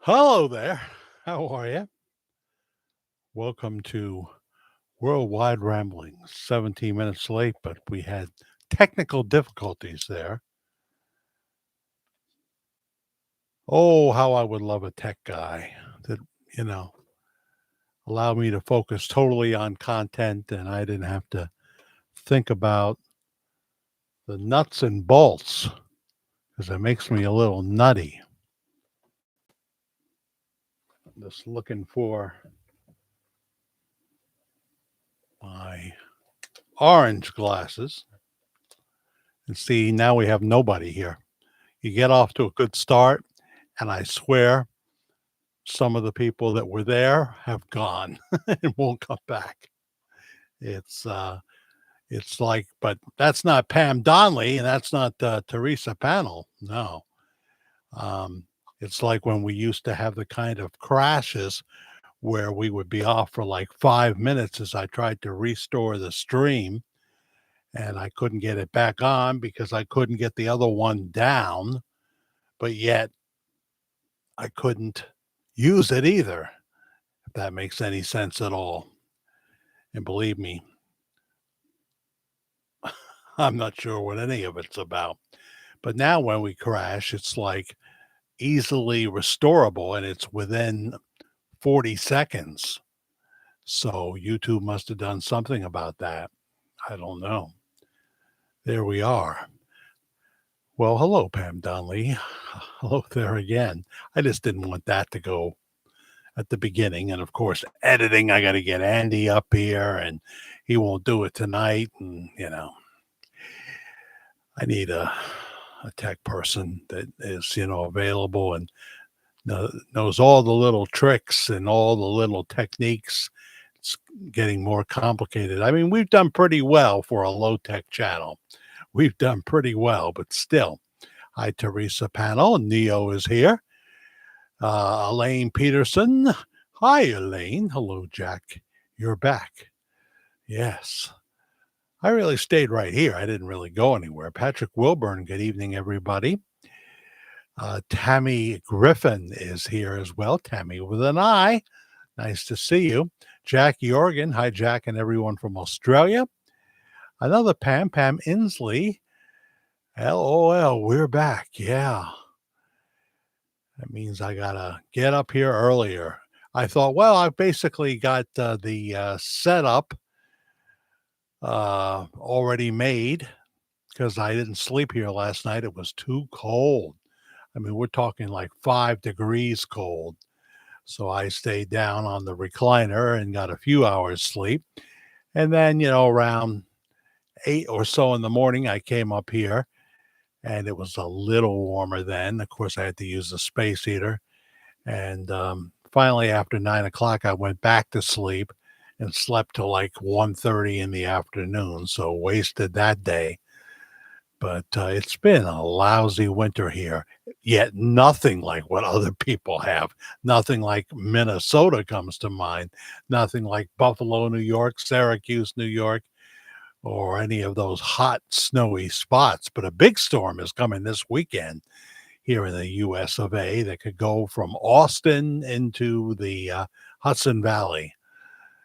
Hello there. How are you? Welcome to Worldwide Ramblings. 17 minutes late, but we had technical difficulties there. Oh, how I would love a tech guy that, you know, allowed me to focus totally on content and I didn't have to think about the nuts and bolts because it makes me a little nutty. I'm just looking for my orange glasses and see now we have nobody here. You get off to a good start, and I swear some of the people that were there have gone and won't come back. It's it's like, but that's not Pam Donley, and that's not Teresa Panel. No, um, it's like when we used to have the kind of crashes where we would be off for like 5 minutes as I tried to restore the stream, and I couldn't get it back on because I couldn't get the other one down, but yet I couldn't use it either, if that makes any sense at all. And believe me, I'm not sure what any of it's about. But now when we crash, it's like easily restorable and it's within 40 seconds. So YouTube must have done something about that. I don't know. There we are. Well, hello, Pam Donley. Hello there again. I just didn't want that to go at the beginning. And of course, editing, I got to get Andy up here and he won't do it tonight. And, I need a tech person that is, available and knows all the little tricks and all the little techniques. It's getting more complicated. I mean, we've done pretty well for a low tech channel. We've done pretty well, but still. Hi, Teresa Panel. Neo is here. Elaine Peterson. Hi, Elaine. Hello, Jack. You're back. Yes. I really stayed right here. I didn't really go anywhere. Patrick Wilburn, good evening, everybody. Tammy Griffin is here as well. Tammy with an I. Nice to see you. Jack Jorgen. Hi, Jack, and everyone from Australia. Another Pam Inslee. LOL, we're back. Yeah. That means I got to get up here earlier. I thought, well, I basically got the setup already made because I didn't sleep here last night. It was too cold. I mean, we're talking like 5 degrees cold. So I stayed down on the recliner and got a few hours sleep. And then, around 8 or so in the morning, I came up here and it was a little warmer then. Of course, I had to use the space heater. And finally, after 9 o'clock, I went back to sleep and slept till like 1:30 in the afternoon. So wasted that day. But it's been a lousy winter here, yet nothing like what other people have. Nothing like Minnesota comes to mind. Nothing like Buffalo, New York, Syracuse, New York, or any of those hot, snowy spots. But a big storm is coming this weekend here in the US of A that could go from Austin into the Hudson Valley,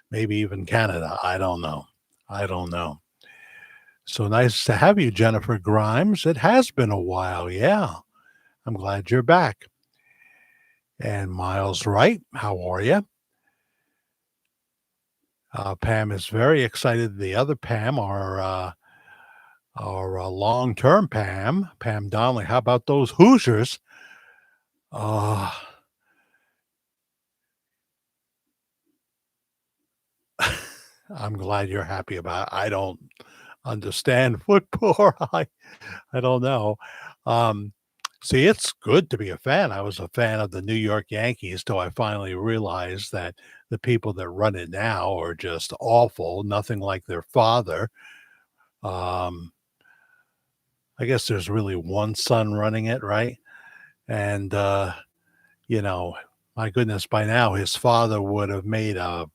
maybe even Canada. I don't know. I don't know. So nice to have you, Jennifer Grimes. It has been a while. Yeah. I'm glad you're back. And Miles Wright, how are you? Pam is very excited. The other Pam, our long-term Pam Donnelly. How about those Hoosiers? Uh, I'm glad you're happy about it. I don't understand football. I don't know. Um, See, it's good to be a fan. I was a fan of the New York Yankees till I finally realized that the people that run it now are just awful, nothing like their father. Um, I guess there's really one son running it, right? And you know, my goodness, by now his father would have made a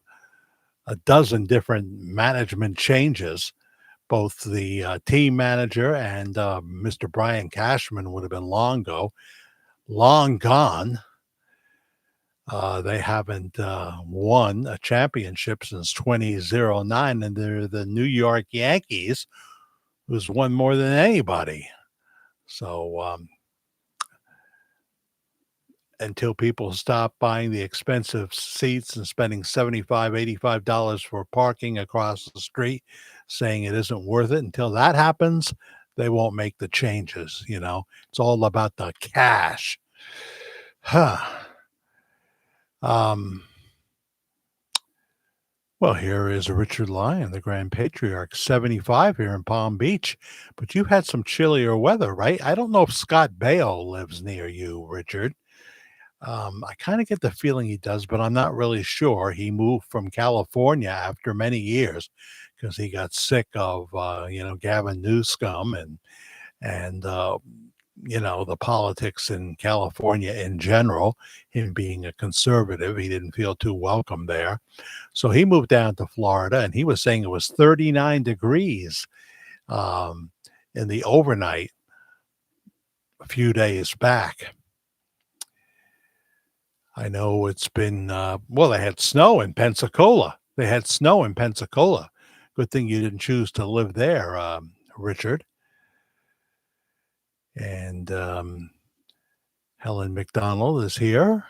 dozen different management changes. Both the team manager and Mr. Brian Cashman would have been long gone. They haven't won a championship since 2009, and they're the New York Yankees, who's won more than anybody. So until people stop buying the expensive seats and spending $75, $85 for parking across the street, saying it isn't worth it, until that happens, they won't make the changes. It's all about the cash. Huh. Um, well, here is Richard Lyon, the Grand Patriarch, 75 here in Palm Beach. But you've had some chillier weather, right? I don't know if Scott Baio lives near you, Richard. I kind of get the feeling he does, but I'm not really sure. He moved from California after many years because he got sick of, Gavin Newsom and the politics in California in general. Him being a conservative, he didn't feel too welcome there. So he moved down to Florida, and he was saying it was 39 degrees um, in the overnight a few days back. I know it's been, they had snow in Pensacola. They had snow in Pensacola. Good thing you didn't choose to live there, Richard. And Helen McDonald is here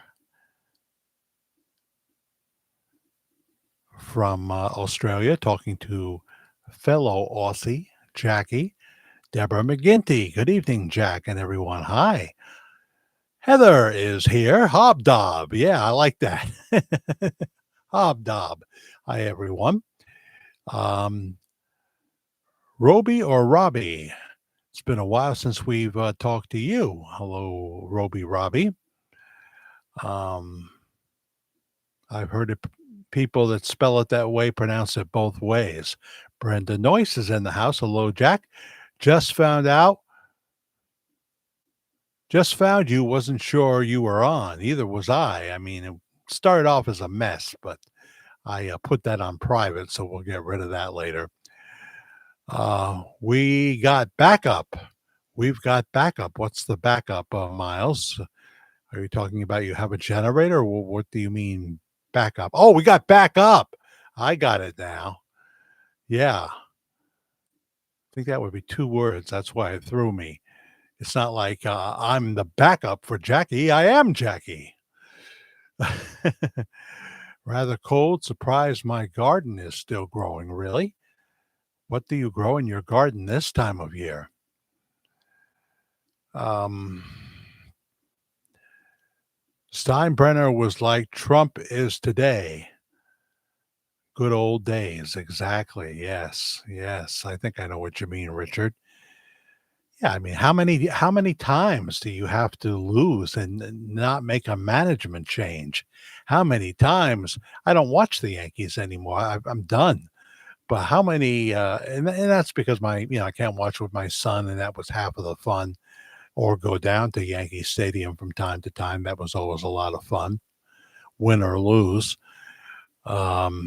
from Australia, talking to fellow Aussie, Jackie. Deborah McGinty. Good evening, Jack and everyone. Hi. Heather is here. Hobdob. Yeah, I like that. Hobdob. Hi, everyone. Roby or Robbie? It's been a while since we've talked to you. Hello, Robbie. I've heard people that spell it that way pronounce it both ways. Brenda Noyce is in the house. Hello, Jack. Just found you, wasn't sure you were on. Either was I. I mean, it started off as a mess, but I put that on private, so we'll get rid of that later. We got backup. We've got backup. What's the backup, Miles? Are you talking about you have a generator? Or what do you mean backup? Oh, we got backup. I got it now. Yeah. I think that would be 2 words. That's why it threw me. It's not like I'm the backup for Jackie. I am Jackie. Rather cold. Surprised my garden is still growing. Really? What do you grow in your garden this time of year? Steinbrenner was like Trump is today. Good old days. Exactly. Yes. Yes. I think I know what you mean, Richard. Yeah, I mean, how many times do you have to lose and not make a management change? How many times? I don't watch the Yankees anymore. I'm done. But how many? And that's because I can't watch with my son, and that was half of the fun. Or go down to Yankee Stadium from time to time. That was always a lot of fun, win or lose. But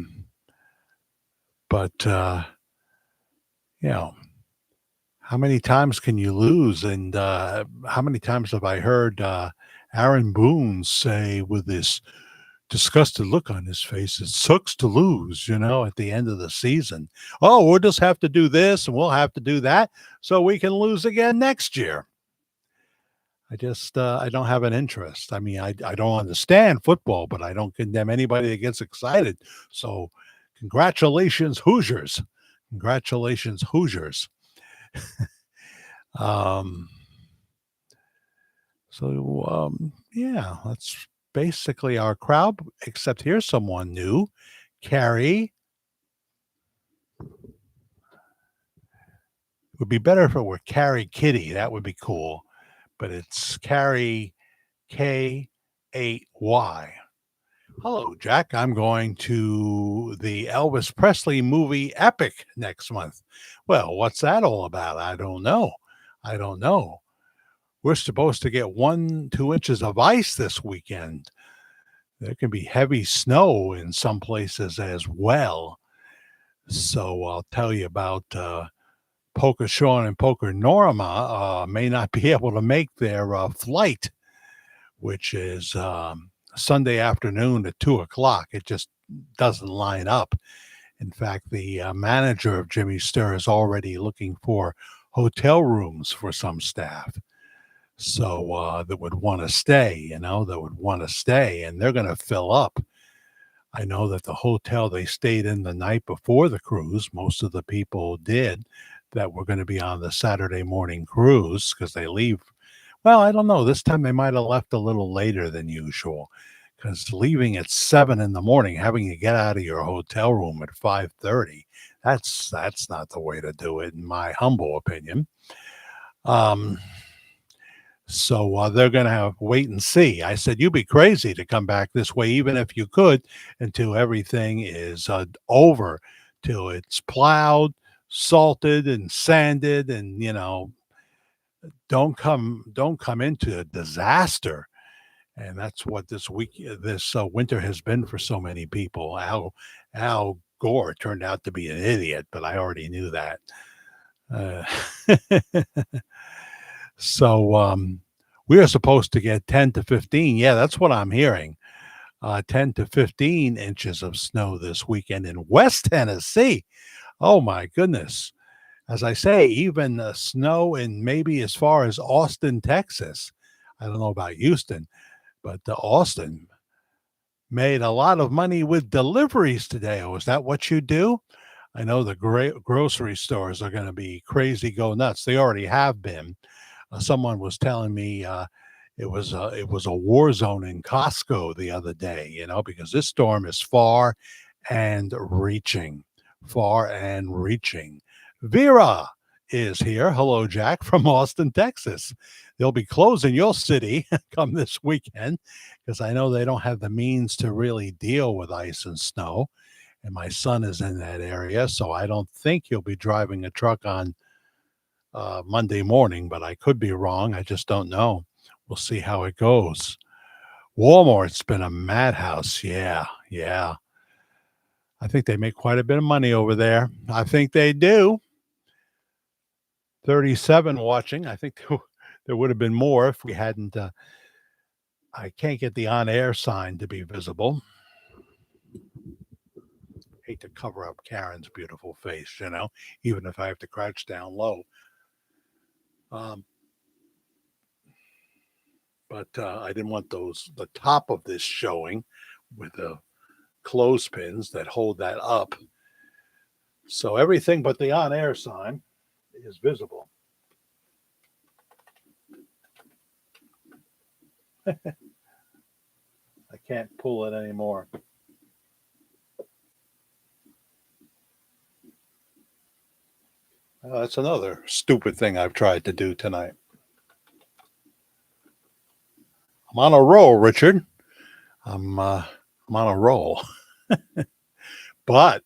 how many times can you lose? And how many times have I heard Aaron Boone say with this disgusted look on his face, it sucks to lose, at the end of the season. Oh, we'll just have to do this and we'll have to do that so we can lose again next year. I don't have an interest. I mean, I don't understand football, but I don't condemn anybody that gets excited. So congratulations, Hoosiers. Congratulations, Hoosiers. Yeah, that's basically our crowd, except here's someone new. Carrie. It would be better if it were Carrie Kitty. That would be cool. But it's Carrie K8Y. Hello, Jack. I'm going to the Elvis Presley movie Epic next month. Well, what's that all about? I don't know. We're supposed to get 2 inches of ice this weekend. There can be heavy snow in some places as well. So I'll tell you about Poker Sean and Poker Norma may not be able to make their flight, which is Sunday afternoon at 2 o'clock. It just doesn't line up. In fact, the manager of Jimmy Stir is already looking for hotel rooms for some staff. So that would want to stay, that would want to stay, and they're going to fill up. I know that the hotel they stayed in the night before the cruise, most of the people did that were going to be on the Saturday morning cruise because they leave. Well, I don't know. This time they might have left a little later than usual because leaving at 7 in the morning, having to get out of your hotel room at 5:30, that's not the way to do it, in my humble opinion. Um, so they're going to have wait and see. I said, you'd be crazy to come back this way, even if you could, until everything is over, till it's plowed, salted, and sanded, and don't come into a disaster. And that's what this winter has been for so many people. Al Gore turned out to be an idiot, but I already knew that. Uh, So we are supposed to get 10 to 15. Yeah, that's what I'm hearing. 10 to 15 inches of snow this weekend in West Tennessee. Oh my goodness. As I say, even snow in maybe as far as Austin, Texas. I don't know about Houston, but Austin made a lot of money with deliveries today. Oh, is that what you do? I know the grocery stores are going to be crazy, go nuts. They already have been. Someone was telling me it was a war zone in Costco the other day, because this storm is far and reaching. Vera is here. Hello, Jack from Austin, Texas. They'll be closing your city come this weekend because I know they don't have the means to really deal with ice and snow. And my son is in that area, so I don't think he'll be driving a truck on Monday morning, but I could be wrong. I just don't know. We'll see how it goes. Walmart's been a madhouse. Yeah, yeah. I think they make quite a bit of money over there. I think they do. 37 watching. I think there would have been more if we hadn't. I can't get the on air sign to be visible. Hate to cover up Karen's beautiful face, even if I have to crouch down low. Um, but I didn't want the top of this showing with the clothespins that hold that up. So everything but the on air sign is visible. I can't pull it anymore. That's another stupid thing I've tried to do tonight. I'm on a roll, Richard. I'm on a roll. But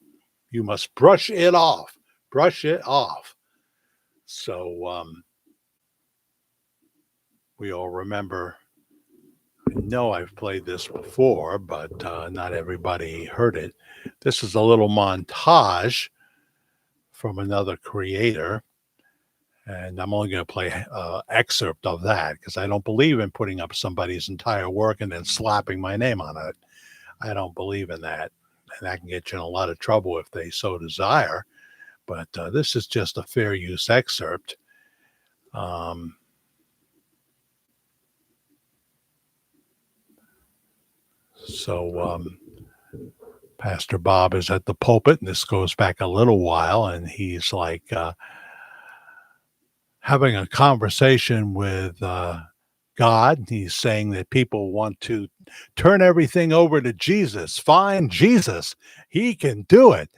you must brush it off. Brush it off. So we all remember. I know I've played this before, but not everybody heard it. This is a little montage from another creator. And I'm only going to play excerpt of that because I don't believe in putting up somebody's entire work and then slapping my name on it. I don't believe in that. And that can get you in a lot of trouble if they so desire. But this is just a fair use excerpt. So Pastor Bob is at the pulpit, and this goes back a little while, and he's like having a conversation with God. He's saying that people want to turn everything over to Jesus. Find Jesus. He can do it,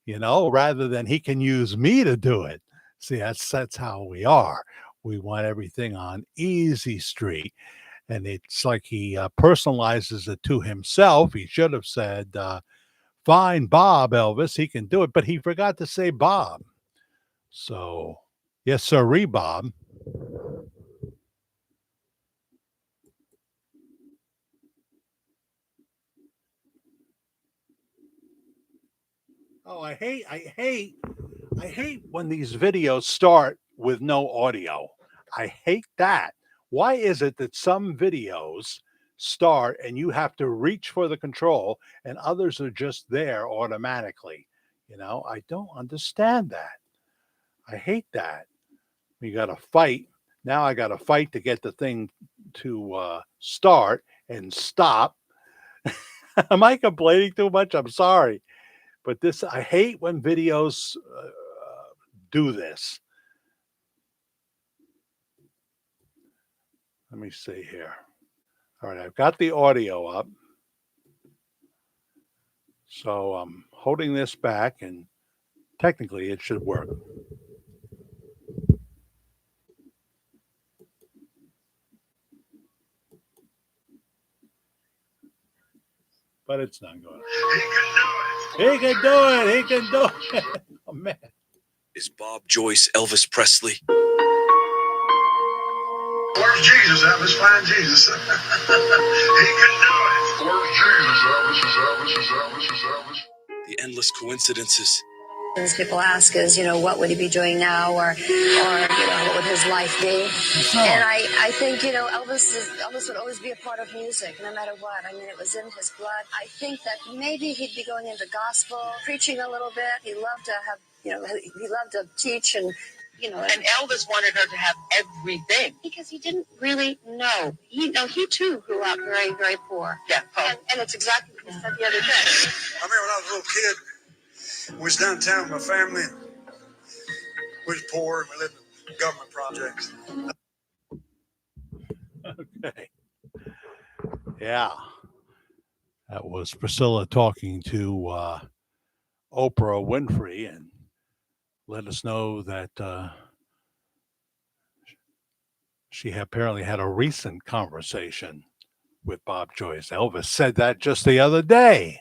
rather than he can use me to do it. See, that's how we are. We want everything on easy street. And it's like he personalizes it to himself. He should have said, find Bob, Elvis. He can do it. But he forgot to say Bob. So, yes, sirree, Bob. Oh, I hate when these videos start with no audio. I hate that. Why is it that some videos start and you have to reach for the control and others are just there automatically. I don't understand that. I hate that. You got to fight. Now I got to fight to get the thing to start and stop. Am I complaining too much? I'm sorry. But I hate when videos do this. Let me see here. All right, I've got the audio up. So I'm holding this back and technically it should work. But it's not going. He can do it. He can do it. Oh, man. Is Bob Joyce Elvis Presley? Where's Jesus, Elvis? Find Jesus. He can do it. Where's Jesus, Elvis? The endless coincidences. People ask is, what would he be doing now, or what would his life be? And I think, Elvis would always be a part of music, no matter what. I mean, it was in his blood. I think that maybe he'd be going into gospel, preaching a little bit. He loved to have, he loved to teach and Elvis wanted her to have everything because he didn't really know. He too grew up very, very poor. Yeah. And it's exactly what he said the other day. I remember when I was a little kid, we was downtown with my family. We was poor and we lived in government projects. Okay. Yeah. That was Priscilla talking to Oprah Winfrey and let us know that she apparently had a recent conversation with Bob Joyce. Elvis said that just the other day.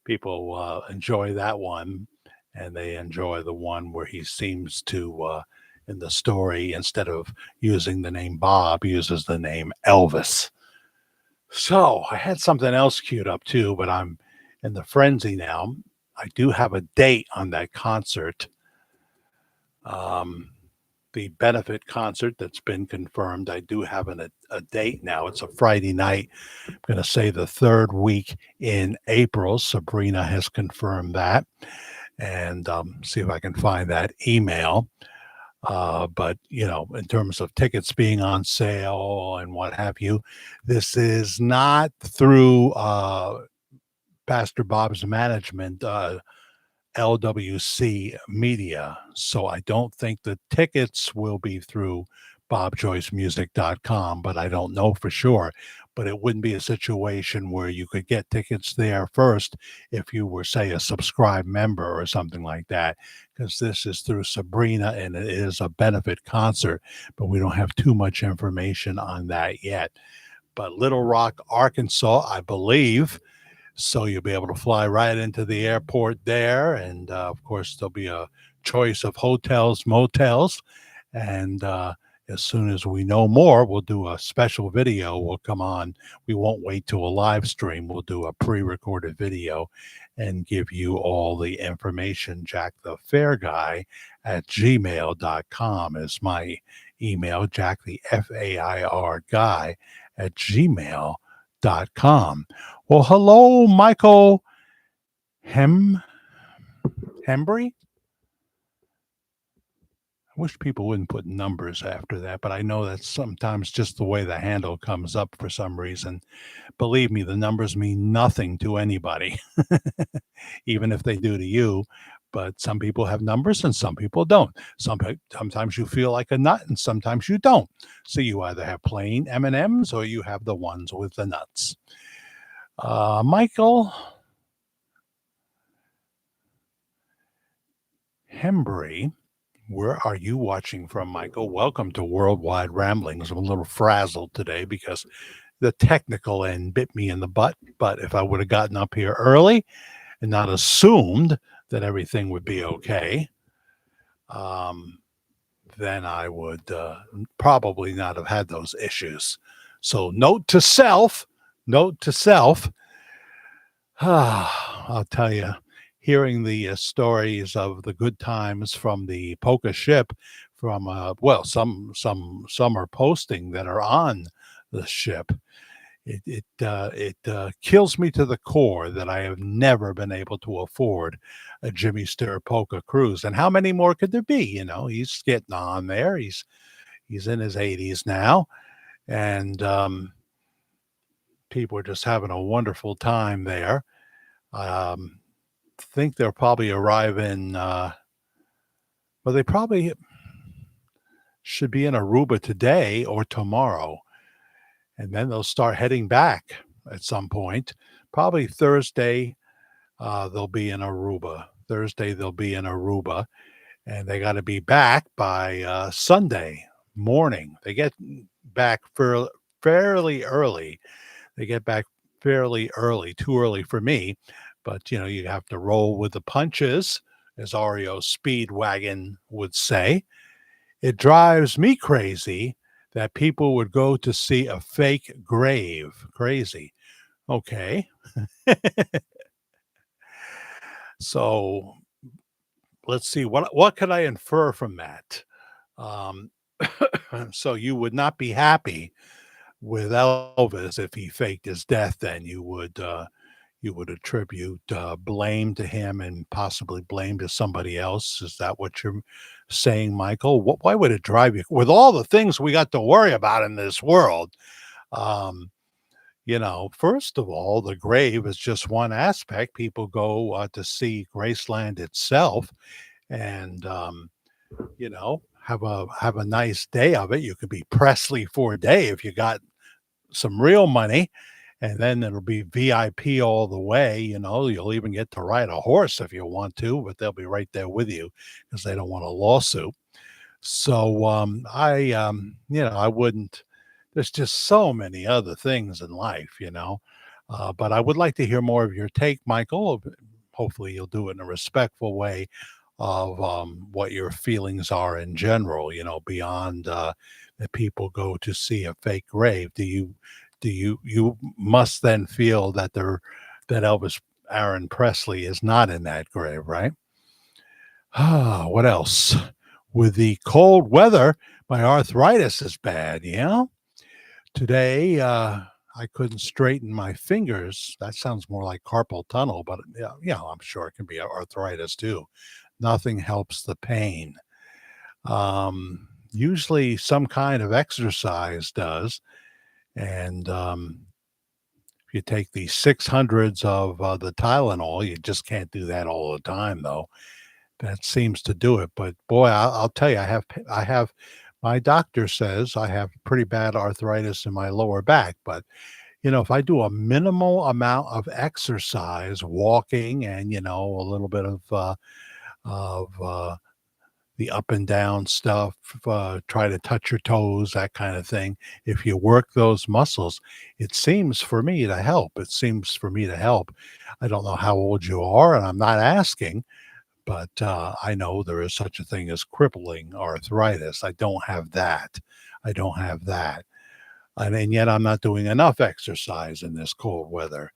People enjoy that one, and they enjoy the one where he seems to, in the story, instead of using the name Bob, uses the name Elvis. So I had something else queued up too, but I'm in the frenzy now. I do have a date on that concert. The benefit concert that's been confirmed. I do have a date now. It's a Friday night. I'm going to say the third week in April. Sabrina has confirmed that. And see if I can find that email. But, in terms of tickets being on sale and what have you, this is not through Pastor Bob's management, LWC Media. So I don't think the tickets will be through bobjoycemusic.com, but I don't know for sure. But it wouldn't be a situation where you could get tickets there first if you were, say, a subscribed member or something like that, because this is through Sabrina and it is a benefit concert, but we don't have too much information on that yet. But Little Rock, Arkansas, I believe. So you'll be able to fly right into the airport there. And, of course, there'll be a choice of hotels, motels. And as soon as we know more, we'll do a special video. We'll come on. We won't wait till a live stream. We'll do a pre-recorded video and give you all the information. Jack the Fair Guy at gmail.com is my email. Jack the FAIR guy at gmail.com. Well, hello, Michael Hembry. I wish people wouldn't put numbers after that, but I know that's sometimes just the way the handle comes up for some reason. Believe me, the numbers mean nothing to anybody, even if they do to you. But some people have numbers and some people don't. Sometimes you feel like a nut and sometimes you don't. So you either have plain M&Ms or you have the ones with the nuts. Michael Hembry, where are you watching from, Michael? Welcome to Worldwide Ramblings. I'm a little frazzled today because the technical end bit me in the butt. But if I would have gotten up here early and not assumed that everything would be okay, then I would probably not have had those issues. So note to self, I'll tell you, hearing the stories of the good times from the polka ship from well, some are posting that are on the ship. It kills me to the core that I have never been able to afford a Jimmy Sturr cruise. And how many more could there be? He's getting on there. He's in his 80s now, and people are just having a wonderful time there. Um, think they'll probably arrive in. Well, they probably should be in Aruba today or tomorrow, and then they'll start heading back at some point. Probably Thursday, they'll be in Aruba. Thursday, they'll be in Aruba, and they got to be back by Sunday morning. They get back fairly early. They get back fairly early, too early for me, but you have to roll with the punches, as REO Speedwagon would say. It drives me crazy that people would go to see a fake grave. Crazy. Okay. So let's see, what could I infer from that? Um, so you would not be happy with Elvis if he faked his death. Then you would attribute blame to him and possibly blame to somebody else. Is that what you're saying, Michael? Why would it drive you with all the things we got to worry about in this world? Um, first of all, the grave is just one aspect. People go to see Graceland itself, and have a nice day of it. You could be Presley for a day if you got some real money, and then it'll be VIP all the way. You'll even get to ride a horse if you want to, but they'll be right there with you because they don't want a lawsuit. So I wouldn't. There's just so many other things in life, but I would like to hear more of your take, Michael. Hopefully you'll do it in a respectful way of what your feelings are in general, beyond that people go to see a fake grave. Do you must then feel that Elvis Aaron Presley is not in that grave, right? What else? With the cold weather, my arthritis is bad. Today, I couldn't straighten my fingers. That sounds more like carpal tunnel, but I'm sure it can be arthritis too. Nothing helps the pain. Usually, some kind of exercise does, and if you take the 600s of the Tylenol, you just can't do that all the time, though. That seems to do it. But boy, I'll tell you, I have. My doctor says I have pretty bad arthritis in my lower back, but if I do a minimal amount of exercise, walking, and a little bit of the up and down stuff, try to touch your toes, that kind of thing. If you work those muscles, it seems for me to help. It seems for me to help. I don't know how old you are, and I'm not asking, but I know there is such a thing as crippling arthritis. I don't have that. I don't have that. And yet I'm not doing enough exercise in this cold weather.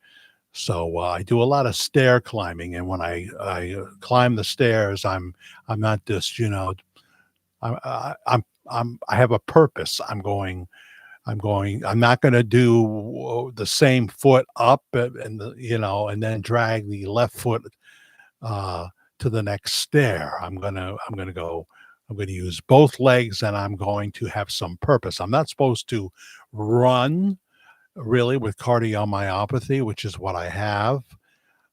So I do a lot of stair climbing, and when I climb the stairs, I'm not just I have a purpose. I'm not going to do the same foot up and then drag the left foot uh, to the next stair. I'm going to use both legs, and I'm going to have some purpose. I'm not supposed to run really with cardiomyopathy, which is what I have.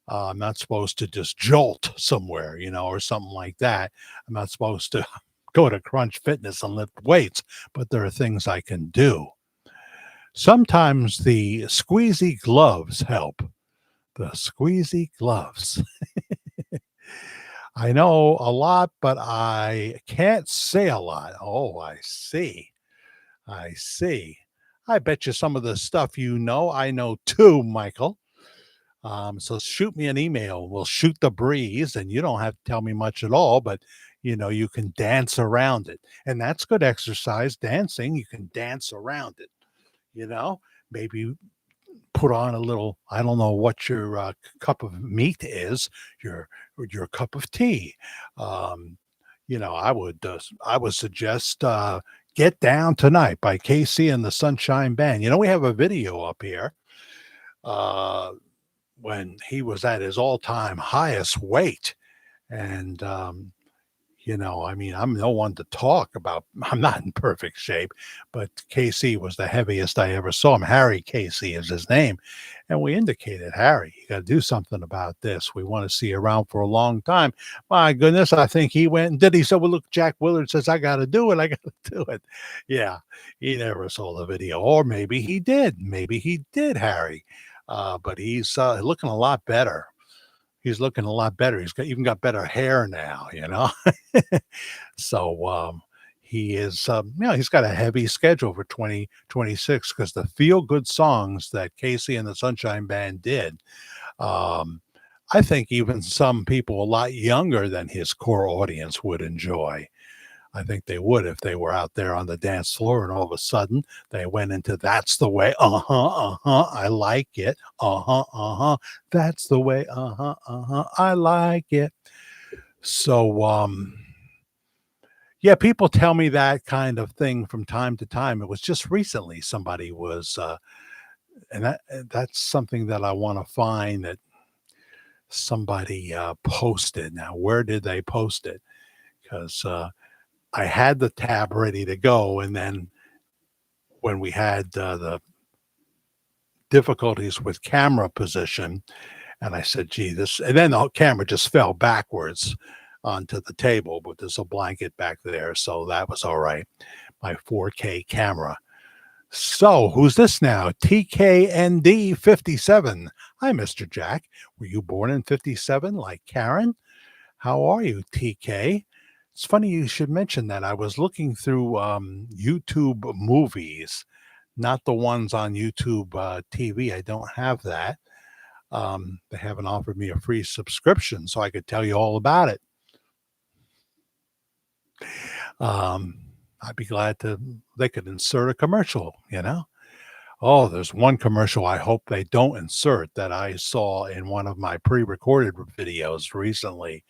I'm not supposed to just jolt somewhere, or something like that. I'm not supposed to go to Crunch Fitness and lift weights, but there are things I can do. Sometimes the squeezy gloves help. The squeezy gloves. I know a lot, but I can't say a lot. Oh, I see. I see. I bet you some of the stuff I know too, Michael. So shoot me an email. We'll shoot the breeze, and you don't have to tell me much at all, but you can dance around it. And that's good exercise, dancing. You can dance around it, you know, maybe put on a little, I don't know what your cup of meat is, your cup of tea. Um, I would suggest "Get Down Tonight" by KC and the Sunshine Band. We have a video up here uh, when he was at his all-time highest weight, and I mean, I'm no one to talk about. I'm not in perfect shape, but KC was the heaviest I ever saw him. Harry Casey is his name. And we indicated, Harry, you got to do something about this. We want to see you around for a long time. My goodness, I think he went and did. He said, well, look, Jack Willard says, I got to do it. I got to do it. Yeah, he never saw the video. Or maybe he did. Maybe he did, Harry. But he's looking a lot better. He's looking a lot better. He's even got better hair now. So he is, he's got a heavy schedule for 2026 because the feel good songs that Casey and the Sunshine Band did, I think even some people a lot younger than his core audience would enjoy. I think they would if they were out there on the dance floor and all of a sudden they went into "That's the way." I like it. That's the way. I like it. So, yeah, people tell me that kind of thing from time to time. It was just recently somebody was, and that's something that I want to find that somebody posted. Now, where did they post it? Because I had the tab ready to go, and then when we had the difficulties with camera position, and I said, gee, and then the camera just fell backwards onto the table, but there's a blanket back there, so that was all right. My 4K camera. So, who's this now? TKND 57. Hi, Mr. Jack. Were you born in 57 like Karen? How are you, TK? It's funny you should mention that. I was looking through YouTube movies, not the ones on YouTube TV. I don't have that. They haven't offered me a free subscription, so I could tell you all about it. I'd be glad they could insert a commercial, Oh, there's one commercial I hope they don't insert that I saw in one of my pre-recorded videos recently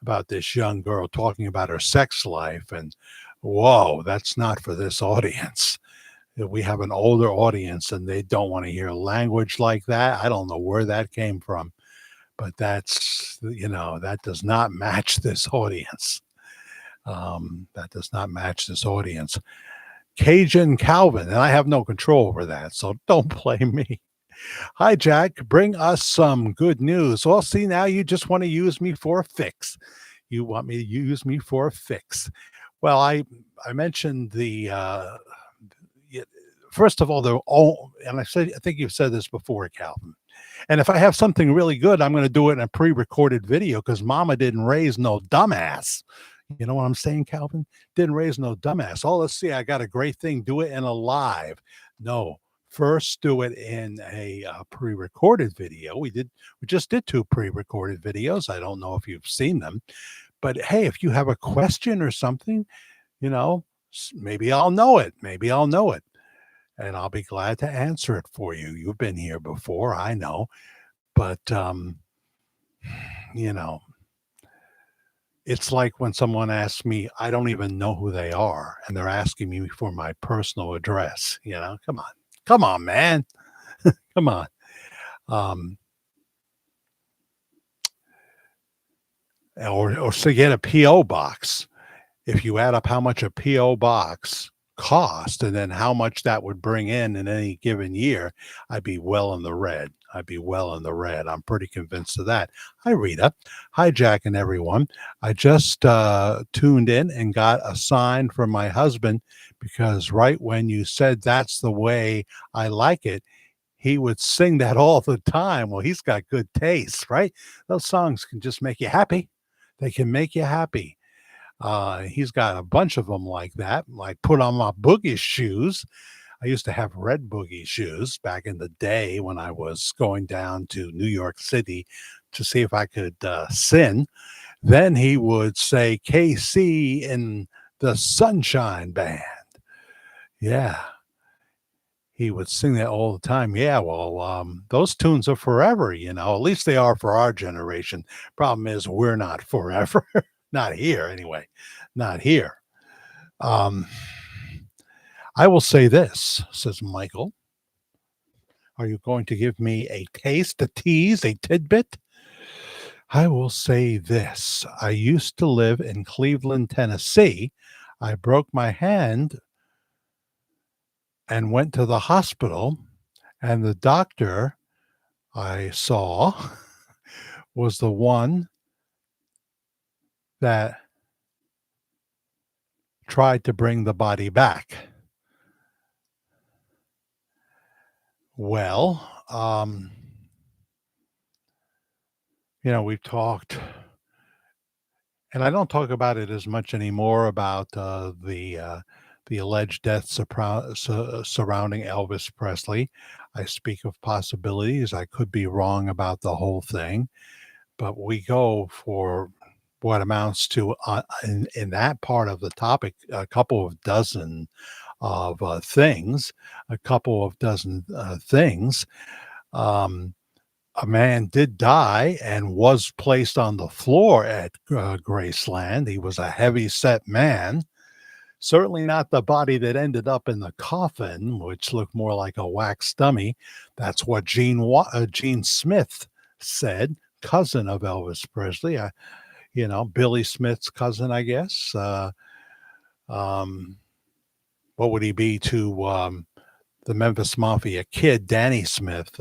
about this young girl talking about her sex life. And whoa, that's not for this audience. We have an older audience and they don't want to hear language like that. I don't know where that came from, but that does not match this audience. That does not match this audience. Cajun Calvin, and I have no control over that, so don't blame me. Hi, Jack. Bring us some good news. Well, see, now you just want to use me for a fix. You want me to use me for a fix. Well, I mentioned first of all, and I think you've said this before, Calvin. And if I have something really good, I'm going to do it in a pre-recorded video because Mama didn't raise no dumbass. You know what I'm saying, Calvin? Didn't raise no dumbass. Oh, let's see. I got a great thing. Do it in a live. No, first do it in a pre-recorded video. We just did 2 pre-recorded videos. I don't know if you've seen them, but hey, if you have a question or something, maybe I'll know it. Maybe I'll know it, and I'll be glad to answer it for you. You've been here before, I know, but it's like when someone asks me, I don't even know who they are, and they're asking me for my personal address. Come on, man, come on. Or to get a PO box. If you add up how much a PO box cost and then how much that would bring in any given year, I'd be well in the red. I'm pretty convinced of that. Hi, Rita. Hi, Jack and everyone. I just tuned in and got a sign from my husband because right when you said "That's the way I like it," he would sing that all the time. Well, he's got good taste, right? Those songs can just make you happy. They can make you happy. He's got a bunch of them like that, like "Put on My Boogie Shoes." I used to have red boogie shoes back in the day when I was going down to New York City to see if I could sin. Then he would say KC in the Sunshine Band. Yeah. He would sing that all the time. Yeah, well, those tunes are forever, at least they are for our generation. Problem is we're not forever. Not here, anyway. Not here. Um, I will say this, says Michael. Are you going to give me a taste, a tease, a tidbit? I will say this. I used to live in Cleveland, Tennessee. I broke my hand and went to the hospital, and the doctor I saw was the one that tried to bring the body back. Well, we've talked, and I don't talk about it as much anymore about the alleged death surrounding Elvis Presley. I speak of possibilities. I could be wrong about the whole thing, but we go for what amounts to, in that part of the topic, a couple of dozen of things, a couple of dozen things. A man did die and was placed on the floor at Graceland. He was a heavy set man. Certainly not the body that ended up in the coffin, which looked more like a wax dummy. That's what Gene Smith said, cousin of Elvis Presley. Billy Smith's cousin, I guess. What would he be to the Memphis Mafia kid, Danny Smith?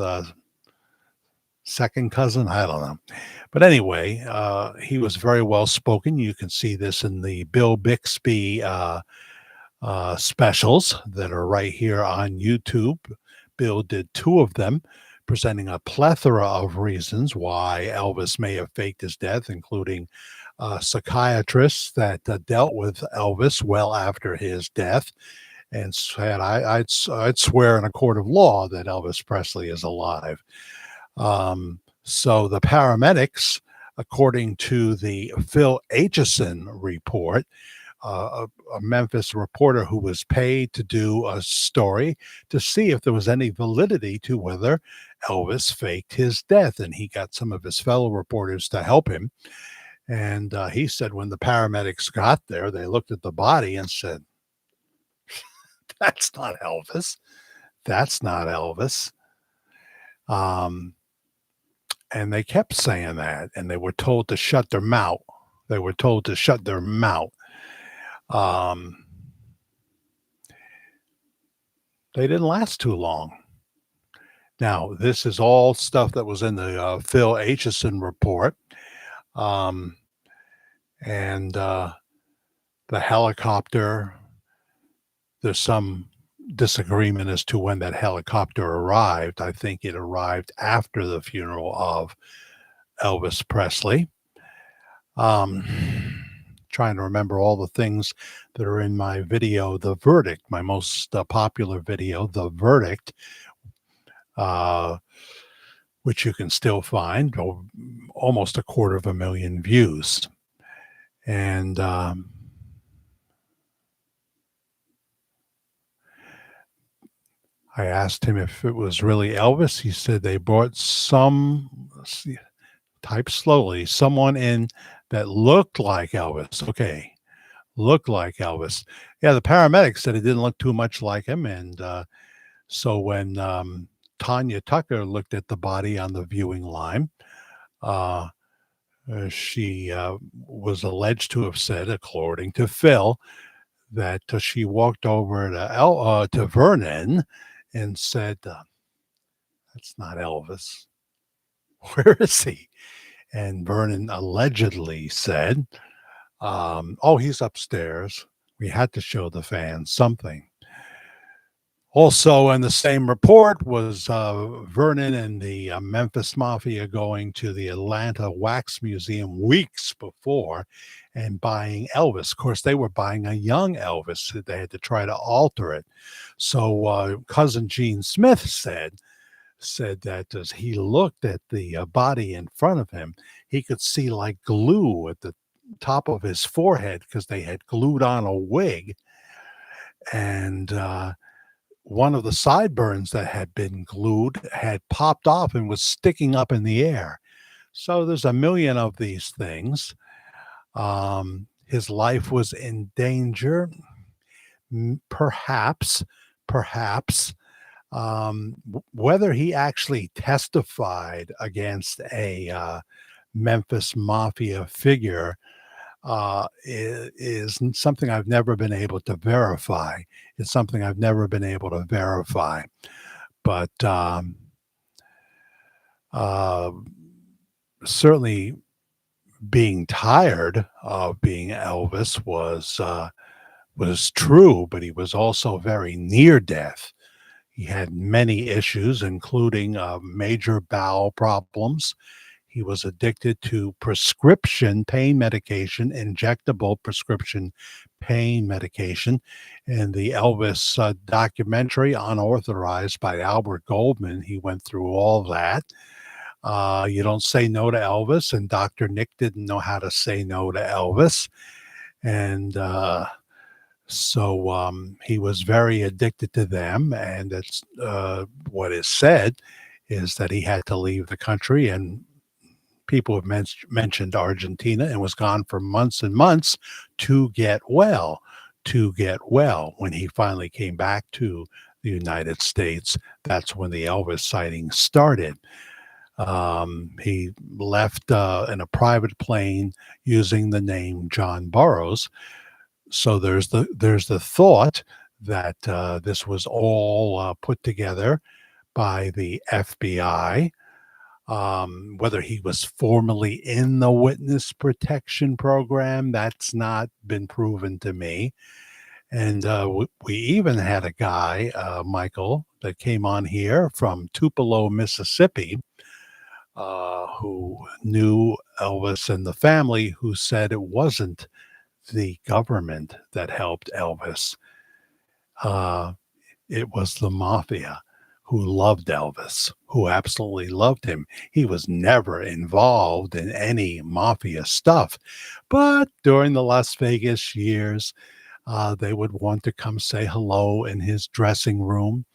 Second cousin? I don't know. But anyway, he was very well spoken. You can see this in the Bill Bixby specials that are right here on YouTube. Bill did 2 of them, presenting a plethora of reasons why Elvis may have faked his death, including psychiatrists that dealt with Elvis well after his death and said, I'd swear in a court of law that Elvis Presley is alive. So the paramedics, according to the Phil Aitchison report, a Memphis reporter who was paid to do a story to see if there was any validity to whether Elvis faked his death. And he got some of his fellow reporters to help him. And he said when the paramedics got there, they looked at the body and said, that's not Elvis. That's not Elvis. And they kept saying that, and they were told to shut their mouth. They were told to shut their mouth. They didn't last too long. Now, this is all stuff that was in the Phil Aitchison report. And the helicopter, there's some disagreement as to when that helicopter arrived. I think it arrived after the funeral of Elvis Presley. Trying to remember all the things that are in my video, The Verdict, my most popular video, The Verdict, which you can still find, almost 250,000 views. And I asked him if it was really Elvis. He said they brought type slowly, someone in that looked like Elvis. Okay, looked like Elvis. Yeah, the paramedics said it didn't look too much like him. And so when Tanya Tucker looked at the body on the viewing line, she was alleged to have said, according to Phil, that she walked over to Vernon and said, that's not Elvis. Where is he? And Vernon allegedly said, he's upstairs. We had to show the fans something. Also in the same report was Vernon and the Memphis Mafia going to the Atlanta Wax Museum weeks before and buying Elvis. Of course, they were buying a young Elvis. They had to try to alter it. So cousin Gene Smith said that as he looked at the body in front of him, he could see like glue at the top of his forehead because they had glued on a wig. And one of the sideburns that had been glued had popped off and was sticking up in the air. So there's a million of these things. His life was in danger. Perhaps, perhaps. Whether he actually testified against a Memphis Mafia figure is something I've never been able to verify. It's something I've never been able to verify. But uh, certainly being tired of being Elvis was true, but he was also very near death. He had many issues, including major bowel problems. He was addicted to prescription pain medication, injectable prescription pain medication. In the Elvis documentary, Unauthorized by Albert Goldman, he went through all that. You don't say no to Elvis, and Dr. Nick didn't know how to say no to Elvis. And so he was very addicted to them. And it's what is said is that he had to leave the country, and people have mentioned Argentina, and was gone for months and months to get well. To get well. When he finally came back to the United States, that's when the Elvis sighting started. He left in a private plane using the name John Burroughs. So there's the thought that this was all put together by the FBI. Whether he was formally in the witness protection program, that's not been proven to me. And we even had a guy, Michael, that came on here from Tupelo, Mississippi, who knew Elvis and the family, who said it wasn't the government that helped Elvis. Uh, it was the mafia who loved Elvis, who absolutely loved him. He was never involved in any mafia stuff. But during the Las Vegas years, they would want to come say hello in his dressing room.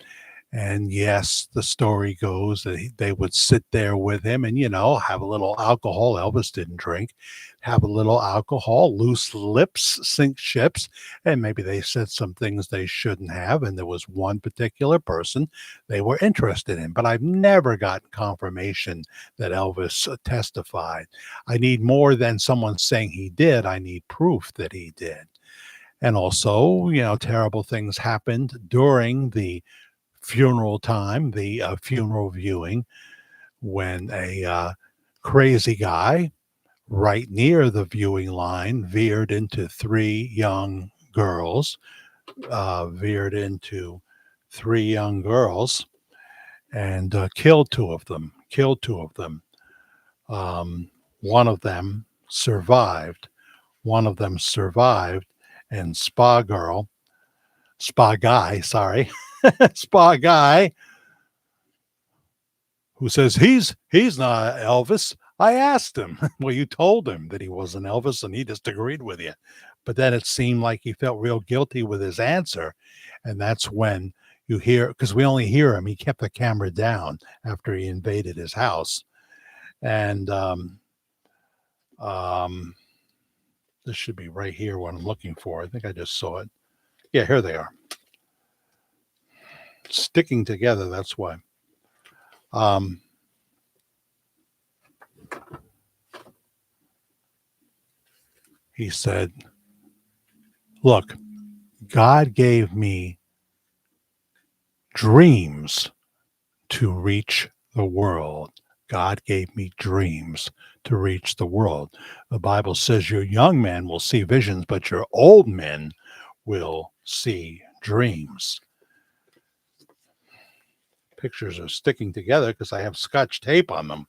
And yes, the story goes that they would sit there with him and, have a little alcohol. Elvis didn't drink. Have a little alcohol, loose lips, sink ships. And maybe they said some things they shouldn't have. And there was one particular person they were interested in. But I've never gotten confirmation that Elvis testified. I need more than someone saying he did. I need proof that he did. And also, terrible things happened during the funeral time, the funeral viewing, when a crazy guy right near the viewing line veered into three young girls, and killed two of them. Um, one of them survived. And Spa Guy, sorry, Spa Guy, who says he's not Elvis. I asked him. Well, you told him that he wasn't Elvis, and he just agreed with you. But then it seemed like he felt real guilty with his answer, and that's when you hear, because we only hear him. He kept the camera down after he invaded his house, and this should be right here. What I'm looking for. I think I just saw it. Yeah, here they are. Sticking together, that's why. He said, look, God gave me dreams to reach the world. God gave me dreams to reach the world. The Bible says your young men will see visions, but your old men will see dreams. Pictures are sticking together because I have Scotch tape on them.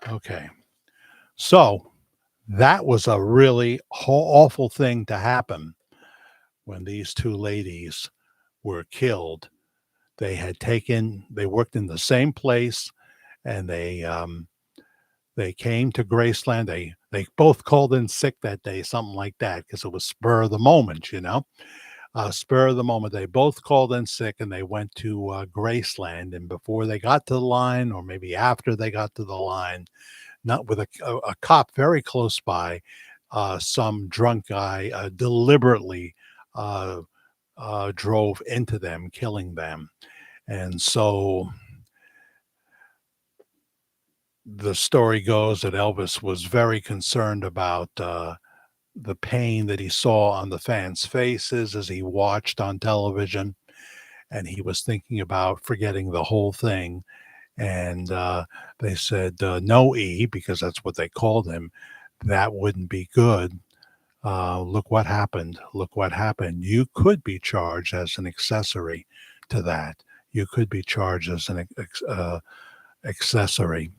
Okay. So that was a really awful thing to happen when these two ladies were killed. They worked in the same place, and they came to Graceland. They both called in sick that day, something like that, because it was spur of the moment, spur of the moment. They both called in sick, and they went to Graceland. And before they got to the line, or maybe after they got to the line, not with a cop very close by. Some drunk guy deliberately uh, drove into them, killing them. And so the story goes that Elvis was very concerned about the pain that he saw on the fans' faces as he watched on television. And he was thinking about forgetting the whole thing. And they said, no, E, because that's what they called him. That wouldn't be good. Look what happened. Look what happened. You could be charged as an accessory to that. You could be charged as an accessory.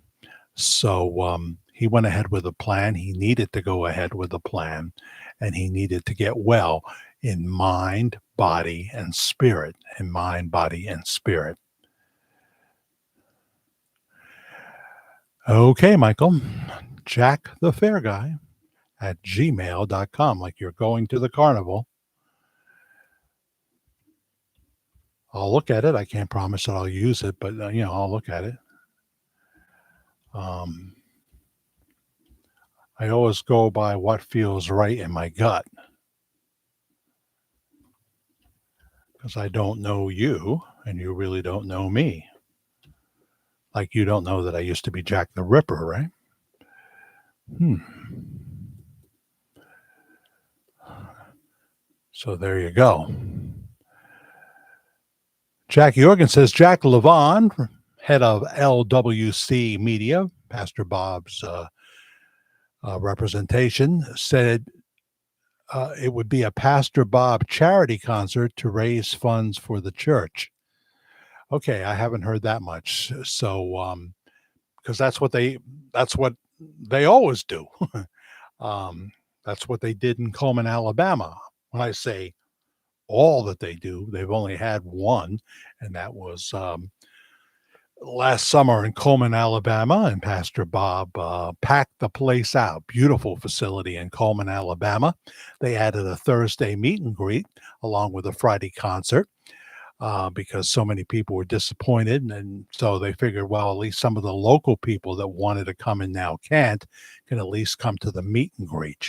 So he went ahead with a plan. He needed to go ahead with a plan, and he needed to get well in mind, body, and spirit. In mind, body, and spirit. Okay, Michael. Jack the Fair Guy at gmail.com, like you're going to the carnival. I'll look at it. I can't promise that I'll use it, but I'll look at it. I always go by what feels right in my gut, because I don't know you and you really don't know me. Like you don't know that I used to be Jack the Ripper, right? So there you go. Jack Jorgen says, Jack Levon, head of LWC Media, Pastor Bob's representation, said it would be a Pastor Bob charity concert to raise funds for the church. Okay, I haven't heard that much. So, because that's what they always do. That's what they did in Coleman, Alabama. When I say all that they do, they've only had one, and that was last summer in Coleman, Alabama, and Pastor Bob packed the place out. Beautiful facility in Coleman, Alabama. They added a Thursday meet and greet along with a Friday concert because so many people were disappointed. And so they figured, well, at least some of the local people that wanted to come and now can't can at least come to the meet and greet,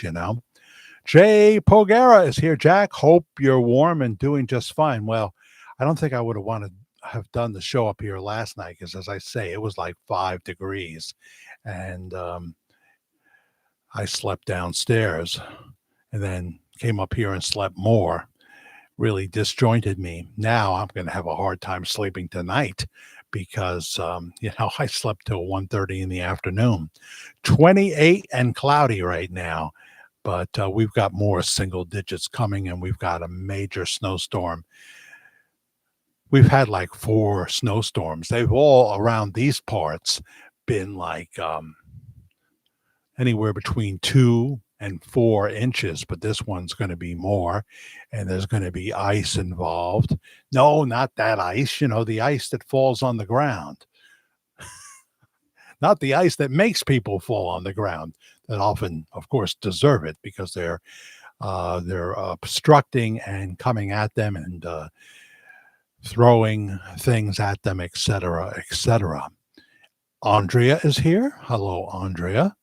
Jay Pogara is here, Jack. Hope you're warm and doing just fine. Well, I don't think I would have wanted to have done the show up here last night because, as I say, it was like 5 degrees. And I slept downstairs and then came up here and slept more. Really disjointed me. Now I'm going to have a hard time sleeping tonight because, I slept till 1:30 in the afternoon. 28 and cloudy right now. But we've got more single digits coming, and we've got a major snowstorm. We've had like 4 snowstorms. They've all around these parts been like anywhere between 2 and 4 inches, but this one's going to be more, and there's going to be ice involved. No, not that ice, the ice that falls on the ground. Not the ice that makes people fall on the ground, that often, of course, deserve it because they're obstructing and coming at them and throwing things at them, etc., etc. Andrea is here. Hello, Andrea.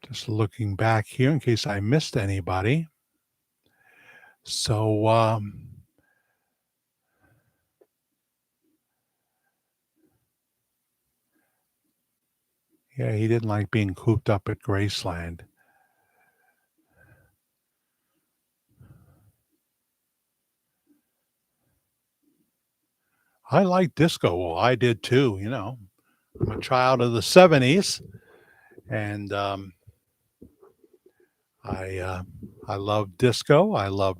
Just looking back here in case I missed anybody. So, yeah, he didn't like being cooped up at Graceland. I like disco. Well, I did too, I'm a child of the 70s, and I love disco. I love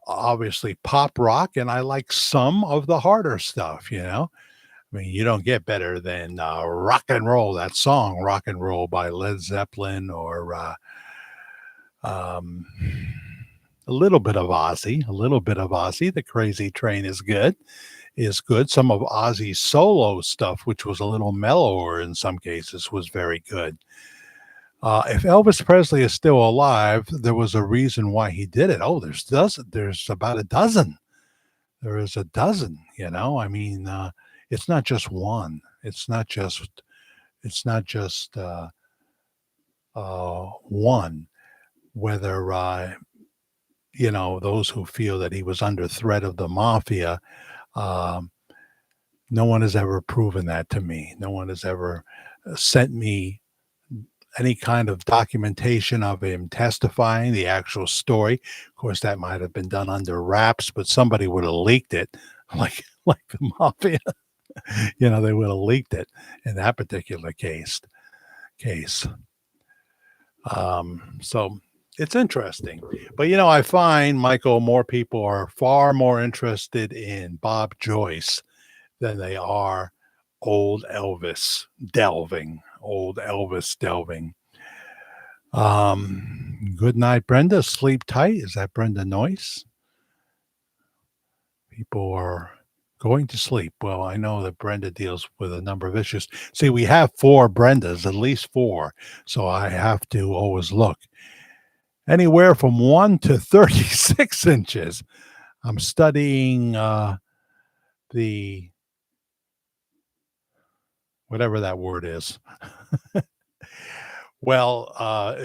obviously pop rock, and I like some of the harder stuff, I mean, you don't get better than rock and roll, that song, Rock and Roll by Led Zeppelin, or a little bit of Ozzy. The Crazy Train is good. Some of Ozzy's solo stuff, which was a little mellower in some cases, was very good. If Elvis Presley is still alive, there was a reason why he did it. Oh, there's about a dozen there is a dozen, you know. I mean, it's not just one. It's not just one. Whether those who feel that he was under threat of the mafia, um, no one has ever proven that to me. No one has ever sent me any kind of documentation of him testifying, the actual story. Of course, that might have been done under wraps, but somebody would have leaked it, like the mafia. They would have leaked it in that particular case. So it's interesting. But I find, Michael, more people are far more interested in Bob Joyce than they are old Elvis delving. Good night, Brenda. Sleep tight. Is that Brenda Noyce? People are going to sleep. Well, I know that Brenda deals with a number of issues. See, we have 4 Brendas, at least 4. So I have to always look. Anywhere from 1 to 36 inches. I'm studying the whatever that word is. Well,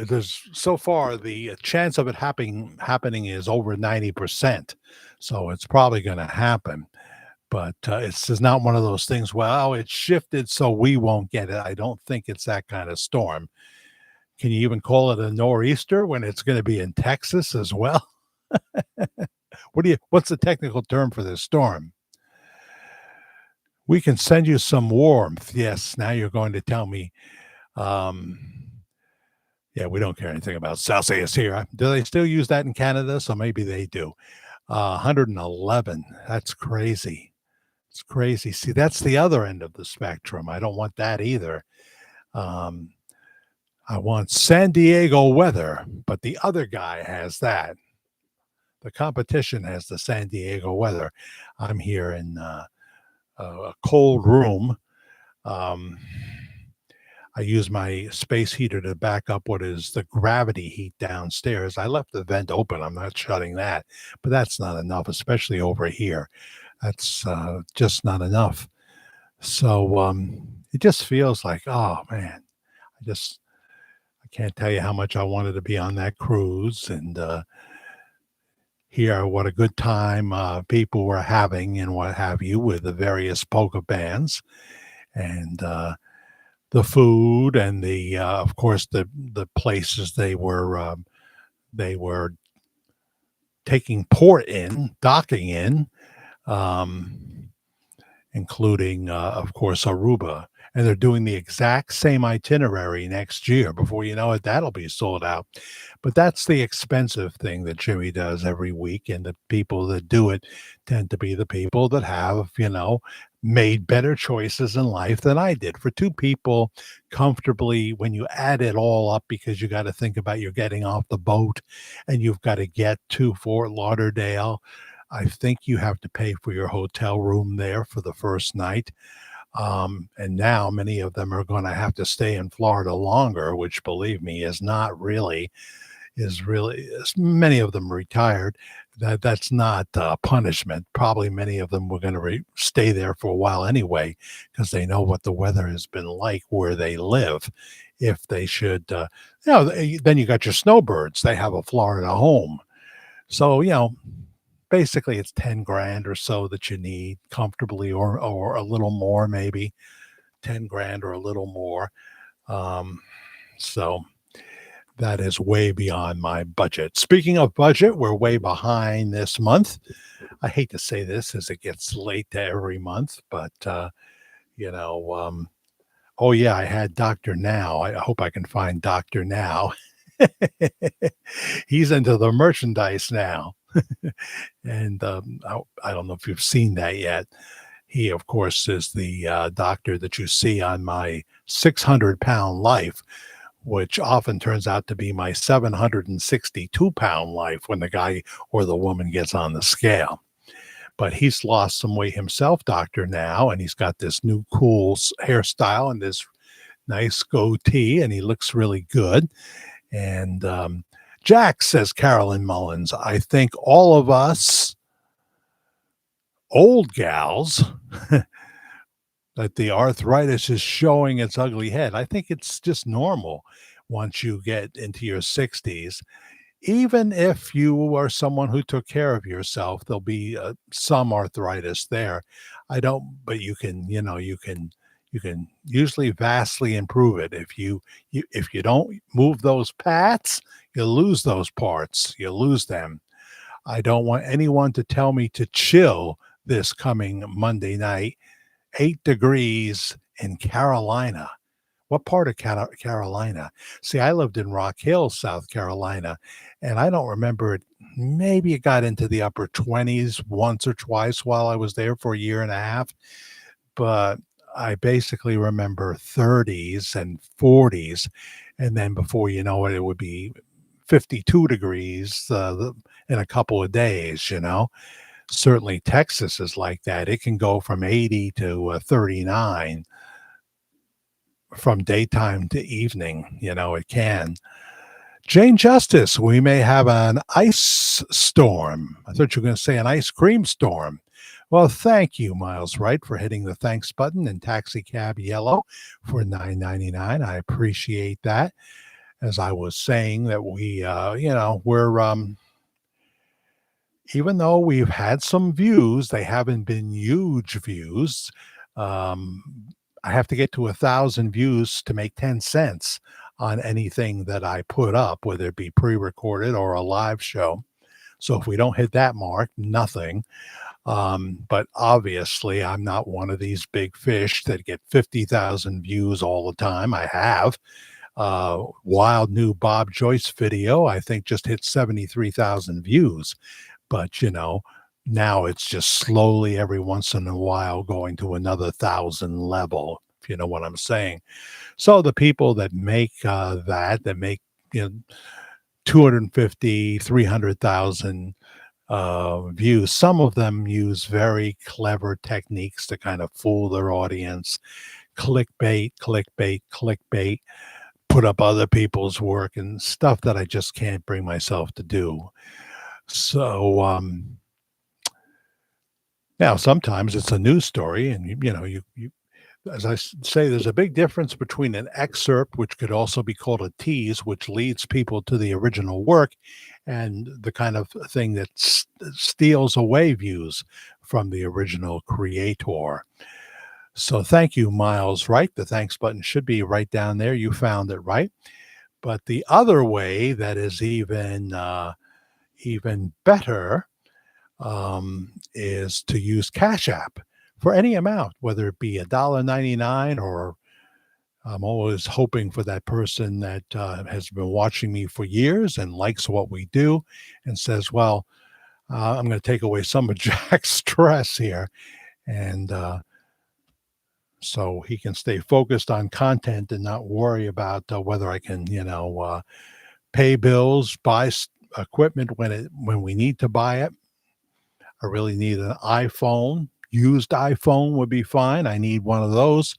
there's so far the chance of it happening is over 90%. So it's probably going to happen. But it's just not one of those things. Well, it shifted, so we won't get it. I don't think it's that kind of storm. Can you even call it a nor'easter when it's going to be in Texas as well? What's the technical term for this storm? We can send you some warmth. Yes, now you're going to tell me. Yeah, we don't care anything about Celsius here. Do they still use that in Canada? So maybe they do. 111. That's crazy. It's crazy. See, that's the other end of the spectrum. I don't want that either. Um, I want San Diego weather, but the other guy has that. The competition has the San Diego weather. I'm here in a cold room. I use my space heater to back up what is the gravity heat downstairs. I left the vent open. I'm not shutting that, but that's not enough, especially over here. That's just not enough. So it just feels like, oh man, I can't tell you how much I wanted to be on that cruise and hear what a good time people were having and what have you with the various polka bands and the food and of course, the places they were taking port in, docking in. Um, Including, of course, Aruba. And they're doing the exact same itinerary next year. Before you know it, that'll be sold out. But that's the expensive thing that Jimmy does every week. And the people that do it tend to be the people that have, made better choices in life than I did. For 2 people comfortably, when you add it all up, because you got to think about you're getting off the boat and you've got to get to Fort Lauderdale. I think you have to pay for your hotel room there for the first night. And now many of them are going to have to stay in Florida longer, which believe me is many of them retired. That's not punishment. Probably many of them were going to stay there for a while anyway, because they know what the weather has been like where they live. If they should, then you got your snowbirds. They have a Florida home. So, basically it's 10 grand or so that you need comfortably or a little more, maybe 10 grand or a little more. So that is way beyond my budget. Speaking of budget, we're way behind this month. I hate to say this as it gets late to every month, but oh yeah, I had Dr. Now. I hope I can find Dr. Now. He's into the merchandise now. And I don't know if you've seen that yet. He, of course, is the doctor that you see on my 600-pound life, which often turns out to be my 762-pound life when the guy or the woman gets on the scale. But he's lost some weight himself, Dr. Now, and he's got this new cool hairstyle and this nice goatee, and he looks really good. And Jack, says Carolyn Mullins, I think all of us old gals that the arthritis is showing its ugly head. I think it's just normal once you get into your 60s. Even if you are someone who took care of yourself, there'll be some arthritis there. I don't, but you can usually vastly improve it if you don't move those pats, you lose those parts, you lose them. I don't want anyone to tell me to chill this coming Monday night. 8 degrees in Carolina. What part of Carolina? See, I lived in Rock Hill, South Carolina, and I don't remember it. Maybe it got into the upper 20s once or twice while I was there for a year and a half, but I basically remember 30s and 40s, and then before you know it, it would be 52 degrees in a couple of days, Certainly Texas is like that. It can go from 80 to 39 from daytime to evening, it can. Jane Justice, we may have an ice storm. I thought you were going to say an ice cream storm. Well, thank you, Miles Wright, for hitting the thanks button in Taxi Cab Yellow for $9.99. I appreciate that. As I was saying, that we're even though we've had some views, they haven't been huge views. Um, I have to get to 1,000 views to make 10 cents on anything that I put up, whether it be pre-recorded or a live show. So if we don't hit that mark, nothing. But obviously, I'm not one of these big fish that get 50,000 views all the time. I have. Wild new Bob Joyce video, I think, just hit 73,000 views. But, now it's just slowly every once in a while going to another 1,000 level, if you know what I'm saying. So the people that make that make, 250, 300,000 views, some of them use very clever techniques to kind of fool their audience. Clickbait, clickbait, clickbait, put up other people's work and stuff that I just can't bring myself to do. So now sometimes it's a news story, and you as I say, there's a big difference between an excerpt, which could also be called a tease, which leads people to the original work, and the kind of thing that steals away views from the original creator. So thank you, Miles Wright. The thanks button should be right down there. You found it right. But the other way that is even better is to use Cash App for any amount, whether it be $1.99, or I'm always hoping for that person that has been watching me for years and likes what we do and says, well, I'm going to take away some of Jack's stress here. And so he can stay focused on content and not worry about whether I can, pay bills, buy equipment when we need to buy it. I really need an iPhone. Used iPhone would be fine. I need one of those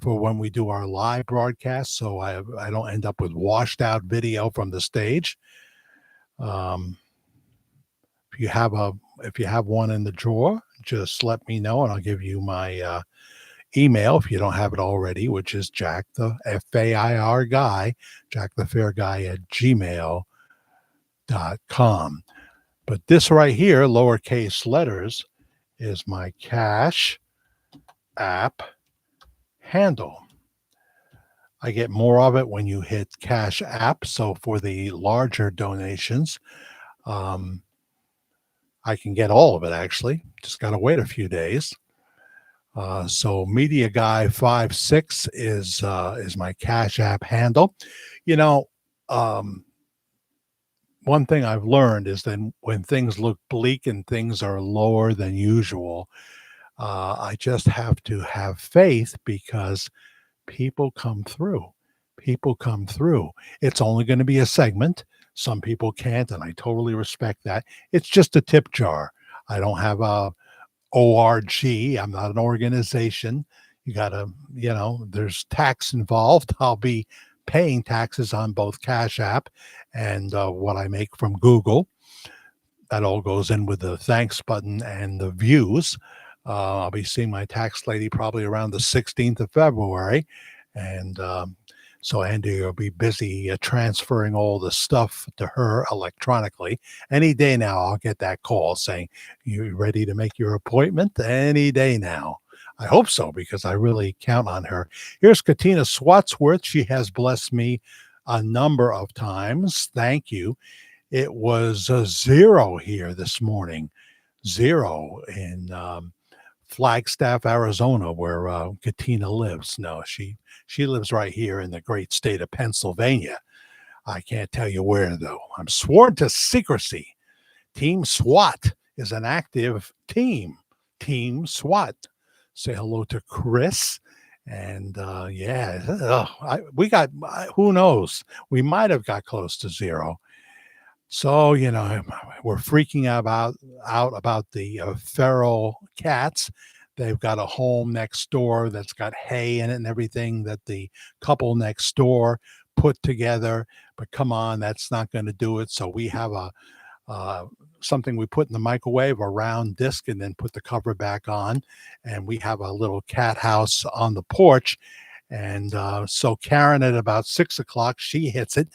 for when we do our live broadcast, so I don't end up with washed out video from the stage. If you have one in the drawer, just let me know and I'll give you my email if you don't have it already, which is Jack the FAIR guy, Jack the Fair Guy at gmail.com. But this right here, lowercase letters, is my Cash App handle. I get more of it when you hit Cash App. So for the larger donations, I can get all of it actually. Just got to wait a few days. So Media Guy 56 is my Cash App handle. One thing I've learned is that when things look bleak and things are lower than usual, I just have to have faith because people come through. People come through. It's only going to be a segment. Some people can't, and I totally respect that. It's just a tip jar. I don't have a ORG. I'm not an organization. You got to, there's tax involved. I'll be paying taxes on both Cash App and what I make from Google. that all goes in with the thanks button and the views. I'll be seeing my tax lady probably around the 16th of February. And so Andy will be busy transferring all the stuff to her electronically. Any day now, I'll get that call saying, "You ready to make your appointment?" Any day now. I hope so, because I really count on her. Here's Katina Swatsworth. She has blessed me a number of times. Thank you. It was a 0 here this morning. 0 in Flagstaff, Arizona, where Katina lives. No, she lives right here in the great state of Pennsylvania. I can't tell you where, though. I'm sworn to secrecy. Team SWAT is an active team. Team SWAT. Say hello to Chris. And we got, who knows? We might have got close to 0. So, we're freaking out about the feral cats. They've got a home next door that's got hay in it and everything that the couple next door put together. But come on, that's not going to do it. So we have something we put in the microwave, a round disc, and then put the cover back on. And we have a little cat house on the porch. And so Karen, at about 6 o'clock, she hits it.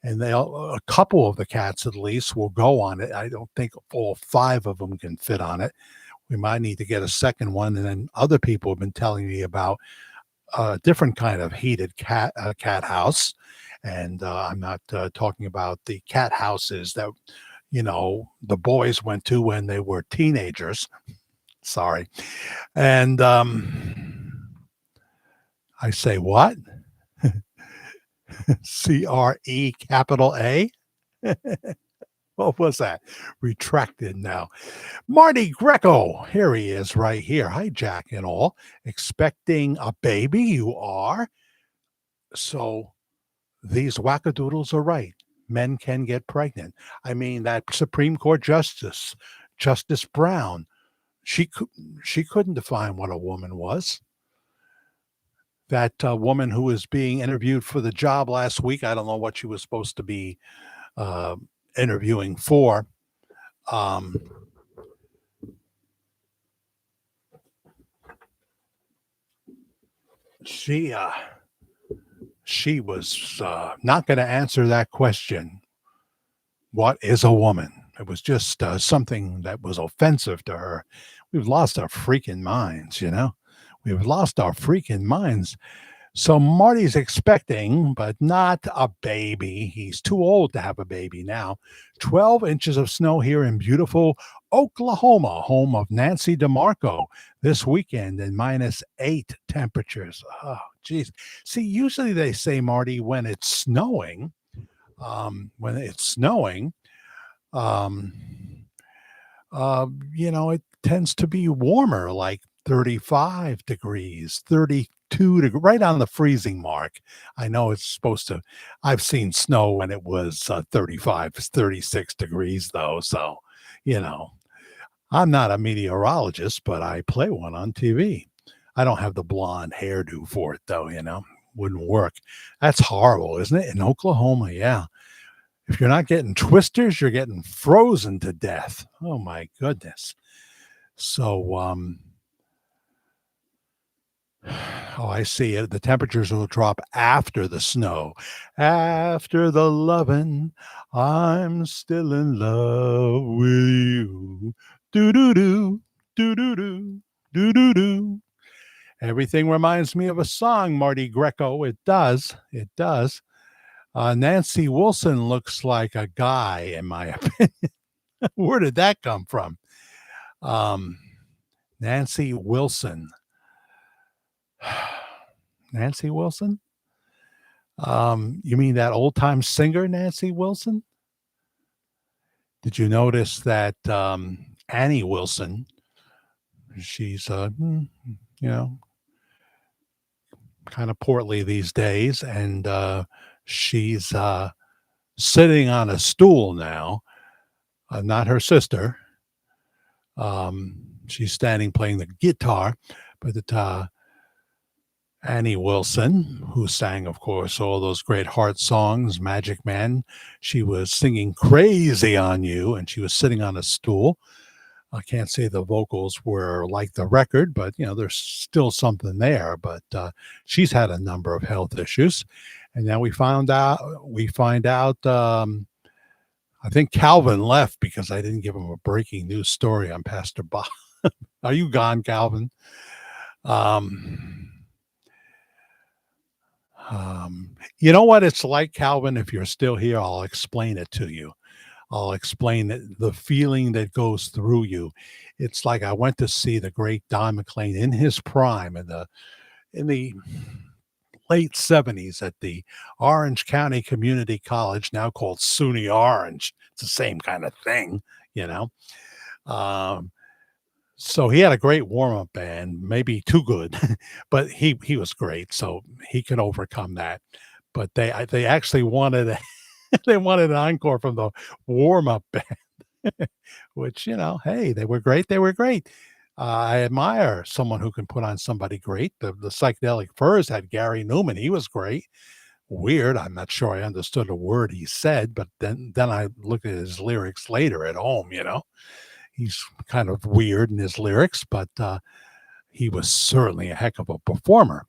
And a couple of the cats at least will go on it. I don't think all 5 of them can fit on it. We might need to get a second one. And then other people have been telling me about a different kind of heated cat house. And I'm not talking about the cat houses that, the boys went to when they were teenagers. Sorry. And I say, what? CRE capital A? What was that? Retracted now. Marty Greco, here he is right here. Hi, Jack and all. Expecting a baby, you are? So these wackadoodles are right. Men can get pregnant. I mean, that Supreme Court Justice Brown, she couldn't define what a woman was. That woman who was being interviewed for the job last week, I don't know what she was supposed to be interviewing for. She was not going to answer that question. What is a woman? It was just something that was offensive to her. We've lost our freaking minds, We've lost our freaking minds. So Marty's expecting, but not a baby. He's too old to have a baby now. 12 inches of snow here in beautiful Oklahoma, home of Nancy DeMarco, this weekend, and -8 temperatures. Oh, geez. See, usually they say, Marty, when it's snowing, it tends to be warmer, like 35 degrees, 32 degrees, right on the freezing mark. I know it's supposed to, I've seen snow when it was 35, 36 degrees though. So, I'm not a meteorologist, but I play one on TV. I don't have the blonde hairdo for it though, wouldn't work. That's horrible, isn't it? In Oklahoma, yeah. If you're not getting twisters, you're getting frozen to death. Oh my goodness. So, I see it. The temperatures will drop after the snow. After the lovin', I'm still in love with you. Do-do-do, do-do-do, do-do-do. Everything reminds me of a song, Marty Greco. It does. It does. Nancy Wilson looks like a guy, in my opinion. Where did that come from? Nancy Wilson. Nancy Wilson? You mean that old-time singer, Nancy Wilson? Did you notice that Annie Wilson, she's, kind of portly these days, and she's sitting on a stool now, not her sister. She's standing playing the guitar, but Annie Wilson, who sang, of course, all those great heart songs, Magic Man. She was singing Crazy on You, and she was sitting on a stool. I can't say the vocals were like the record, but there's still something there. But she's had a number of health issues, and now we find out. I think Calvin left because I didn't give him a breaking news story on Pastor Bob. Are you gone, Calvin? Um, you know what it's like, Calvin? If you're still here, I'll explain it to you. I'll explain the feeling that goes through you. It's like I went to see the great Don McLean in his prime in the late 70s at the Orange County Community College, now called SUNY Orange. It's the same kind of thing, you know. Um, so he had a great warm-up band, maybe too good, but he was great, so he could overcome that. But they actually wanted they wanted an encore from the warm-up band, which, hey, they were great. They were great. I admire someone who can put on somebody great. The Psychedelic Furs had Gary Newman. He was great. Weird. I'm not sure I understood a word he said, but then I looked at his lyrics later at home. He's kind of weird in his lyrics, but he was certainly a heck of a performer.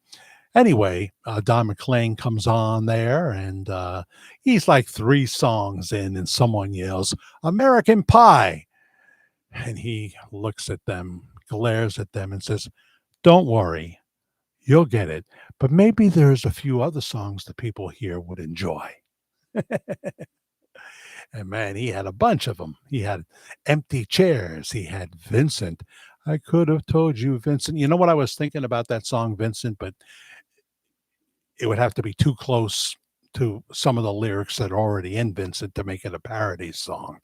Anyway, Don McLean comes on there, and he's like 3 songs in, and someone yells, "American Pie." And he looks at them, glares at them, and says, "Don't worry, you'll get it. But maybe there's a few other songs the people here would enjoy." And man, he had a bunch of them. He had Empty Chairs. He had Vincent. I could have told you, Vincent. You know what I was thinking about that song, Vincent, but it would have to be too close to some of the lyrics that are already in Vincent to make it a parody song.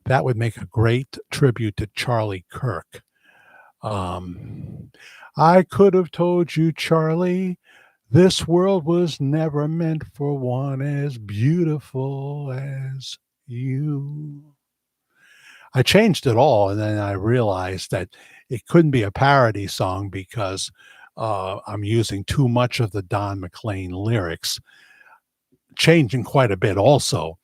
That would make a great tribute to Charlie Kirk. Um, I could have told you, Charlie, this world was never meant for one as beautiful as you. I changed it all, and then I realized that it couldn't be a parody song because I'm using too much of the Don McLean lyrics, changing quite a bit also.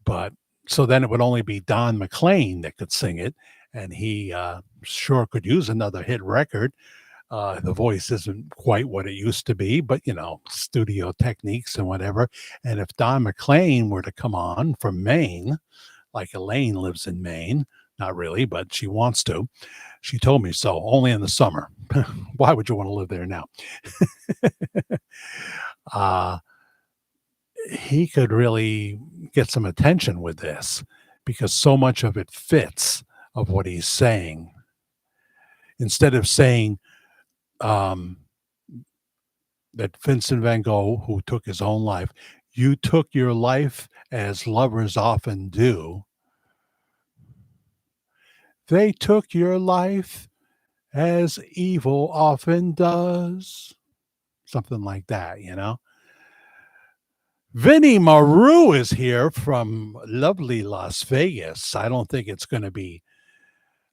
But so then it would only be Don McLean that could sing it, and he sure could use another hit record. The voice isn't quite what it used to be, but studio techniques and whatever. And if Don McLean were to come on from Maine, like Elaine lives in Maine, not really, but she wants to. She told me so, only in the summer. Why would you want to live there now? uh, he could really get some attention with this because so much of it fits of what he's saying. Instead of saying that Vincent van Gogh, who took his own life, you took your life as lovers often do. They took your life as evil often does. Something like that, Vinnie Maru is here from lovely Las Vegas. I don't think it's going to be.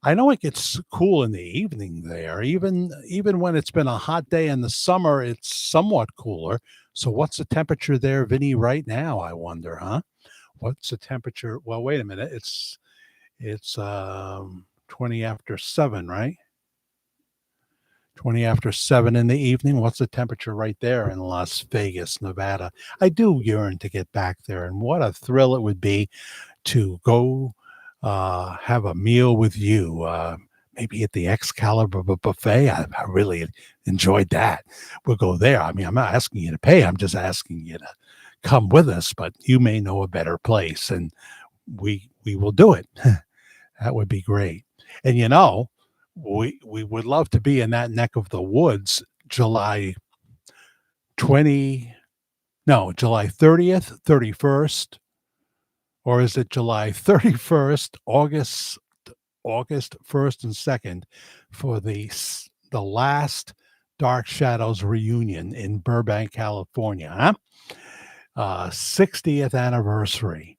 I know it gets cool in the evening there. Even when it's been a hot day in the summer, it's somewhat cooler. So what's the temperature there, Vinny, right now? I wonder, huh? What's the temperature? Well, wait a minute. It's 20 after 7, right? 20 after 7 in the evening. What's the temperature right there in Las Vegas, Nevada? I do yearn to get back there, and what a thrill it would be to go have a meal with you, maybe at the Excalibur buffet. I really enjoyed that. We'll go there. I mean, I'm not asking you to pay. I'm just asking you to come with us, but you may know a better place, and we will do it. That would be great. And we would love to be in that neck of the woods July 30th, 31st, or is it July 31st, August 1st and 2nd for the last Dark Shadows reunion in Burbank, California, 60th anniversary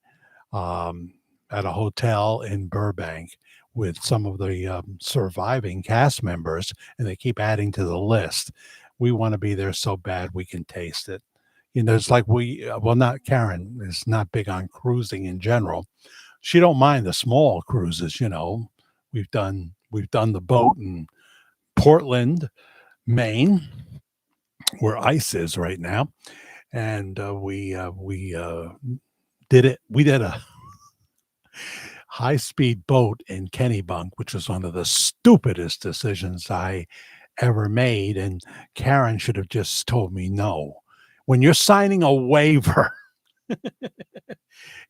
at a hotel in Burbank with some of the surviving cast members, and they keep adding to the list. We want to be there so bad we can taste it. It's like well, not Karen is not big on cruising in general. She don't mind the small cruises. We've done the boat in Portland, Maine, where ice is right now, and we did it. We did a high speed boat in Kennebunk, which was one of the stupidest decisions I ever made. And Karen should have just told me no. When you're signing a waiver,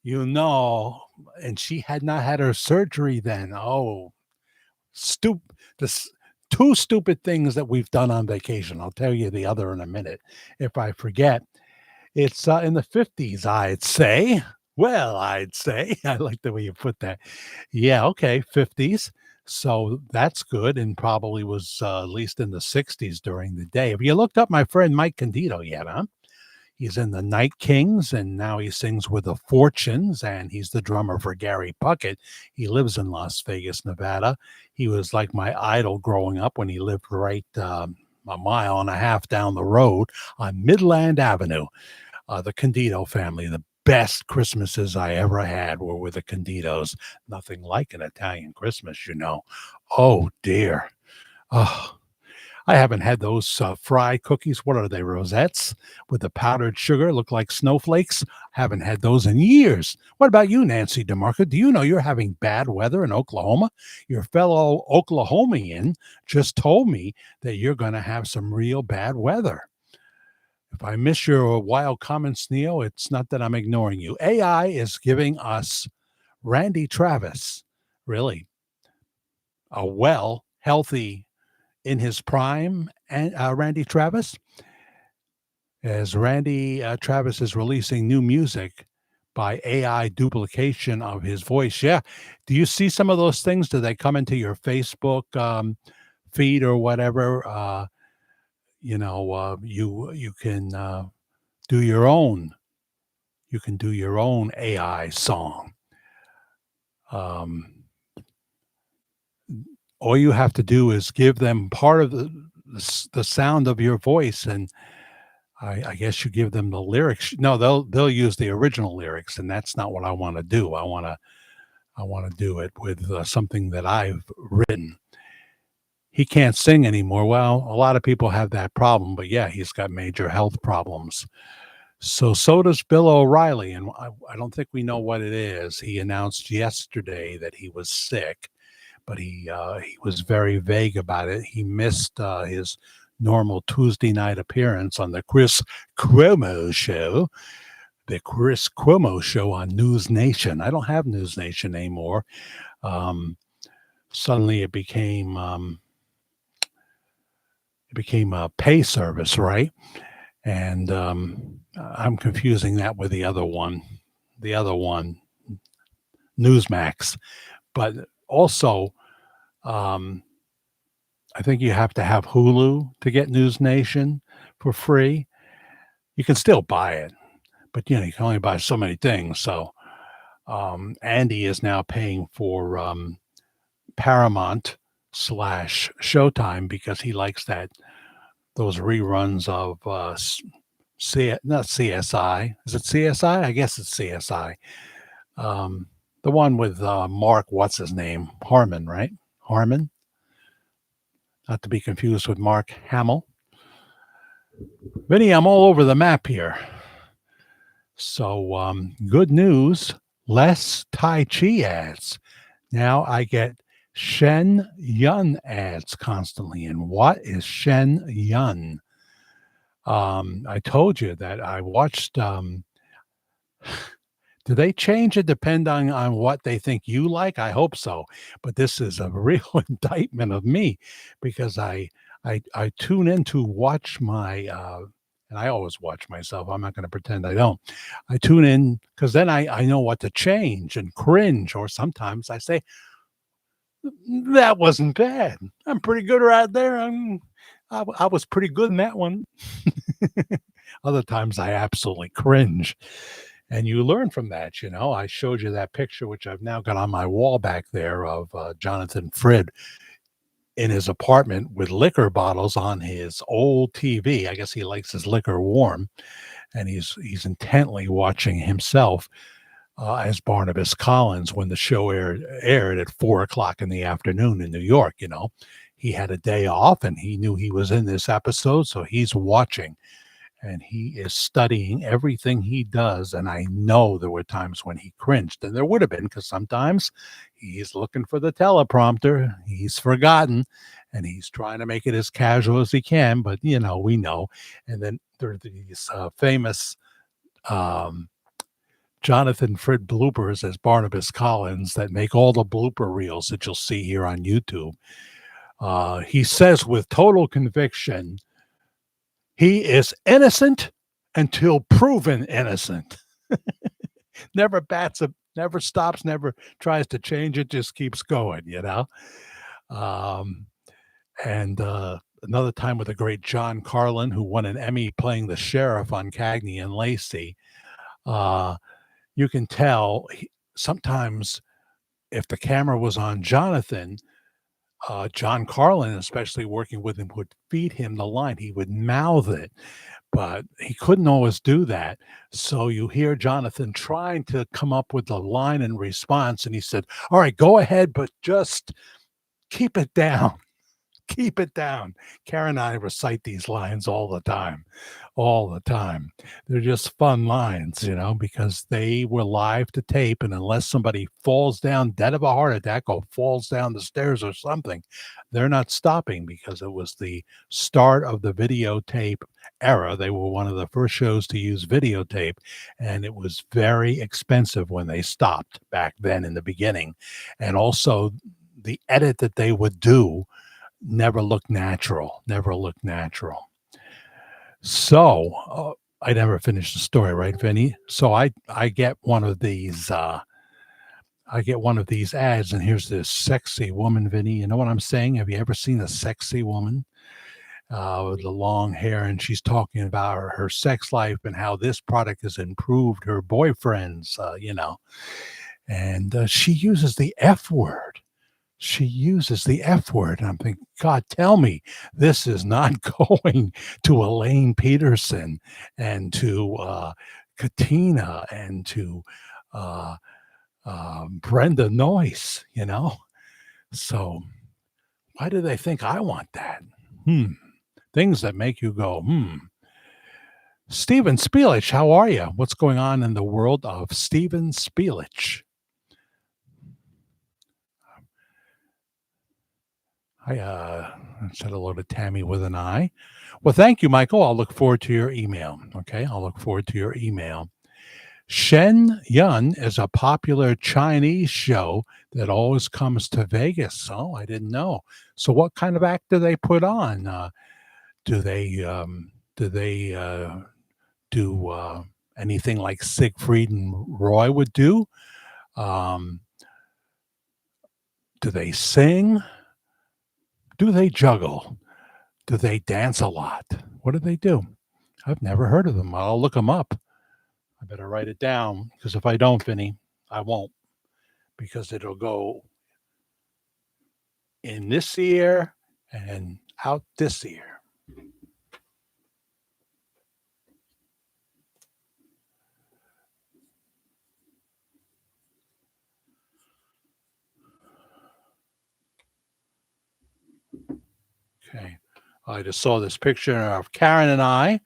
you know, and she had not had her surgery then. Oh, this two stupid things that we've done on vacation. I'll tell you the other in a minute if I forget. It's in the 50s, I'd say. Well, I'd say. I like the way you put that. Yeah, okay, 50s. So that's good, and probably was at least in the 60s during the day. Have you looked up my friend Mike Candido yet, huh? He's in the Night Kings, and now he sings with the Fortunes, and he's the drummer for Gary Puckett. He lives in Las Vegas, Nevada. He was like my idol growing up when he lived right a mile and a half down the road on Midland Avenue. The Candido family, the best Christmases I ever had were with the Candidos. Nothing like an Italian Christmas, you know. Oh, dear. Oh, I haven't had those fry cookies. What are they, rosettes with the powdered sugar, look like snowflakes? Haven't had those in years. What about you, Nancy DeMarco? Do you know you're having bad weather in Oklahoma? Your fellow Oklahomian just told me that you're going to have some real bad weather. If I miss your wild comments, Neo, it's not that I'm ignoring you. AI is giving us Randy Travis, really, a healthy, in his prime, and Randy Travis, as Randy Travis is releasing new music by AI duplication of his voice. Yeah. Do you see some of those things? Do they come into your Facebook feed or whatever? You can do your own. You can do your own AI song. All you have to do is give them part of the sound of your voice, and I guess you give them the lyrics. No, they'll use the original lyrics, and that's not what I want to do. I want to do it with something that I've written. He can't sing anymore. Well, a lot of people have that problem, but yeah, he's got major health problems. So does Bill O'Reilly, and I don't think we know what it is. He announced yesterday that he was sick, but he was very vague about it. He missed his normal Tuesday night appearance on the Chris Cuomo show. The Chris Cuomo show on News Nation. I don't have News Nation anymore. Suddenly it became a pay service, right? And I'm confusing that with the other one, Newsmax. But also, I think you have to have Hulu to get News Nation for free. You can still buy it, but you can only buy so many things. So Andy is now paying for Paramount / Showtime because he likes those reruns of not CSI. Is it CSI? I guess it's CSI. The one with Mark, what's his name? Harmon, right? Harmon. Not to be confused with Mark Hamill. Vinny, I'm all over the map here. So good news. Less Tai Chi ads. Now I get Shen Yun ads constantly. And what is Shen Yun? I told you that I watched. Do they change it depending on what they think you like? I hope so. But this is a real indictment of me because I tune in to watch my, and I always watch myself. I'm not going to pretend I don't. I tune in because then I know what to change and cringe, or sometimes I say, that wasn't bad. I'm pretty good right there. I was pretty good in that one. Other times I absolutely cringe. And you learn from that, I showed you that picture, which I've now got on my wall back there of Jonathan Frid in his apartment with liquor bottles on his old TV. I guess he likes his liquor warm, and he's intently watching himself as Barnabas Collins when the show aired at 4 o'clock in the afternoon in New York. He had a day off, and he knew he was in this episode, so he's watching. And he is studying everything he does. And I know there were times when he cringed, and there would have been, because sometimes he's looking for the teleprompter. He's forgotten, and he's trying to make it as casual as he can. But, we know. And then there are these famous Jonathan Frid bloopers as Barnabas Collins that make all the blooper reels that you'll see here on YouTube. He says with total conviction, he is innocent until proven innocent. Never never stops, never tries to change it, just keeps going, And another time with the great John Carlin, who won an Emmy playing the sheriff on Cagney and Lacey. You can tell sometimes if the camera was on Jonathan, John Carlin, especially working with him, would feed him the line. He would mouth it, but he couldn't always do that. So you hear Jonathan trying to come up with the line in response, and he said, "All right, go ahead, but just keep it down." Keep it down. Karen and I recite these lines all the time. They're just fun lines, because they were live to tape. And unless somebody falls down dead of a heart attack or falls down the stairs or something, they're not stopping, because it was the start of the videotape era. They were one of the first shows to use videotape, and it was very expensive when they stopped back then in the beginning. And also the edit that they would do never looked natural. So I never finished the story, right, Vinny? So I get one of these ads, and here's this sexy woman, Vinny. You know what I'm saying? Have you ever seen a sexy woman with the long hair? And she's talking about her sex life and how this product has improved her boyfriend's, and she uses the F word. And I'm thinking, God, tell me this is not going to Elaine Peterson and to Katina and to Brenda Noyce, So why do they think I want that? Things that make you go, Steven Spielich, how are you? What's going on in the world of Steven Spielich? I said hello to Tammy with an I. Well, thank you, Michael. I'll look forward to your email. Okay, I'll look forward to your email. Shen Yun is a popular Chinese show that always comes to Vegas. Oh, I didn't know. So what kind of act do they put on? Do they do anything like Siegfried and Roy would do? Do they sing? Do they juggle? Do they dance a lot? What do they do? I've never heard of them. I'll look them up. I better write it down, because if I don't, Vinny, I won't, because it'll go in this ear and out this ear. Okay. I just saw this picture of Karen and I.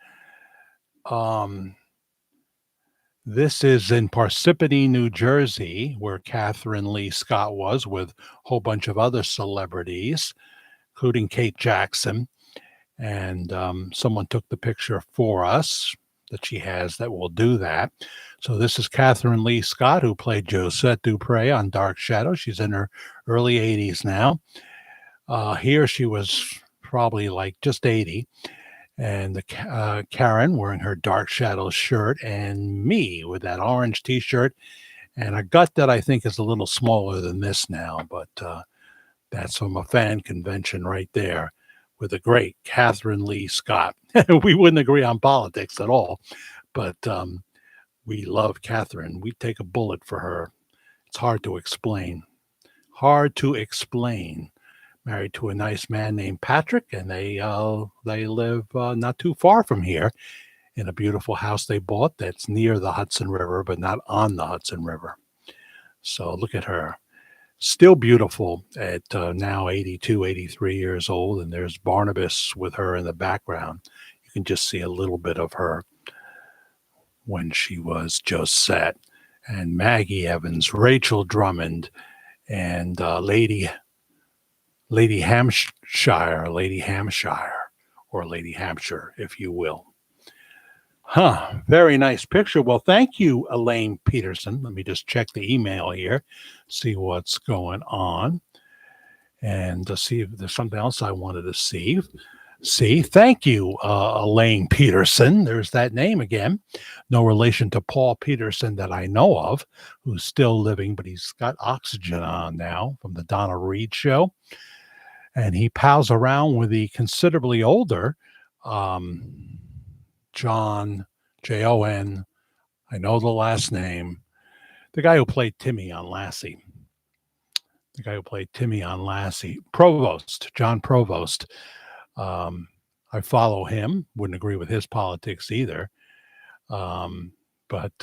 This is in Parsippany, New Jersey, where Catherine Lee Scott was with a whole bunch of other celebrities, including Kate Jackson. And someone took the picture for us that she has that will do that. So this is Catherine Lee Scott, who played Josette Dupre on Dark Shadow. She's in her early 80s now. Here she was probably like just 80. And the Karen wearing her Dark Shadow shirt, and me with that orange T-shirt and a gut that I think is a little smaller than this now, but that's from a fan convention right there with the great Catherine Lee Scott. We wouldn't agree on politics at all, but we love Catherine. We'd take a bullet for her. It's hard to explain. married to a nice man named Patrick, and they live not too far from here in a beautiful house they bought that's near the Hudson River, but not on the Hudson River. So look at her. Still beautiful at now 82, 83 years old. And there's Barnabas with her in the background. You can just see a little bit of her when she was Josette. And Maggie Evans, Rachel Drummond, and Lady Hampshire, or Lady Hampshire, if you will. Very nice picture. Well, thank you, Elaine Peterson. Let me just check the email here, see what's going on, and see if there's something else I wanted to see. Thank you, Elaine Peterson. There's that name again. No relation to Paul Peterson that I know of, who's still living, but he's got oxygen on now from the Donna Reed show. And he pals around with the considerably older Jon, Jon, I know the last name, the guy who played Timmy on Lassie. Provost, John Provost. I follow him, wouldn't agree with his politics either. But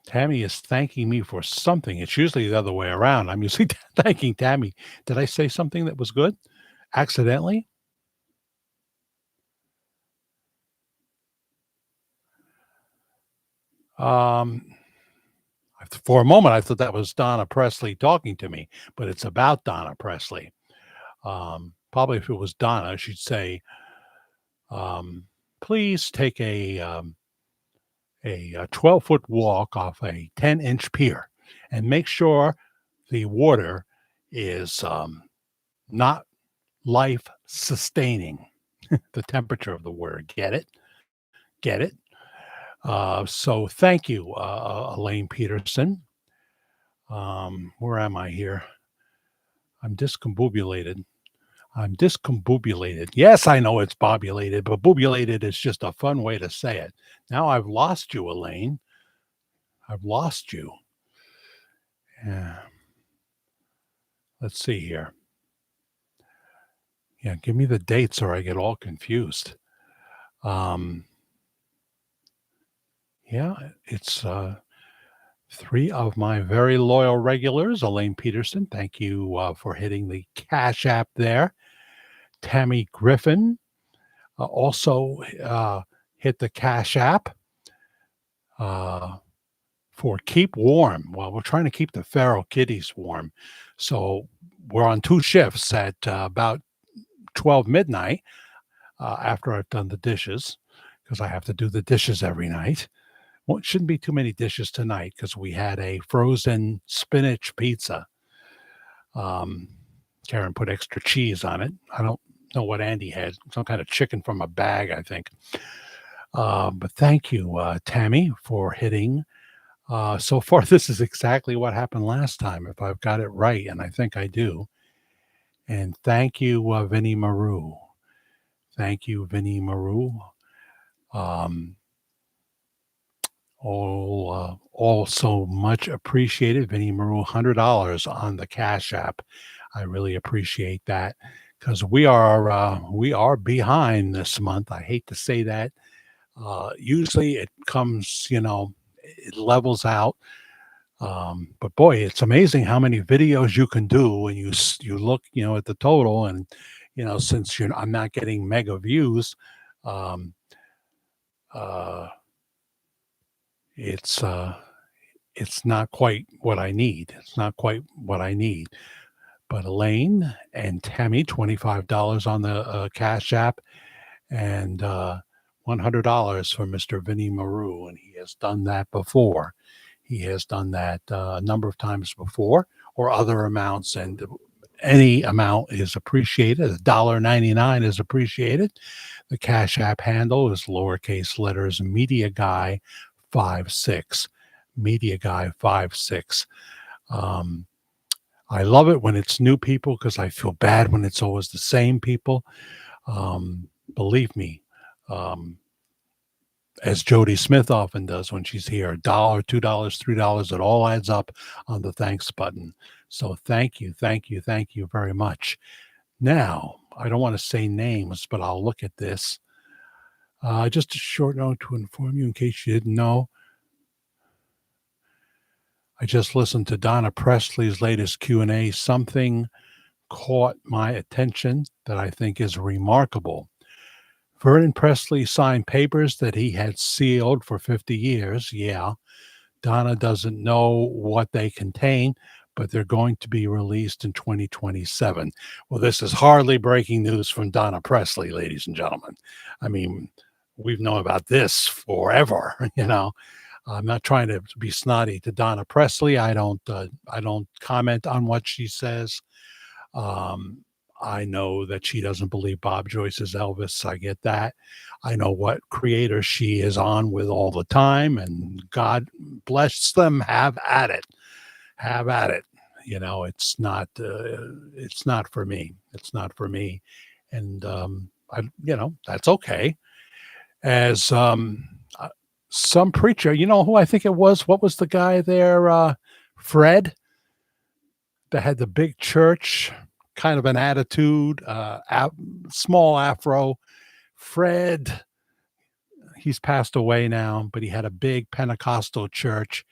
Tammy is thanking me for something. It's usually the other way around. I'm usually thanking Tammy. Did I say something that was good accidentally? For a moment, I thought that was Donna Presley talking to me, but it's about Donna Presley. Probably if it was Donna, she'd say, please take a 12-foot walk off a 10-inch pier and make sure the water is not life-sustaining. The temperature of the word. Get it? So thank you, Elaine Peterson. Where am I here? I'm discombobulated. Yes, I know it's bobulated, but bobulated is just a fun way to say it. Now I've lost you, Elaine. I've lost you. Yeah. Let's see here. Yeah, give me the dates or I get all confused. Yeah, it's three of my very loyal regulars. Elaine Peterson, thank you for hitting the Cash App there. Tammy Griffin also hit the Cash App for Keep Warm. Well, we're trying to keep the feral kitties warm. So we're on two shifts at about 12 midnight after I've done the dishes, because I have to do the dishes every night. Well, it shouldn't be too many dishes tonight because we had a frozen spinach pizza. Karen put extra cheese on it. I don't know what Andy had. Some kind of chicken from a bag, I think. But thank you, Tammy, for hitting. So far, this is exactly what happened last time, if I've got it right, and I think I do. And thank you, Vinnie Maru. Thank you, Vinnie Maru. Also much appreciated. Vinnie Maru, $100 on the Cash App. I really appreciate that because we are behind this month. I hate to say that. Usually it comes, it levels out. But boy, it's amazing how many videos you can do when you look, at the total, and since I'm not getting mega views, it's not quite what I need. But Elaine and Tammy, $25 on the Cash App, and $100 for Mr. Vinnie Maru, and he has done that before. He has done that a number of times before, or other amounts, and any amount is appreciated. $1.99 is appreciated. The Cash App handle is lowercase letters Media Guy 56. Media Guy 56. I love it when it's new people because I feel bad when it's always the same people. Believe me, as Jody Smith often does when she's here. $1, $2, $3, it all adds up on the thanks button. So thank you, thank you, thank you very much. Now, I don't want to say names, but I'll look at this. Just a short note to inform you in case you didn't know. I just listened to Donna Presley's latest Q&A. Something caught my attention that I think is remarkable. Vernon Presley signed papers that he had sealed for 50 years. Yeah, Donna doesn't know what they contain, but they're going to be released in 2027. Well, this is hardly breaking news from Donna Presley, ladies and gentlemen. I mean, we've known about this forever, you know. I'm not trying to be snotty to Donna Presley. I don't comment on what she says. I know that she doesn't believe Bob Joyce is Elvis. I get that. I know what creator she is on with all the time, and God bless them. Have at it. Have at it. You know, it's not for me. It's not for me. And, that's okay. As, some preacher, you know who I think it was? What was the guy there? Fred, that had the big church, kind of an attitude, small afro. Fred, he's passed away now, but he had a big Pentecostal church.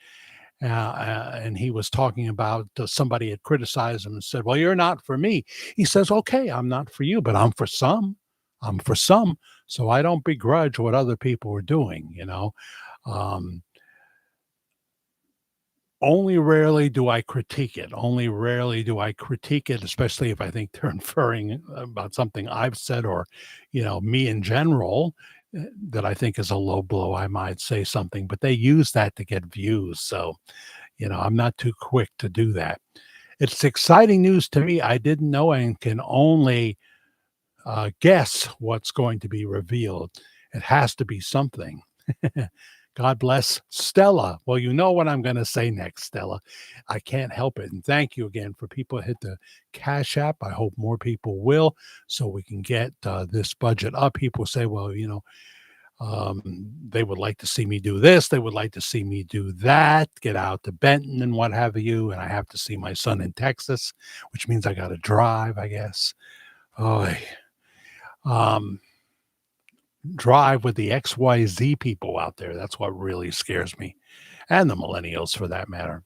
And he was talking about somebody had criticized him and said, well, you're not for me. He says, okay, I'm not for you, but I'm for some. I'm for some. So I don't begrudge what other people are doing, you know. Only rarely do I critique it. Only rarely do I critique it, especially if I think they're inferring about something I've said or, me in general, that I think is a low blow. I might say something, but they use that to get views. So, I'm not too quick to do that. It's exciting news to me. I didn't know and can only guess what's going to be revealed. It has to be something. God bless Stella. Well, you know what I'm going to say next, Stella. I can't help it. And thank you again for people who hit the Cash App. I hope more people will, so we can get this budget up. People say, well, they would like to see me do this. They would like to see me do that, get out to Benton and what have you. And I have to see my son in Texas, which means I got to drive, I guess. Oh, drive with the XYZ people out there. That's what really scares me, and the millennials for that matter.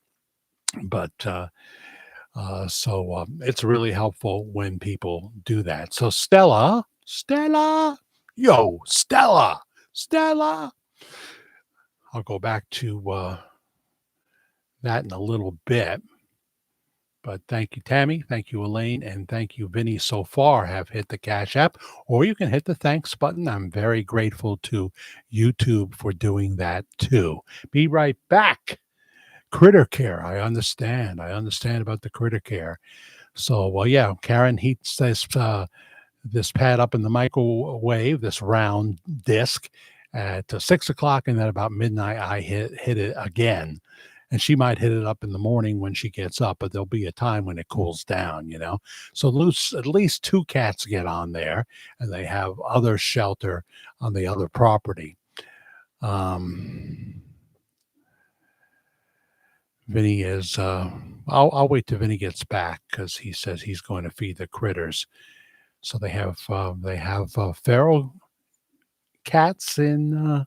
But so it's really helpful when people do that. So Stella, yo, Stella. I'll go back to that in a little bit. But thank you, Tammy. Thank you, Elaine. And thank you, Vinny. So far have hit the Cash App, or you can hit the thanks button. I'm very grateful to YouTube for doing that too. Be right back. Critter care. I understand about the critter care. So, well, yeah, Karen heats this pad up in the microwave, this round disc at 6 o'clock. And then about midnight, I hit it again. And she might hit it up in the morning when she gets up, but there'll be a time when it cools down, So at least 2 cats get on there, and they have other shelter on the other property. Vinny is, I'll wait till Vinny gets back because he says he's going to feed the critters. So they have feral cats in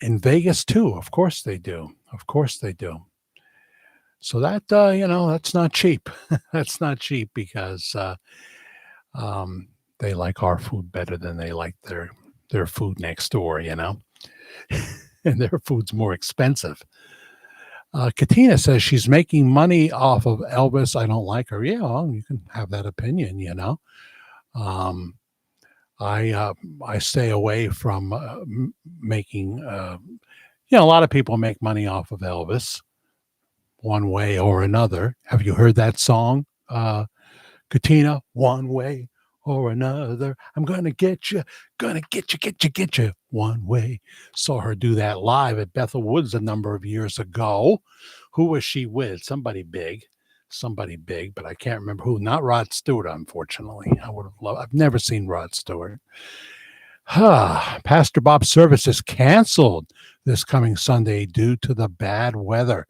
Vegas too. Of course they do. So that, that's not cheap. That's not cheap because they like our food better than they like their food next door, and their food's more expensive. Katina says she's making money off of Elvis. I don't like her. Yeah, well, you can have that opinion, I stay away from making, a lot of people make money off of Elvis one way or another. Have you heard that song, Katina? One way or another, I'm gonna get you one way. Saw her do that live at Bethel Woods a number of years ago. Who was she with? Somebody big, but I can't remember who. Not Rod Stewart, unfortunately. I've never seen Rod Stewart. Pastor Bob's service is canceled this coming Sunday due to the bad weather.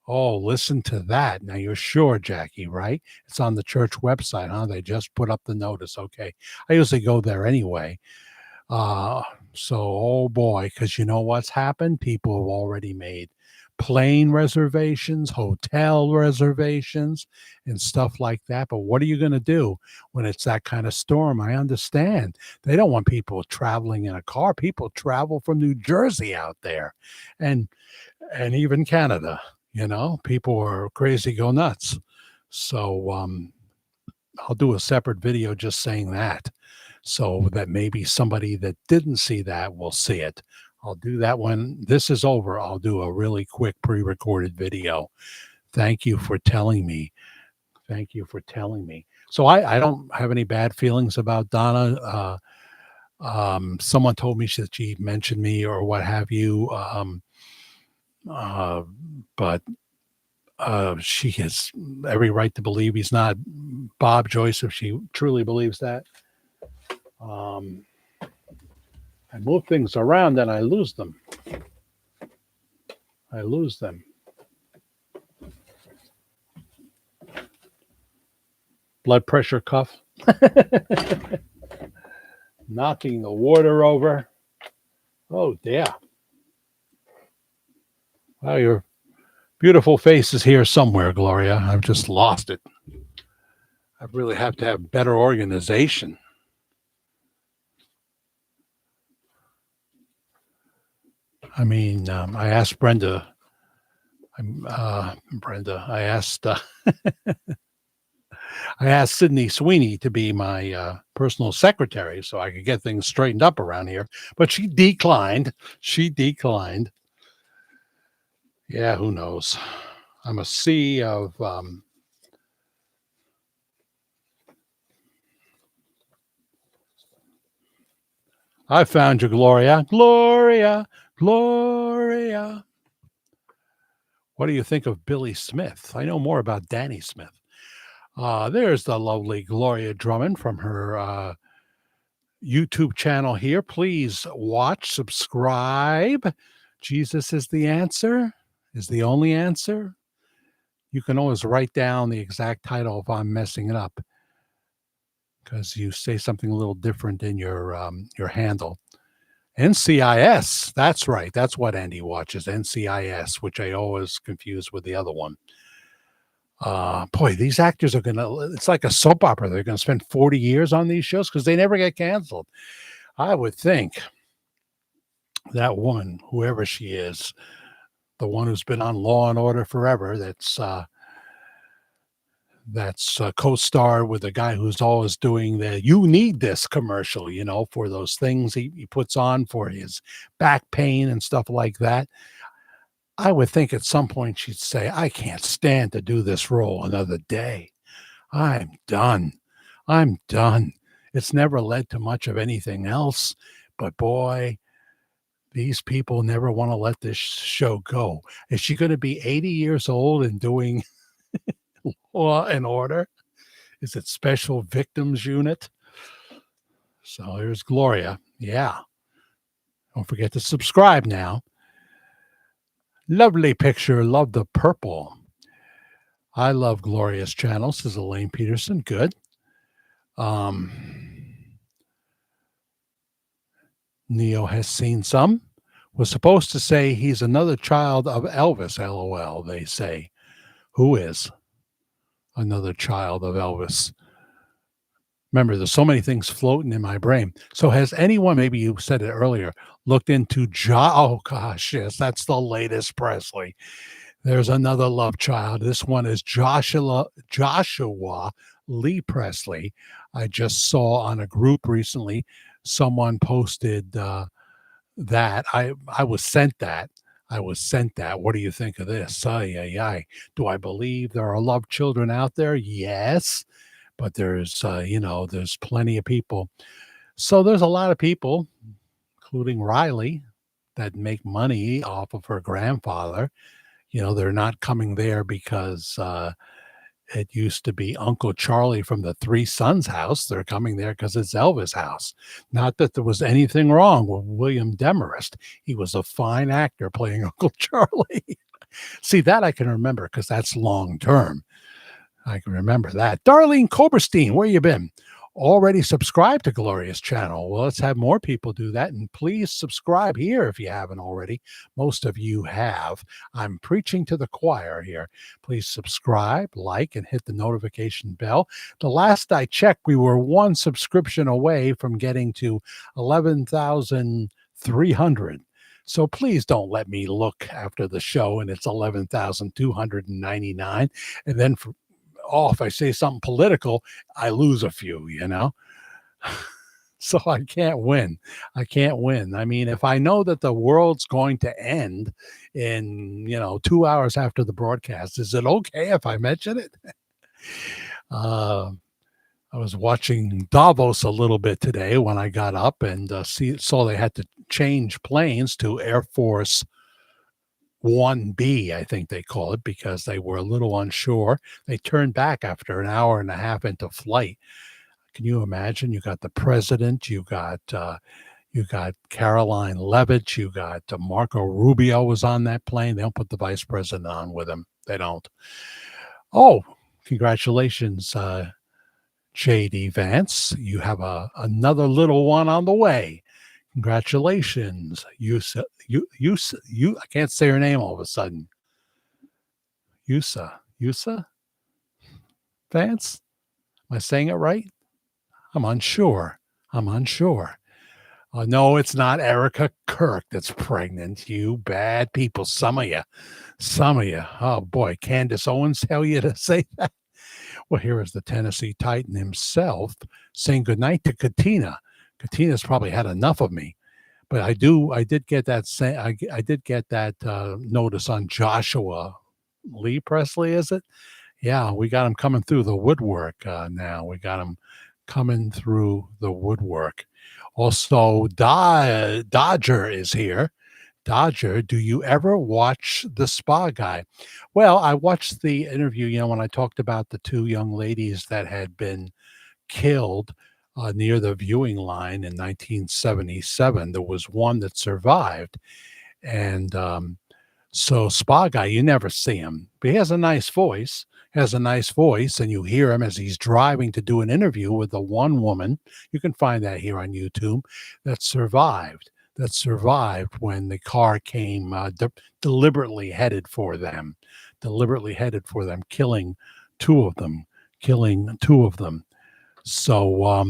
Oh, listen to that. Now you're sure, Jackie, right? It's on the church website, huh? They just put up the notice. Okay. I usually go there anyway. Uh, so, oh boy, because you know what's happened? People have already made plane reservations, hotel reservations, and stuff like that. But what are you going to do when it's that kind of storm? I understand. They don't want people traveling in a car. People travel from New Jersey out there and even Canada. People are crazy, go nuts. So I'll do a separate video just saying that, so that maybe somebody that didn't see that will see it. I'll do that when this is over. I'll do a really quick pre-recorded video. Thank you for telling me. Thank you for telling me. So I don't have any bad feelings about Donna. Someone told me that she mentioned me or what have you. But she has every right to believe he's not Bob Joyce if she truly believes that. I move things around and I lose them. Blood pressure cuff. Knocking the water over. Oh, dear. Wow, your beautiful face is here somewhere, Gloria. I've just lost it. I really have to have better organization. I mean, I asked Brenda. I asked I asked Sydney Sweeney to be my personal secretary so I could get things straightened up around here, but she declined. Yeah, who knows? I'm a sea of I found you, Gloria. Gloria. What do you think of Billy Smith? I know more about Danny Smith. There's the lovely Gloria Drummond from her YouTube channel here. Please watch, subscribe. Jesus is the answer, is the only answer. You can always write down the exact title if I'm messing it up, because you say something a little different in your handle. NCIS, that's right. That's what Andy watches, NCIS, which I always confuse with the other one. Boy, these actors are it's like a soap opera. They're going to spend 40 years on these shows because they never get canceled. I would think that woman, whoever she is, the one who's been on Law and Order forever, that's co-star with the guy who's always doing the "you need this" commercial, for those things he puts on for his back pain and stuff like that. I would think at some point she'd say, I can't stand to do this role another day. I'm done. It's never led to much of anything else, but boy, these people never want to let this show go. Is she going to be 80 years old and doing Law and Order? Is it Special Victims Unit? So here's Gloria. Yeah. Don't forget to subscribe now. Lovely picture. Love the purple. I love Gloria's channel, says Elaine Peterson. Good. Neo has seen some. Was supposed to say he's another child of Elvis, LOL, they say. Who is another child of Elvis? Remember, there's so many things floating in my brain. So has anyone, maybe you said it earlier, looked into oh gosh, yes, that's the latest Presley. There's another love child. This one is Joshua Lee Presley. I just saw on a group recently, someone posted that. I was sent that. What do you think of this? Do I believe there are love children out there? Yes. But there's, there's plenty of people. So there's a lot of people, including Riley, that make money off of her grandfather. They're not coming there because It used to be Uncle Charlie from the Three Sons house. They're coming there because it's Elvis' house. Not that there was anything wrong with William Demarest. He was a fine actor playing Uncle Charlie. See, that I can remember because that's long term. I can remember that. Darlene Koberstein, where you been? Already subscribed to Gloria's channel. Well, let's have more people do that. And please subscribe here if you haven't already. Most of you have. I'm preaching to the choir here. Please subscribe, like, and hit the notification bell. The last I checked, we were one subscription away from getting to 11,300. So please don't let me look after the show and it's 11,299. And then if I say something political, I lose a few, So I can't win. I can't win. I mean, if I know that the world's going to end in, 2 hours after the broadcast, is it okay if I mention it? I was watching Davos a little bit today when I got up and saw they had to change planes to Air Force 1B, I think they call it, because they were a little unsure. They turned back after an hour and a half into flight. Can you imagine? You got the president, you got Caroline Levitt, you got Marco Rubio was on that plane. They don't put the vice president on with him. They don't. Oh, congratulations, J.D. Vance. You have another little one on the way. Congratulations, I can't say her name all of a sudden. Yusa Vance? Am I saying it right? I'm unsure. No, it's not Erica Kirk that's pregnant. You bad people. Some of you. Oh boy, Candace Owens tell you to say that. Well, here is the Tennessee Titan himself saying goodnight to Katina. Katina's probably had enough of me. But I did get that notice on Joshua Lee Presley, is it? Yeah, we got him coming through the woodwork now. We got him coming through the woodwork. Also, Dodger is here. Dodger, do you ever watch The Spa Guy? Well, I watched the interview, when I talked about the two young ladies that had been killed near the viewing line in 1977. There was one that survived. And so Spa Guy, you never see him, but he has a nice voice. And you hear him as he's driving to do an interview with the one woman. You can find that here on YouTube that survived when the car came deliberately headed for them, killing two of them. So,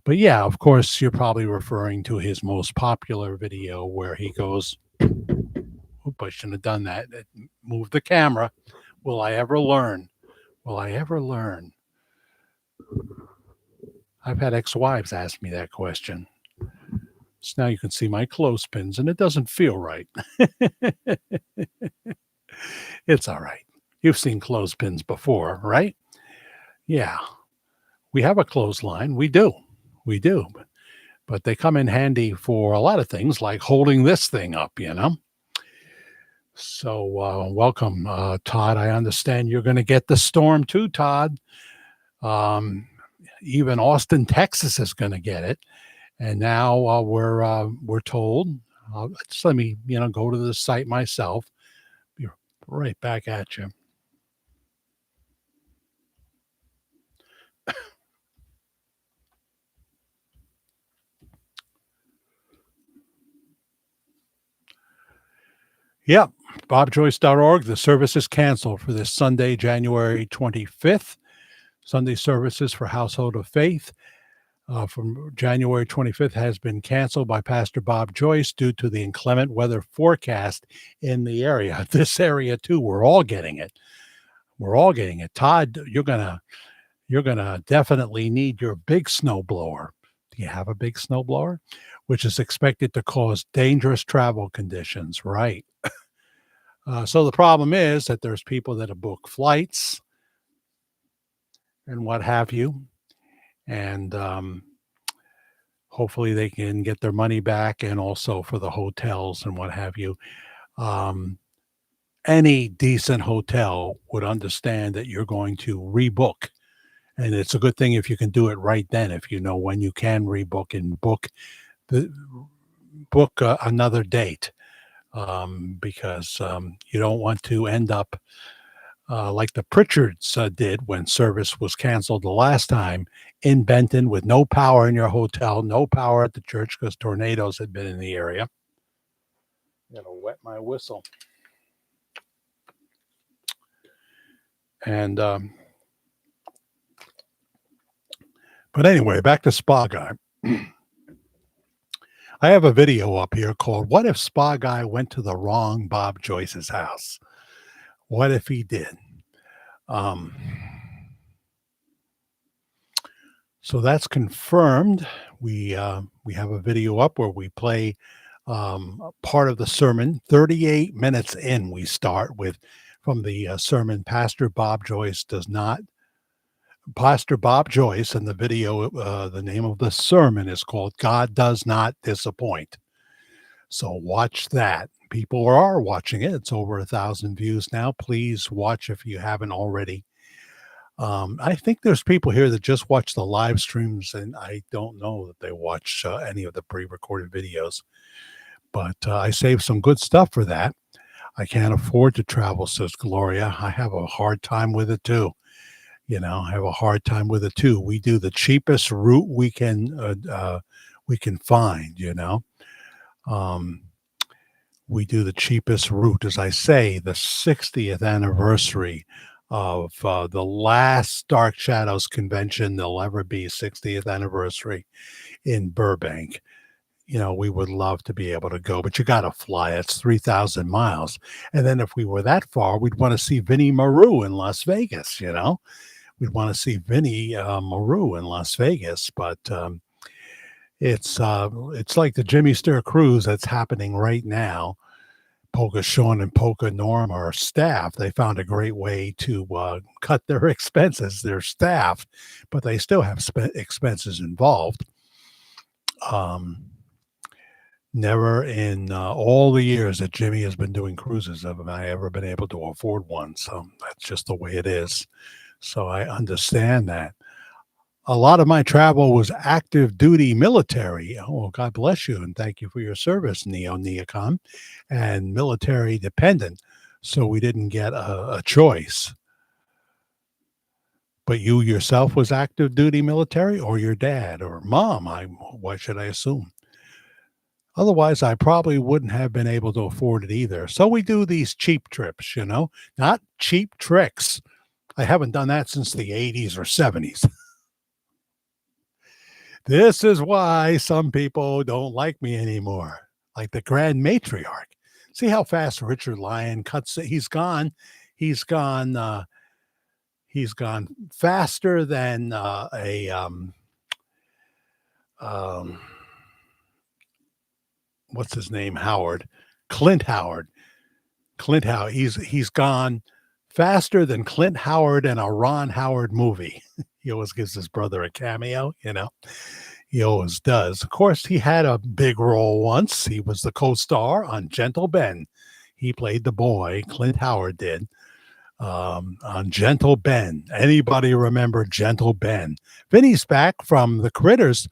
but yeah, of course, you're probably referring to his most popular video where he goes, oop, I shouldn't have done that. Move the camera. Will I ever learn? I've had ex-wives ask me that question. So now you can see my clothespins, and it doesn't feel right. It's all right. You've seen clothespins before, right? Yeah. We have a clothesline. We do. But they come in handy for a lot of things, like holding this thing up, So welcome, Todd. I understand you're going to get the storm too, Todd. Even Austin, Texas is going to get it. And now we're told, just let me, go to the site myself. Be right back at you. Yep, bobjoyce.org. The service is canceled for this Sunday, January 25th. Sunday services for Household of Faith from January 25th has been canceled by Pastor Bob Joyce due to the inclement weather forecast in the area. This area too, we're all getting it. Todd, you're gonna definitely need your big snowblower. Do you have a big snowblower? Which is expected to cause dangerous travel conditions, right? So the problem is that there's people that have booked flights and what have you. And hopefully they can get their money back, and also for the hotels and what have you. And any decent hotel would understand that you're going to rebook. And it's a good thing if you can do it right then, if you know when you can rebook and the another date, because you don't want to end up like the Pritchards did when service was canceled the last time in Benton with no power in your hotel, no power at the church because tornadoes had been in the area. I'm going to wet my whistle. And, but anyway, back to Spa Guy. I have a video up here called What If Spa Guy Went to the Wrong Bob Joyce's House? What if he did? So that's confirmed. We have a video up where we play part of the sermon. 38 minutes in, we start with from the sermon. Pastor Bob Joyce, and the video, the name of the sermon is called God Does Not Disappoint. So watch that. People are watching it. It's over 1,000 views now. Please watch if you haven't already. I think there's people here that just watch the live streams, and I don't know that they watch any of the pre-recorded videos. But I saved some good stuff for that. I can't afford to travel, says Gloria. I have a hard time with it too. I have a hard time with it too. We do the cheapest route we can find. We do the cheapest route, as I say, the 60th anniversary of the last Dark Shadows convention. There'll ever be 60th anniversary in Burbank. We would love to be able to go, but you got to fly. It's 3,000 miles. And then if we were that far, we'd want to see Vinnie Maru in Las Vegas, We'd want to see Vinnie Maru in Las Vegas, but it's like the Jimmy Sturr cruise that's happening right now. Polka Sean and Polka Norm are staff. They found a great way to cut their expenses, their staff, but they still have expenses involved. Never in all the years that Jimmy has been doing cruises have I ever been able to afford one. So that's just the way it is. So I understand that. A lot of my travel was active duty military. Oh, God bless you. And thank you for your service, Neocon, and military dependent. So we didn't get a choice. But you yourself was active duty military, or your dad or mom? What should I assume? Otherwise, I probably wouldn't have been able to afford it either. So we do these cheap trips, not cheap tricks. I haven't done that since the 80s or 70s. This is why some people don't like me anymore, like the Grand Matriarch. See how fast Richard Lyon cuts it? He's gone faster than what's his name? Clint Howard. He's gone faster than Clint Howard in a Ron Howard movie. He always gives his brother a cameo, He always does. Of course, he had a big role once. He was the co-star on Gentle Ben. He played the boy, Clint Howard did, on Gentle Ben. Anybody remember Gentle Ben? Vinny's back from the Critters.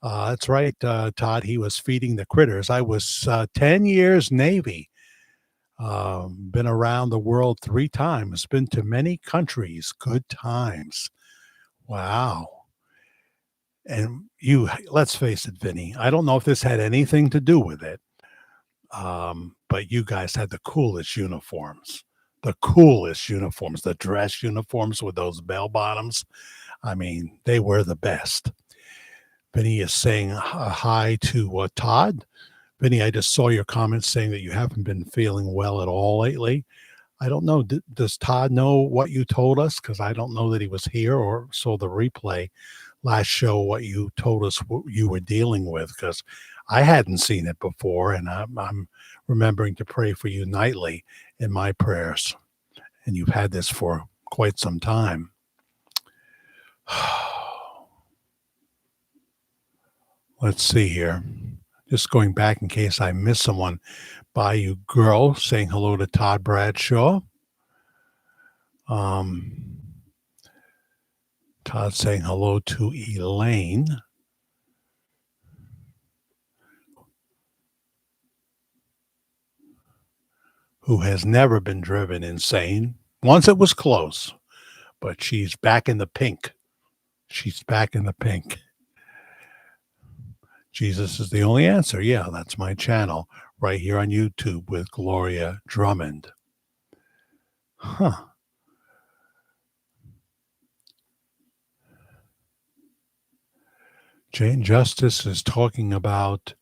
That's right, Todd. He was feeding the critters. I was 10 years Navy. Been around the world 3 times. Been to many countries. Good times. Wow. And let's face it, Vinny, I don't know if this had anything to do with it, but you guys had the coolest uniforms. The dress uniforms with those bell bottoms. I mean, they were the best. Vinny is saying hi to Todd. Vinny, I just saw your comments saying that you haven't been feeling well at all lately. I don't know. Does Todd know what you told us? Because I don't know that he was here or saw the replay last show, what you told us what you were dealing with, because I hadn't seen it before, and I'm remembering to pray for you nightly in my prayers. And you've had this for quite some time. Let's see here. Just going back in case I miss someone. Bayou Girl saying hello to Todd Bradshaw. Todd saying hello to Elaine. Who has never been driven insane. Once it was close, but she's back in the pink. She's back in the pink. Jesus is the only answer. Yeah, that's my channel right here on YouTube with Gloria Drummond. Huh. Jane Justice is talking about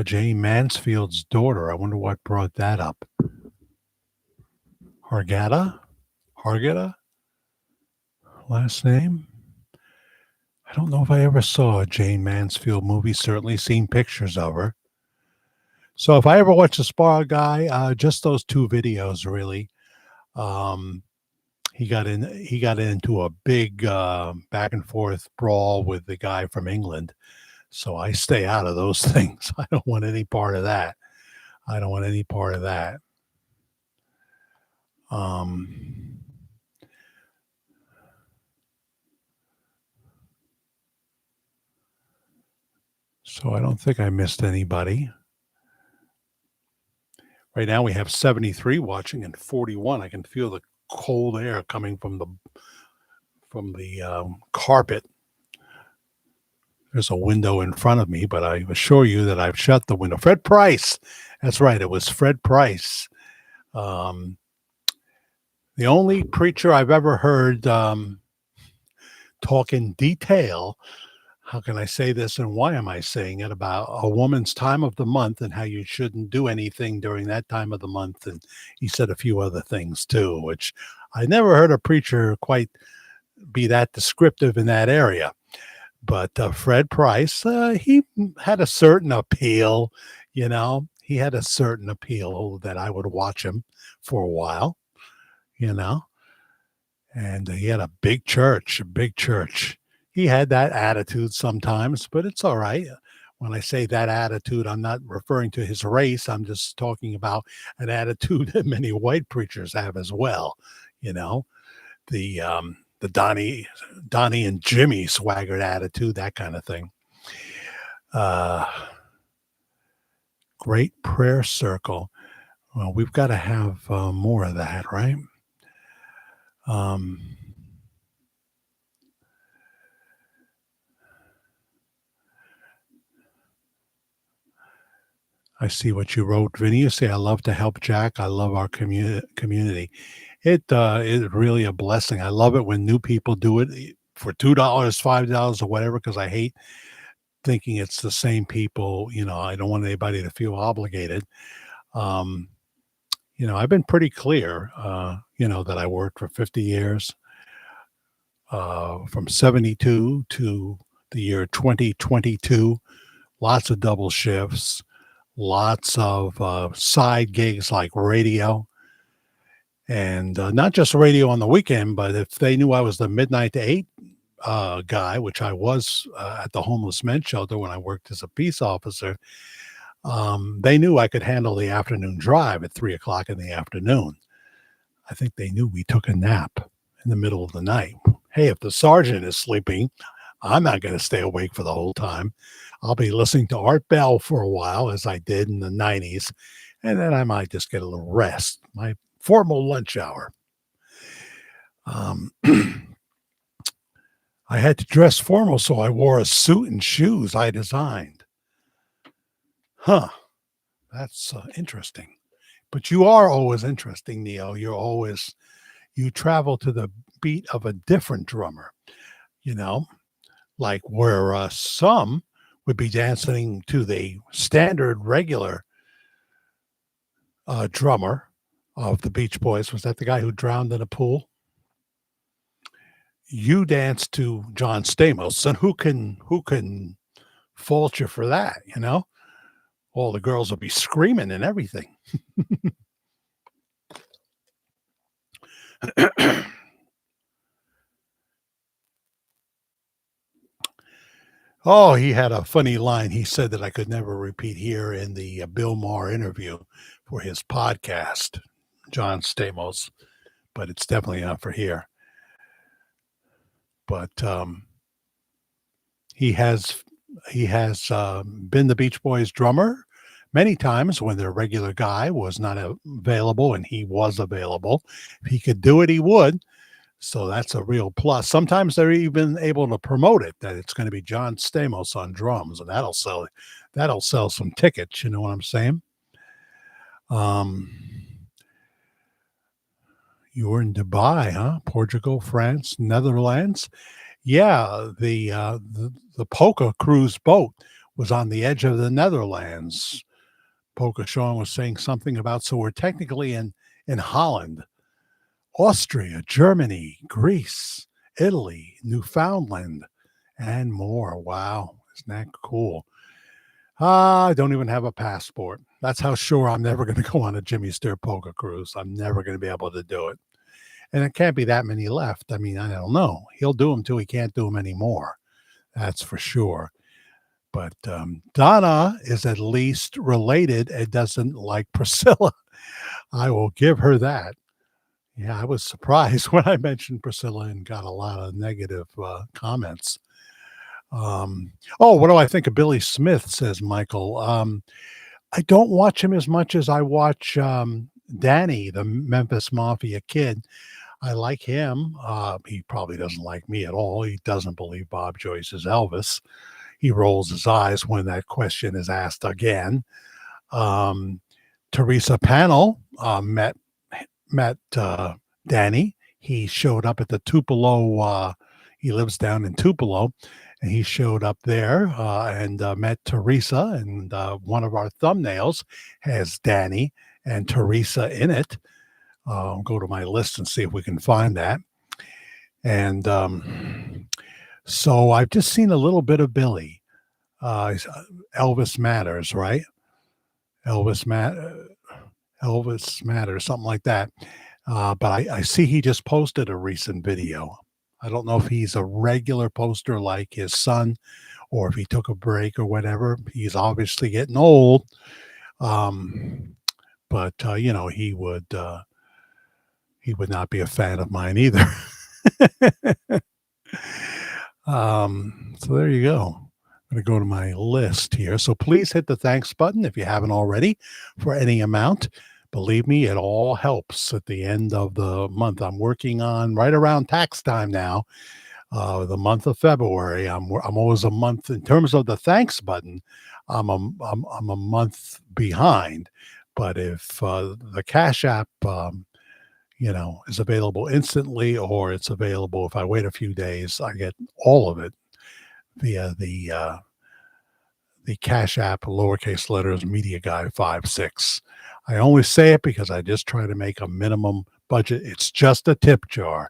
Jane Mansfield's daughter. I wonder what brought that up. Hargata? Last name? I don't know if I ever saw a Jane Mansfield movie. Certainly seen pictures of her. So if I ever watch a Spar Guy, just those two videos really. He got into a big back and forth brawl with the guy from England. So I stay out of those things. I don't want any part of that. So I don't think I missed anybody. Right now we have 73 watching and 41. I can feel the cold air coming from the carpet. There's a window in front of me, but I assure you that I've shut the window. Fred Price. That's right. It was Fred Price. The only preacher I've ever heard talk in detail, how can I say this and why am I saying it, about a woman's time of the month and how you shouldn't do anything during that time of the month. And he said a few other things too, which I never heard a preacher quite be that descriptive in that area. But Fred Price, he had a certain appeal, he had a certain appeal that I would watch him for a while, and he had a big church. He had that attitude sometimes, but it's all right. When I say that attitude, I'm not referring to his race. I'm just talking about an attitude that many white preachers have as well. The Donnie and Jimmy swaggered attitude, that kind of thing. Great prayer circle. Well, we've got to have more of that, right? I see what you wrote, Vinny. You say, I love to help Jack. I love our community. It is really a blessing. I love it when new people do it for $2, $5 or whatever, because I hate thinking it's the same people. I don't want anybody to feel obligated. I've been pretty clear, that I worked for 50 years, from 72 to the year 2022, lots of double shifts, lots of side gigs like radio, and not just radio on the weekend, but if they knew I was the midnight to 8 guy, which I was at the homeless men's shelter when I worked as a peace officer, they knew I could handle the afternoon drive at 3 o'clock in the afternoon. I think they knew we took a nap in the middle of the night. Hey, if the sergeant is sleeping, I'm not going to stay awake for the whole time. I'll be listening to Art Bell for a while, as I did in the 90s, and then I might just get a little rest, my formal lunch hour. I had to dress formal, so I wore a suit and shoes I designed. Huh, that's interesting. But you are always interesting, Neo. You travel to the beat of a different drummer, like where some would be dancing to the standard regular drummer of the Beach Boys. Was that the guy who drowned in a pool? You dance to John Stamos, and who can fault you for that? All the girls will be screaming and everything. Oh, he had a funny line. He said that I could never repeat here in the Bill Maher interview for his podcast, John Stamos, but it's definitely not for here. But he has been the Beach Boys drummer many times when their regular guy was not available, and he was available. If he could do it, he would. So that's a real plus. Sometimes they're even able to promote it that it's going to be John Stamos on drums, and that'll sell some tickets. You know what I'm saying? You were in Dubai, huh? Portugal, France, Netherlands. Yeah, the Polka cruise boat was on the edge of the Netherlands. Polka Sean was saying something about, so we're technically in Holland, Austria, Germany, Greece, Italy, Newfoundland, and more. Wow, isn't that cool? I don't even have a passport. That's how sure I'm never going to go on a Jimmy Sturr Polka cruise. I'm never going to be able to do it. And it can't be that many left. I mean, I don't know. He'll do them till he can't do them anymore. That's for sure. But Donna is at least related and doesn't like Priscilla. I will give her that. Yeah, I was surprised when I mentioned Priscilla and got a lot of negative comments. What do I think of Billy Smith, says Michael. I don't watch him as much as I watch Danny, the Memphis Mafia kid. I like him. He probably doesn't like me at all. He doesn't believe Bob Joyce is Elvis. He rolls his eyes when that question is asked again. Teresa Panel met Danny. He showed up at the Tupelo. He lives down in Tupelo, and he showed up there and met Teresa. And one of our thumbnails has Danny and Teresa in it. I'll go to my list and see if we can find that. And so I've just seen a little bit of Billy. Elvis Matters, right? Elvis Matters, something like that. But I see he just posted a recent video. I don't know if he's a regular poster like his son or if he took a break or whatever. He's obviously getting old. But he would not be a fan of mine either. So there you go. I'm going to go to my list here. So please hit the thanks button if you haven't already for any amount. Believe me, it all helps at the end of the month. I'm working on right around tax time now, the month of February. I'm always a month in terms of the thanks button. I'm a month behind. But if the Cash App, is available instantly, or it's available if I wait a few days, I get all of it via the Cash App, lowercase letters, Media Guy 56. I only say it because I just try to make a minimum budget. It's just a tip jar.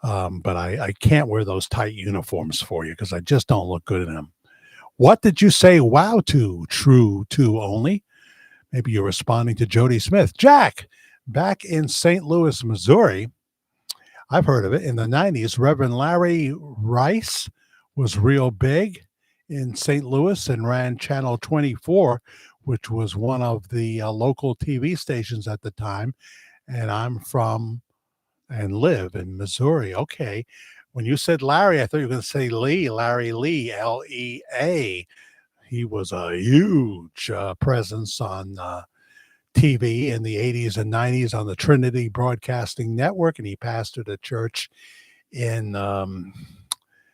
But I can't wear those tight uniforms for you because I just don't look good in them. What did you say wow to? True to only? Maybe you're responding to Jody Smith. Jack, back in St. Louis, Missouri, I've heard of it. In the 90s, Reverend Larry Rice was real big in St. Louis and ran Channel 24, which was one of the local TV stations at the time. And I'm from and live in Missouri. Okay. When you said Larry, I thought you were going to say Lee, Larry Lee, Lea. He was a huge presence on TV in the 80s and 90s on the Trinity Broadcasting Network, and he pastored a church in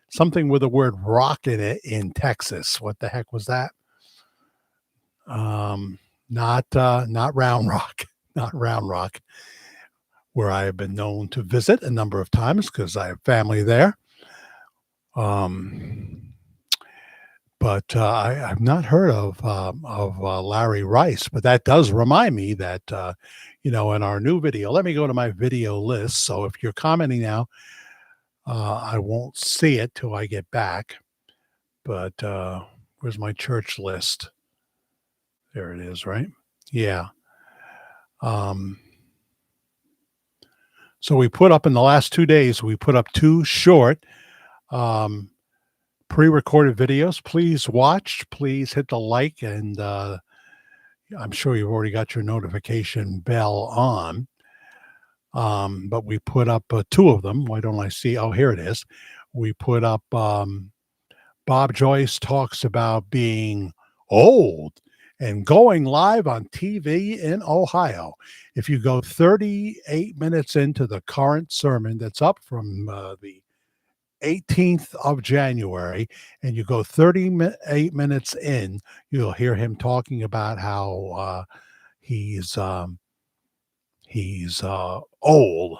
something with the word rock in it in Texas. What the heck was that? Not Round Rock, not Round Rock, where I have been known to visit a number of times because I have family there. But I've not heard of Larry Rice, but that does remind me that, in our new video, let me go to my video list. So if you're commenting now, I won't see it till I get back. But where's my church list? There it is, right? Yeah. So we put up in the last 2 days, we put up 2 short um, pre-recorded videos. Please watch. Please hit the like, and I'm sure you've already got your notification bell on. But we put up two of them. Why don't I see? Oh, here it is. We put up Bob Joyce talks about being old and going live on TV in Ohio. If you go 38 minutes into the current sermon that's up from the 18th of January, and you go 38 minutes in, you'll hear him talking about how he's old.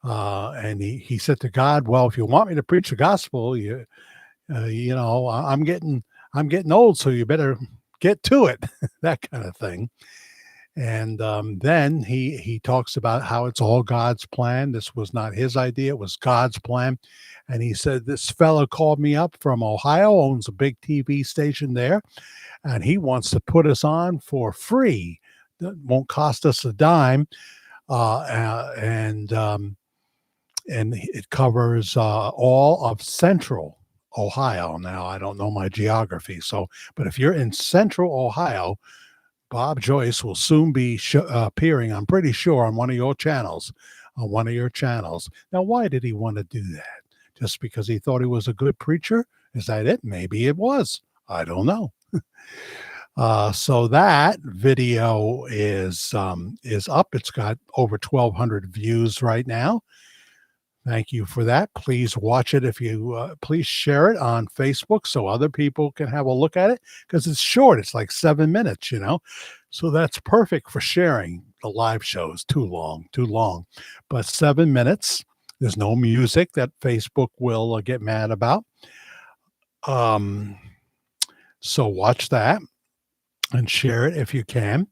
And he said to God, "Well, if you want me to preach the gospel, I'm getting old, so you better get to it," that kind of thing. And then he talks about how it's all God's plan. This was not his idea; it was God's plan. And he said, "This fellow called me up from Ohio, owns a big TV station there, and he wants to put us on for free. That won't cost us a dime, uh, uh, and um, and it covers all of Central Ohio. Now, I don't know my geography, but if you're in Central Ohio, Bob Joyce will soon be appearing, I'm pretty sure, on one of your channels. On one of your channels. Now, why did he want to do that? Just because he thought he was a good preacher? Is that it? Maybe it was. I don't know. So that video is up. It's got over 1,200 views right now. Thank you for that. Please watch it. If you please share it on Facebook so other people can have a look at it, because it's short. It's like 7 minutes, so that's perfect for sharing. The live show is too long, but 7 minutes. There's no music that Facebook will get mad about. So watch that and share it if you can.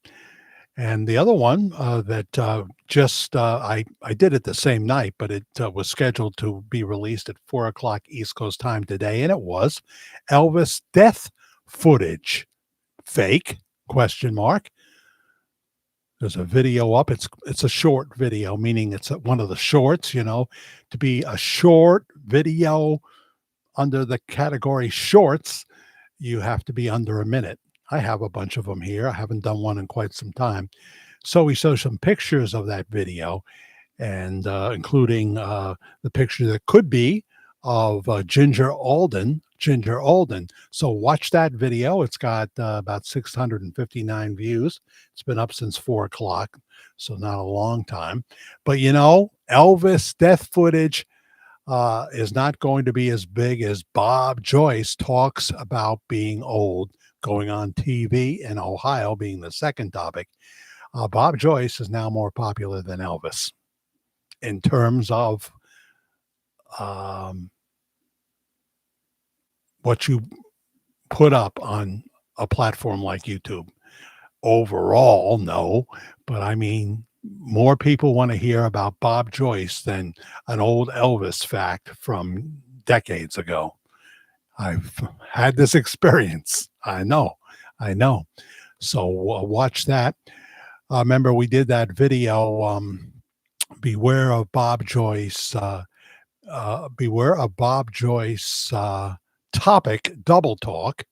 And the other one that I did it the same night, but it was scheduled to be released at 4 o'clock East Coast time today, and it was Elvis death footage. Fake? Question mark. There's a video up. It's a short video, meaning it's one of the shorts. To be a short video under the category shorts, you have to be under a minute. I have a bunch of them here. I haven't done one in quite some time. So we show some pictures of that video, and including the picture that could be of Ginger Alden. So watch that video. It's got about 659 views. It's been up since 4 o'clock, so not a long time. But Elvis death footage is not going to be as big as Bob Joyce talks about being old, going on TV in Ohio being the second topic. Bob Joyce is now more popular than Elvis in terms of what you put up on a platform like YouTube. Overall, no, but I mean, more people want to hear about Bob Joyce than an old Elvis fact from decades ago. I've had this experience. I know. So watch that. Remember, we did that video, Beware of Bob Joyce. Beware of Bob Joyce topic, double talk.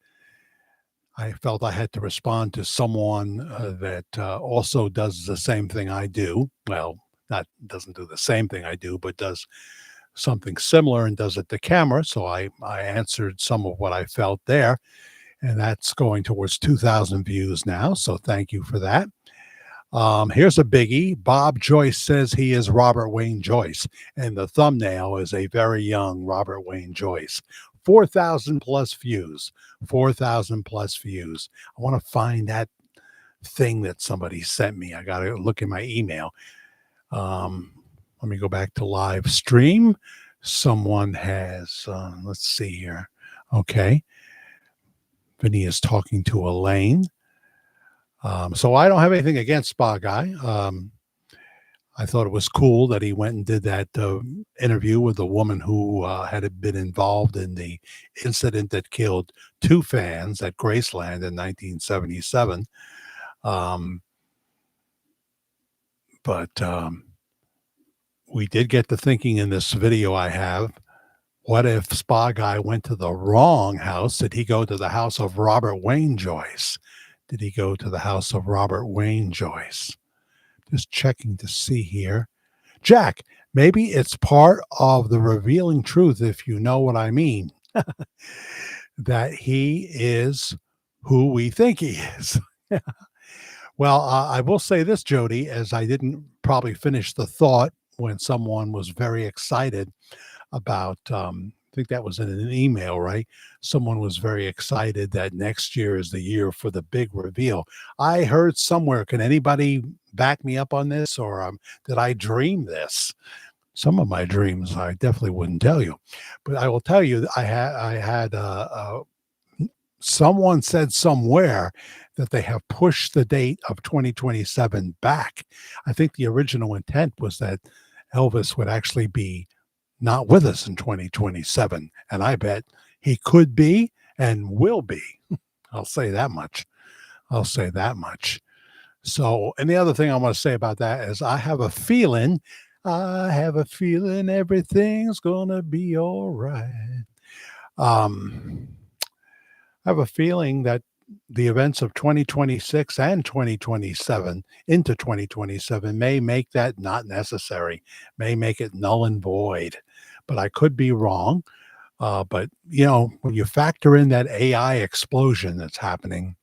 I felt I had to respond to someone that also does the same thing I do. Well, not doesn't do the same thing I do, but does something similar and does it to camera. So I answered some of what I felt there, and that's going towards 2,000 views now. So thank you for that. Here's a biggie. Bob Joyce says he is Robert Wayne Joyce, and the thumbnail is a very young Robert Wayne Joyce. 4,000 plus views. 4,000 plus views. I want to find that thing that somebody sent me. I got to look in my email. Let me go back to live stream. Someone has, let's see here. Okay. Vinny is talking to Elaine. So I don't have anything against Spa Guy. I thought it was cool that he went and did that interview with a woman who had been involved in the incident that killed 2 fans at Graceland in 1977. But we did get to thinking in this video I have What if Spa Guy went to the wrong house? Did he go to the house of Robert Wayne Joyce? Did he go to the house of Robert Wayne Joyce? Just checking to see here. Jack, maybe it's part of the revealing truth, if you know what I mean, that he is who we think he is. Well, I will say this, Jody, as I didn't probably finish the thought when someone was very excited about, I think that was in an email, right? Someone was very excited that next year is the year for the big reveal. I heard somewhere, can anybody back me up on this, or did I dream this? Some of my dreams I definitely wouldn't tell you, but I will tell you I had someone said somewhere that they have pushed the date of 2027 back. I think the original intent was that Elvis would actually be not with us in 2027. And I bet he could be and will be. I'll say that much. I'll say that much. So, and the other thing I want to say about that is I have a feeling everything's going to be all right. Um, I have a feeling that the events of 2026 and 2027 into 2027 may make that not necessary, may make it null and void. But I could be wrong. But, when you factor in that AI explosion that's happening,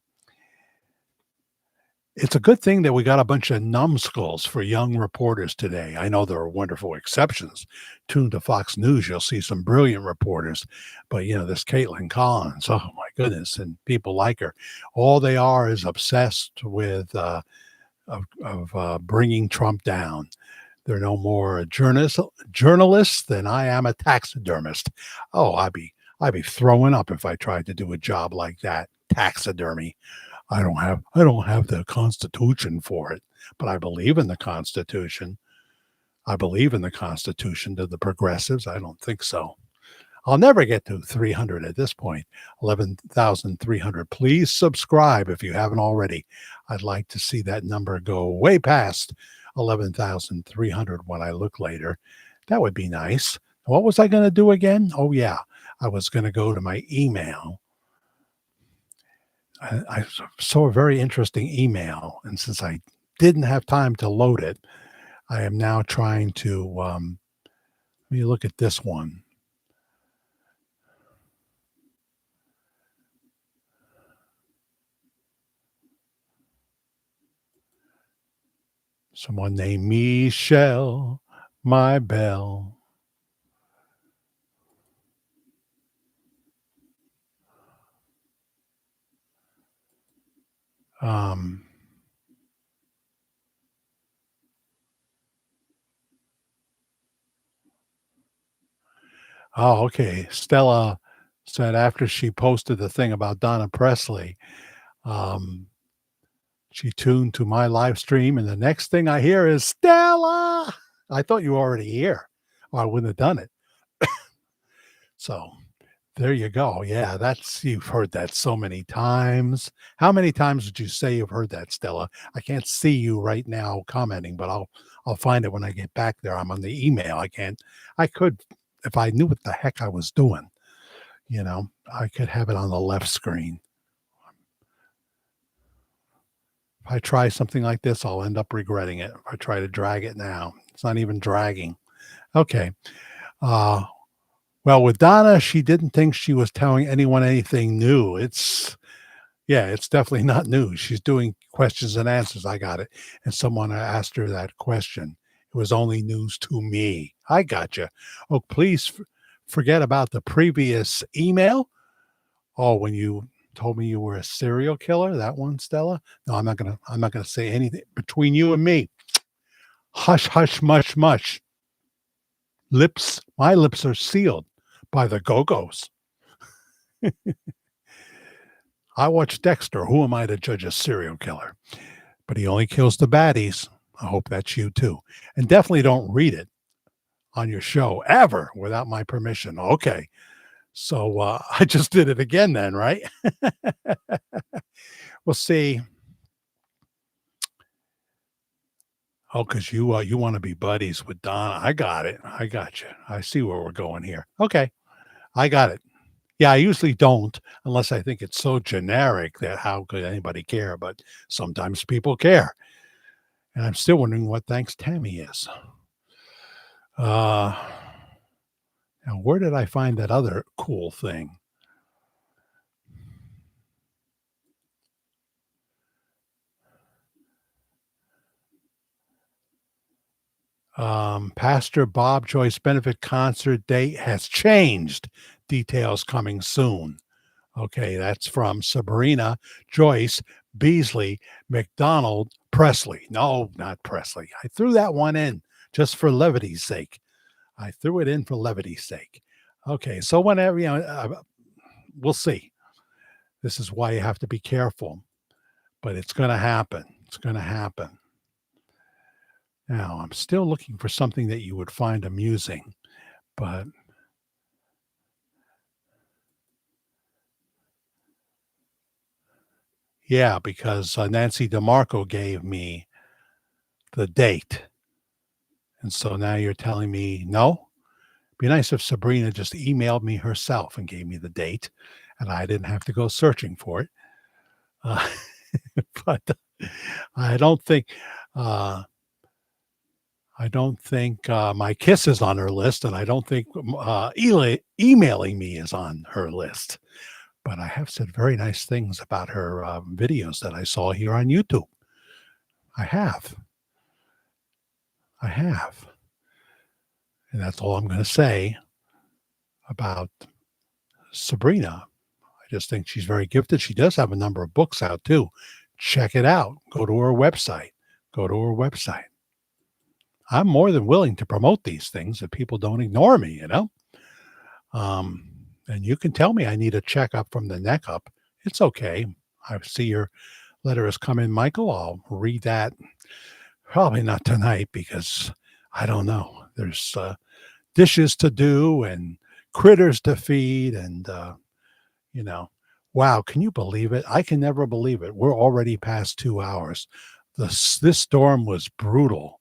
it's a good thing that we got a bunch of numbskulls for young reporters today. I know there are wonderful exceptions. Tune to Fox News, you'll see some brilliant reporters. But, this Caitlin Collins, oh my goodness, and people like her. All they are is obsessed with bringing Trump down. They're no more a journalist than I am a taxidermist. Oh, I'd be throwing up if I tried to do a job like that. Taxidermy. I don't have the Constitution for it, but I believe in the Constitution. I believe in the Constitution. To the progressives, I don't think so. I'll never get to 300 at this point. 11,300. Please subscribe if you haven't already. I'd like to see that number go way past 11,300 when I look later. That would be nice. What was I going to do again? Oh, yeah. I was going to go to my email. I saw a very interesting email, and since I didn't have time to load it, I am now trying to let me look at this one. Someone named Michelle, my belle. Um, oh, okay. Stella said after she posted the thing about Donna Presley, um, she tuned to my live stream, and the next thing I hear is Stella. I thought you were already here, or I wouldn't have done it. So there you go. Yeah, you've heard that so many times. How many times did you say you've heard that, Stella? I can't see you right now commenting, but I'll find it when I get back there. I'm on the email. I could, if I knew what the heck I was doing, I could have it on the left screen. If I try something like this, I'll end up regretting it. If I try to drag it now, it's not even dragging. Okay. Well, with Donna, she didn't think she was telling anyone anything new. It's definitely not new. She's doing questions and answers. I got it. And someone asked her that question. It was only news to me. I got you. Oh, please forget about the previous email. Oh, when you told me you were a serial killer, that one, Stella. No, I'm not gonna say anything between you and me. Hush, hush, mush, mush. My lips are sealed by the Go-Go's. I watch Dexter. Who am I to judge a serial killer? But he only kills the baddies. I hope that's you too. And definitely don't read it on your show ever without my permission. Okay. So I just did it again then, right? We'll see. Oh, because you want to be buddies with Donna. I got it. I got you. I see where we're going here. Okay. I got it. Yeah, I usually don't unless I think it's so generic that how could anybody care? But sometimes people care. And I'm still wondering what Thanks Tammy is. Uh, now, where did I find that other cool thing? Pastor Bob Joyce benefit concert date has changed. Details coming soon. Okay, that's from Sabrina, Joyce, Beasley, McDonald, Presley. No, not Presley. I threw that one in just for levity's sake. I threw it in for levity's sake. Okay, so whenever, we'll see. This is why you have to be careful, but it's going to happen. It's going to happen. Now, I'm still looking for something that you would find amusing, but yeah, because Nancy DeMarco gave me the date. And so now you're telling me no? Be nice if Sabrina just emailed me herself and gave me the date and I didn't have to go searching for it. Uh, but I don't think my kiss is on her list, and I don't think emailing me is on her list. But I have said very nice things about her videos that I saw here on YouTube. I have. And that's all I'm going to say about Sabrina. I just think she's very gifted. She does have a number of books out too. Check it out. Go to her website. I'm more than willing to promote these things if people don't ignore me, And you can tell me I need a checkup from the neck up. It's okay. I see your letter has come in, Michael. I'll read that. Probably not tonight because I don't know. There's dishes to do and critters to feed and, wow, can you believe it? I can never believe it. We're already past 2 hours. This storm was brutal.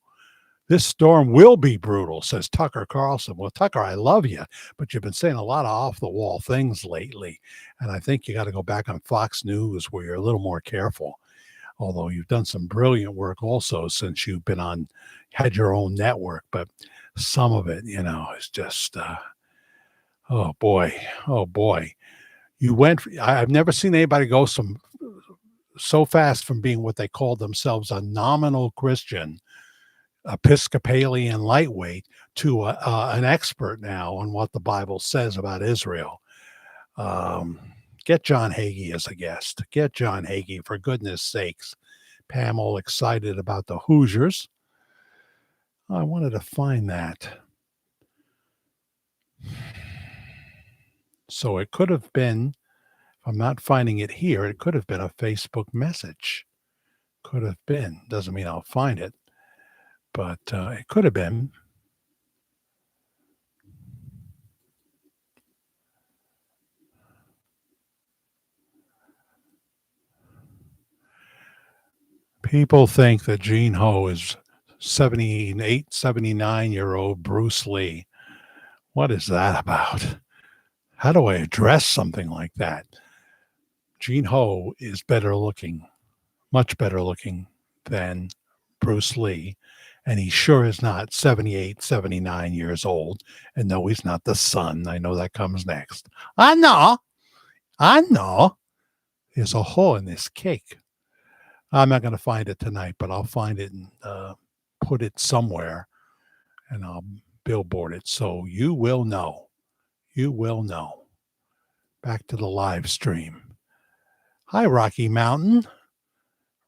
This storm will be brutal, says Tucker Carlson. Well, Tucker, I love you, but you've been saying a lot of off-the-wall things lately, and I think you got to go back on Fox News where you're a little more careful, although you've done some brilliant work also since you've been had your own network, but some of it, is just, oh boy. I've never seen anybody go so fast from being what they call themselves a nominal Christian, Episcopalian lightweight, to an expert now on what the Bible says about Israel. Get John Hagee as a guest. Get John Hagee, for goodness sakes. Pam all excited about the Hoosiers. I wanted to find that. So it could have been, if I'm not finding it here, it could have been a Facebook message. Could have been. Doesn't mean I'll find it. But it could have been. People think that Gene Ho is 78, 79-year-old Bruce Lee. What is that about? How do I address something like that? Gene Ho is better looking, much better looking than Bruce Lee. And he sure is not 78, 79 years old. And no, he's not the son. I know that comes next. I know. There's a hole in this cake. I'm not going to find it tonight, but I'll find it and put it somewhere. And I'll billboard it. So you will know. Back to the live stream. Hi, Rocky Mountain.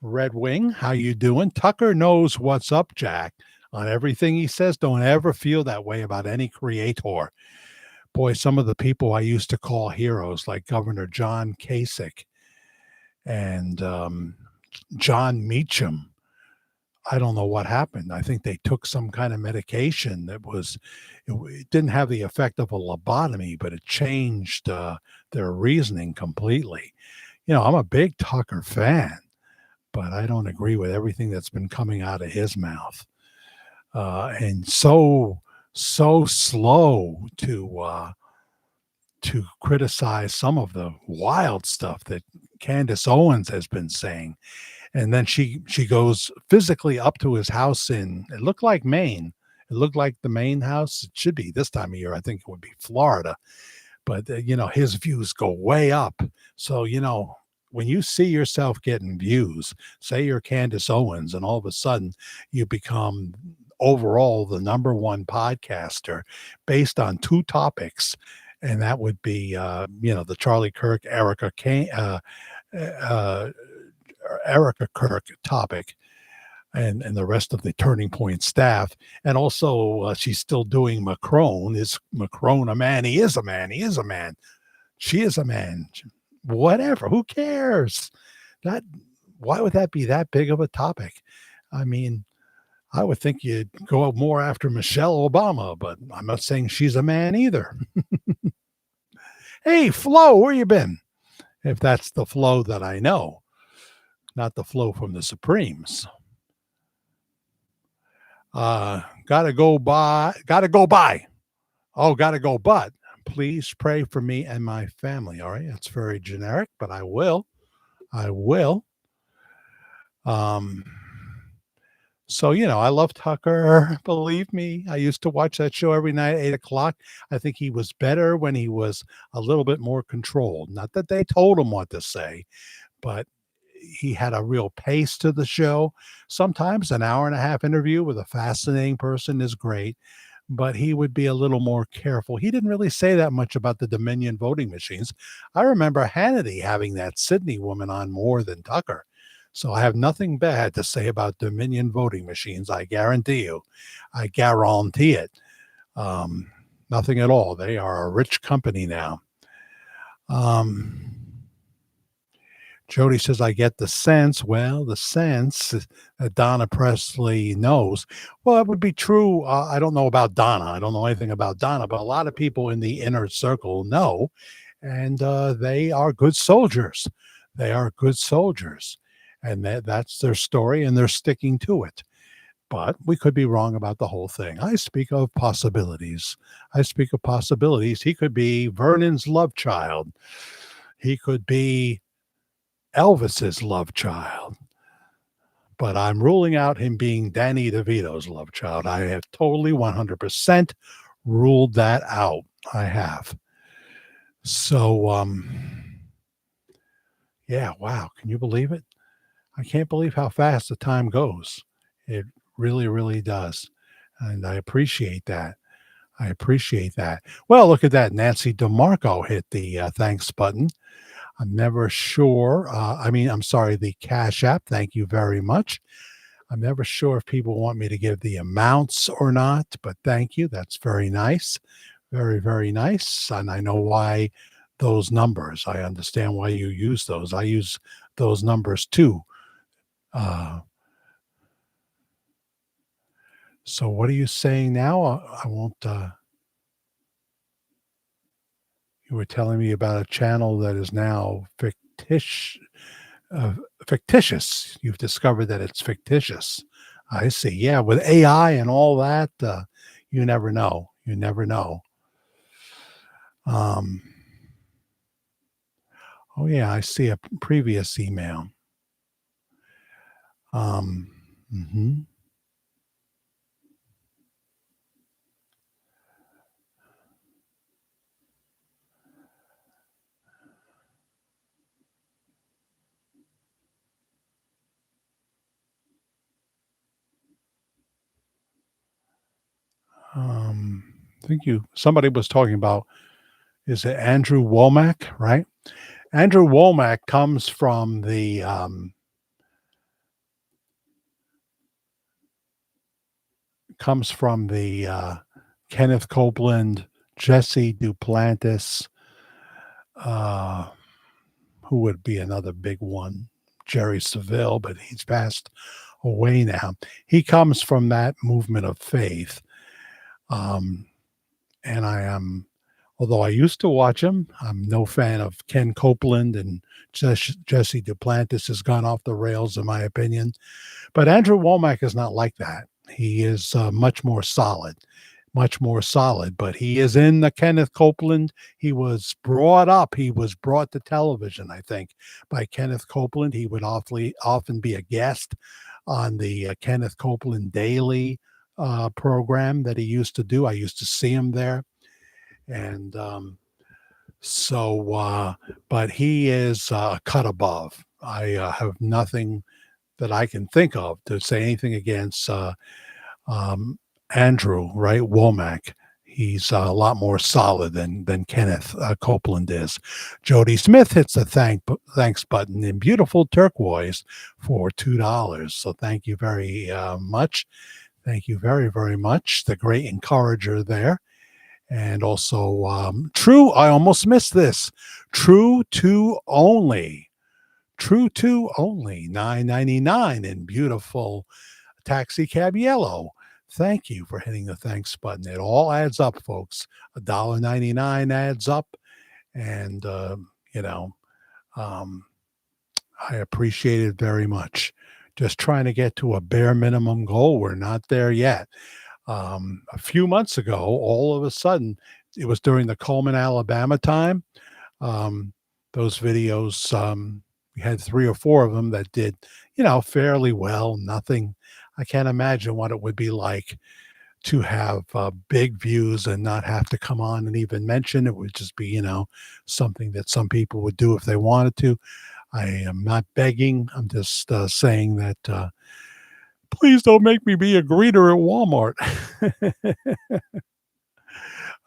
Red Wing, how you doing? Tucker knows what's up, Jack. On everything he says, don't ever feel that way about any creator. Boy, some of the people I used to call heroes, like Governor John Kasich and John Meacham, I don't know what happened. I think they took some kind of medication that it didn't have the effect of a lobotomy, but it changed their reasoning completely. I'm a big Tucker fan, but I don't agree with everything that's been coming out of his mouth. And so slow to to criticize some of the wild stuff that Candace Owens has been saying. And then she goes physically up to his house in, it looked like Maine. It looked like the Maine house. It should be this time of year. I think it would be Florida. But, his views go way up. So, when you see yourself getting views, say you're Candace Owens, and all of a sudden you become overall the number one podcaster based on two topics, and that would be, the Charlie Kirk, uh, Erica Kirk topic, and the rest of the Turning Point staff. And also, she's still doing Macron. Is Macron a man? He is a man. He is a man. She is a man. Whatever. Who cares? That Why would that be that big of a topic? I mean, I would think you'd go more after Michelle Obama, but I'm not saying she's a man either. Hey, Flo, where you been? If that's the Flo that I know, not the Flo from the Supremes. Gotta go by. Oh, gotta go, but please pray for me and my family. All right. That's very generic, but I will. So, I love Tucker. Believe me, I used to watch that show every night at 8 o'clock. I think he was better when he was a little bit more controlled. Not that they told him what to say, but he had a real pace to the show. Sometimes an hour and a half interview with a fascinating person is great, but he would be a little more careful. He didn't really say that much about the Dominion voting machines. I remember Hannity having that Sydney woman on more than Tucker. So I have nothing bad to say about Dominion voting machines. I guarantee you. I guarantee it. Nothing at all. They are a rich company now. Jody says, I get the sense. Well, the sense that Donna Presley knows. Well, that would be true. I don't know about Donna. I don't know anything about Donna, but a lot of people in the inner circle know, and they are good soldiers. They are good soldiers. And that's their story, and they're sticking to it. But we could be wrong about the whole thing. I speak of possibilities. He could be Vernon's love child. He could be Elvis's love child. But I'm ruling out him being Danny DeVito's love child. I have totally 100% ruled that out. I have. So, yeah, wow. Can you believe it? I can't believe how fast the time goes. It really, really does. And I appreciate that. Well, look at that. Nancy DeMarco hit the thanks button. I'm never sure. I'm sorry, the Cash App. Thank you very much. I'm never sure if people want me to give the amounts or not, but thank you. That's very nice. Very, very nice. And I know why those numbers. I understand why you use those. I use those numbers too. So what are you saying now? I won't. You were telling me about a channel that is now fictitious. You've discovered that it's fictitious. I see. Yeah, with AI and all that, you never know. You never know. Oh yeah, I see a previous email. Mm-hmm. I think somebody was talking about, is it Andrew Womack, right? Andrew Womack comes from the Kenneth Copeland, Jesse Duplantis, who would be another big one, Jerry Saville, but he's passed away now. He comes from that movement of faith. And I am, although I used to watch him, I'm no fan of Ken Copeland, and Jesse Duplantis has gone off the rails, in my opinion. But Andrew Womack is not like that. He is much more solid, much more solid. But he is in the Kenneth Copeland. He was brought up. He was brought to television, I think, by Kenneth Copeland. He would often be a guest on the Kenneth Copeland Daily program that he used to do. I used to see him there. And but he is cut above. I have nothing that I can think of to say anything against um, Andrew, right? Womack. He's a lot more solid than Kenneth Copeland is. Jody Smith hits the thanks button in beautiful turquoise for $2. So thank you very much. Thank you very, very much. The great encourager there. And also, True, I almost missed this. True 2 only. True 2 only. $9.99 in beautiful taxi cab yellow. Thank you for hitting the thanks button. It all adds up, folks. $1.99 adds up. And, you know, um, I appreciate it very much. Just trying to get to a bare minimum goal. We're not there yet. A few months ago, all of a sudden, it was during the Coleman, Alabama time. Um, those videos, we had 3 or 4 of them that did, fairly well. Nothing. I can't imagine what it would be like to have big views and not have to come on and even mention. It would just be, something that some people would do if they wanted to. I am not begging. I'm just saying that please don't make me be a greeter at Walmart.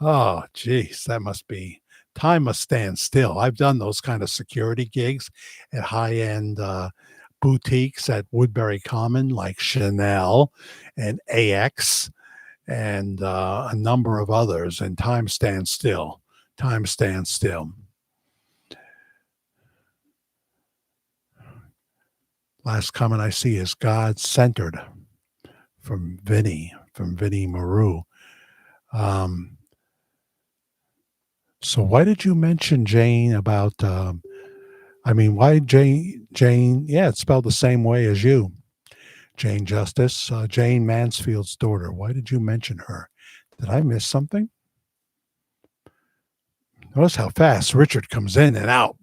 Oh, geez, that must be time must stand still. I've done those kind of security gigs at high-end boutiques at Woodbury Common, like Chanel and AX and a number of others, and time stands still. Time stands still. Last comment I see is God-centered from Vinny Maru. So why did you mention Jane about, why Jane, yeah, it's spelled the same way as you, Jane Justice, Jane Mansfield's daughter. Why did you mention her? Did I miss something? Notice how fast Richard comes in and out.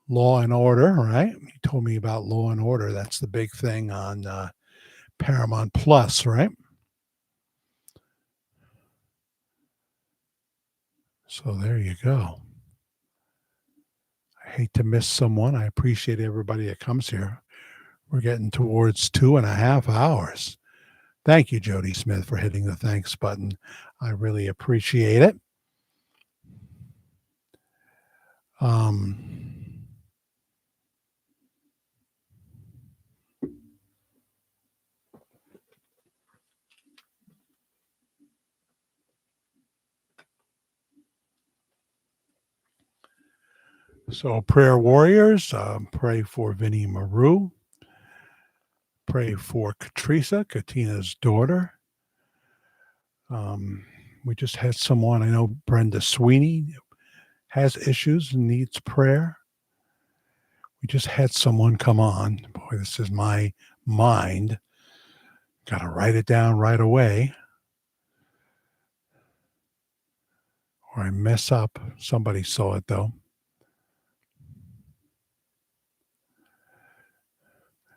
Law and Order, right? You told me about Law and Order. That's the big thing on Paramount Plus, right? So there you go. I hate to miss someone. I appreciate everybody that comes here. We're getting towards 2.5 hours. Thank you, Jody Smith, for hitting the thanks button. I really appreciate it. So prayer warriors, pray for Vinnie Maru. Pray for Katina's daughter. We just had someone, I know Brenda Sweeney has issues and needs prayer. We just had someone come on. Boy, this is my mind. Got to write it down right away, or I mess up. Somebody saw it, though.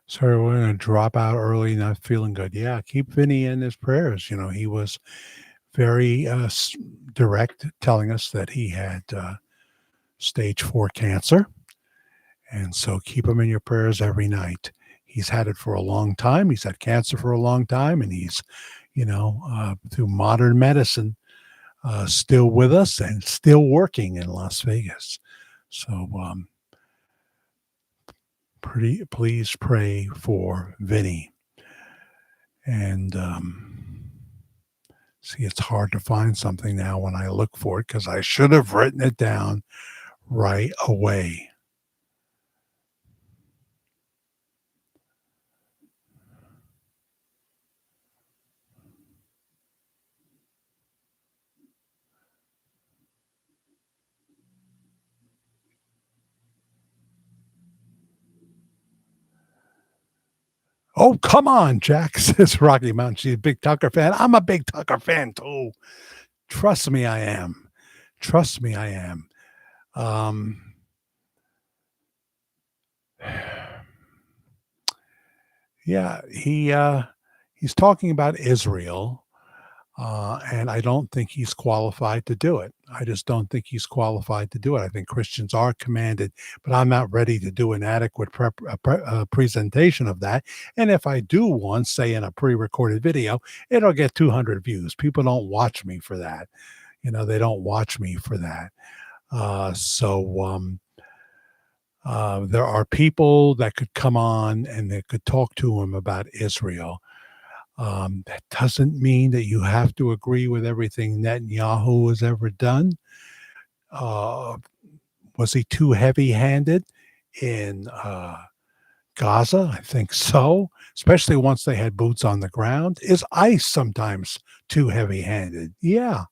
Sorry, we're going to drop out early, not feeling good. Yeah, keep Vinny in his prayers. He was very direct, telling us that he had stage 4 cancer. And so keep him in your prayers every night. He's had it for a long time. He's had cancer for a long time. And he's, through modern medicine, still with us and still working in Las Vegas. So please pray for Vinny. And see, it's hard to find something now when I look for it because I should have written it down right away. Oh, come on, Jack, says Rocky Mountain. She's a big Tucker fan. I'm a big Tucker fan, too. Trust me, I am. Trust me, I am. Um, yeah, he's talking about Israel, and I don't think he's qualified to do it. I just don't think he's qualified to do it. I think Christians are commanded, but I'm not ready to do an adequate presentation of that. And if I do one, say in a pre-recorded video, it'll get 200 views. People don't watch me for that. They don't watch me for that. There are people that could come on and that could talk to him about Israel. That doesn't mean that you have to agree with everything Netanyahu has ever done. Uh, was he too heavy-handed in Gaza? I think so, especially once they had boots on the ground. Is ICE sometimes too heavy-handed? Yeah,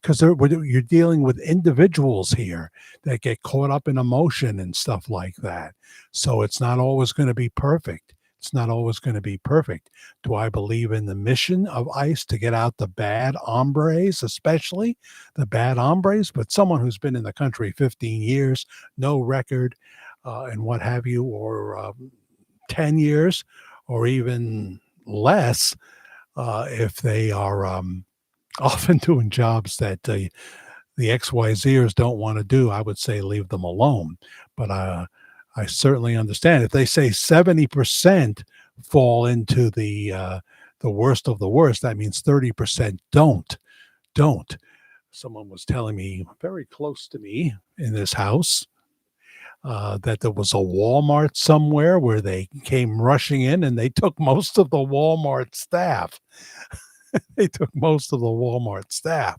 because you're dealing with individuals here that get caught up in emotion and stuff like that. So it's not always going to be perfect. It's not always going to be perfect. Do I believe in the mission of ICE to get out the bad hombres, especially the bad hombres? But someone who's been in the country 15 years, no record, and what have you, or 10 years, or even less, if they are often doing jobs that the XYZers don't want to do, I would say leave them alone. But I certainly understand if they say 70% fall into the worst of the worst. That means 30% don't. Someone was telling me very close to me in this house that there was a Walmart somewhere where they came rushing in and they took most of the Walmart staff. They took most of the Walmart staff,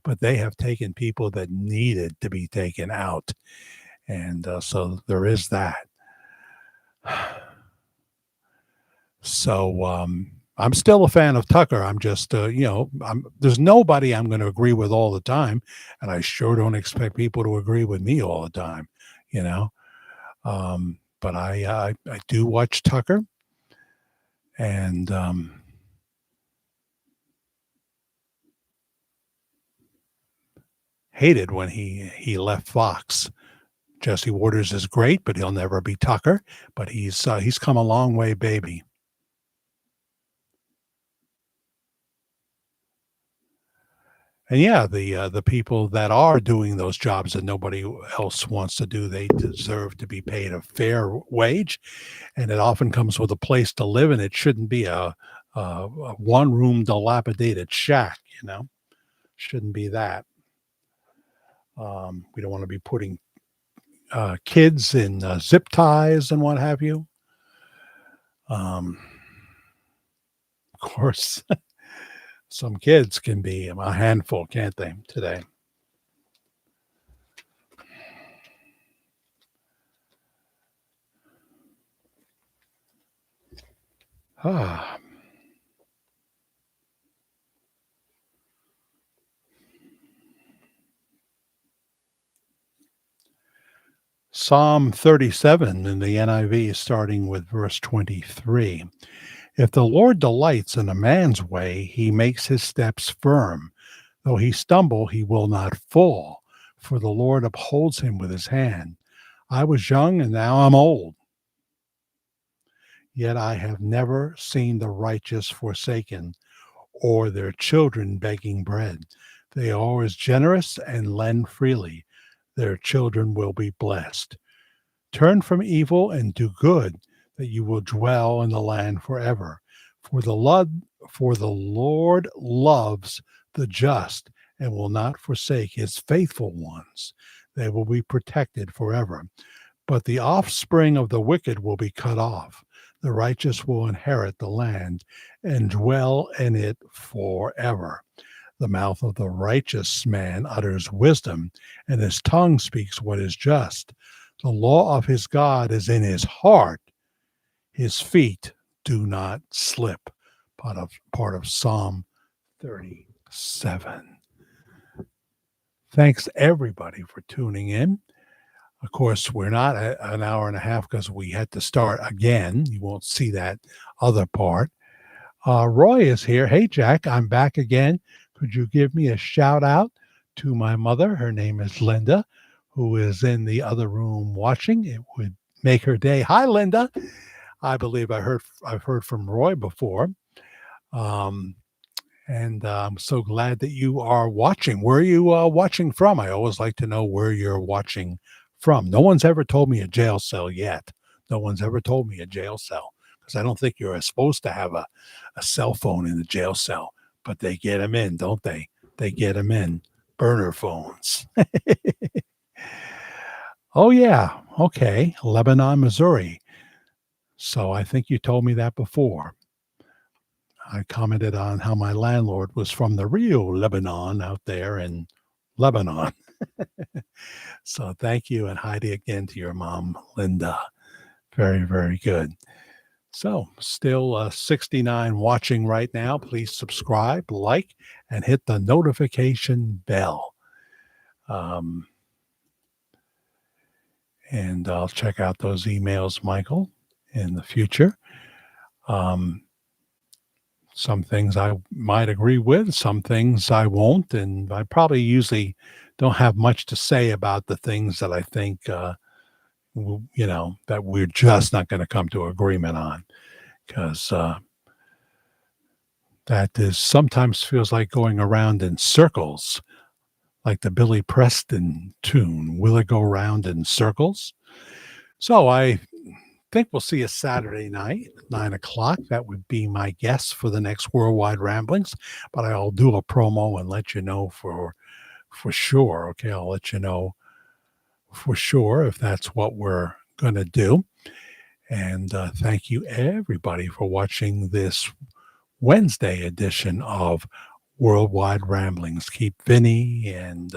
but they have taken people that needed to be taken out. And so there is that. So I'm still a fan of Tucker. I'm just, there's nobody I'm going to agree with all the time. And I sure don't expect people to agree with me all the time, you know. But I do watch Tucker. And hated when he left Fox. Jesse Waters is great, but he'll never be Tucker. But he's come a long way, baby. And yeah, the people that are doing those jobs that nobody else wants to do, they deserve to be paid a fair wage, and it often comes with a place to live, and it shouldn't be a one-room dilapidated shack. Shouldn't be that. We don't want to be putting kids in zip ties and what have you. Of course, some kids can be a handful, can't they, today? Ah. Psalm 37 in the NIV, starting with verse 23. If the Lord delights in a man's way, he makes his steps firm. Though he stumble, he will not fall, for the Lord upholds him with his hand. I was young, and now I'm old. Yet I have never seen the righteous forsaken, or their children begging bread. They are always generous and lend freely. Their children will be blessed. Turn from evil and do good, that you will dwell in the land forever. For the Lord loves the just and will not forsake his faithful ones. They will be protected forever. But the offspring of the wicked will be cut off. The righteous will inherit the land and dwell in it forever. The mouth of the righteous man utters wisdom, and his tongue speaks what is just. The law of his God is in his heart. His feet do not slip. Part of Psalm 37. Thanks everybody for tuning in. Of course, we're not at an hour and a half because we had to start again. You won't see that other part. Roy is here. Hey, Jack, I'm back again. Could you give me a shout out to my mother? Her name is Linda, who is in the other room watching. It would make her day. Hi, Linda. I believe I've heard from Roy before. And I'm so glad that you are watching. Where are you watching from? I always like to know where you're watching from. No one's ever told me a jail cell yet. No one's ever told me a jail cell because I don't think you're supposed to have a cell phone in the jail cell, but they get them in, don't they? They get them in. Burner phones. Oh, yeah. Okay. Lebanon, Missouri. So I think you told me that before. I commented on how my landlord was from the real Lebanon out there in Lebanon. So thank you, and Heidi again to your mom, Linda. Very, very good. So still 69 watching right now. Please subscribe, like, and hit the notification bell. And I'll check out those emails, Michael, in the future. Some things I might agree with, some things I won't, and I probably usually don't have much to say about the things that I think, that we're just not going to come to agreement on, because that is sometimes feels like going around in circles, like the Billy Preston tune, Will It Go Round in Circles? So I think we'll see you Saturday night, 9:00. That would be my guess for the next Worldwide Ramblings. But I'll do a promo and let you know for sure. Okay, I'll let you know for sure if that's what we're going to do. And thank you, everybody, for watching this Wednesday edition of Worldwide Ramblings. Keep Vinny and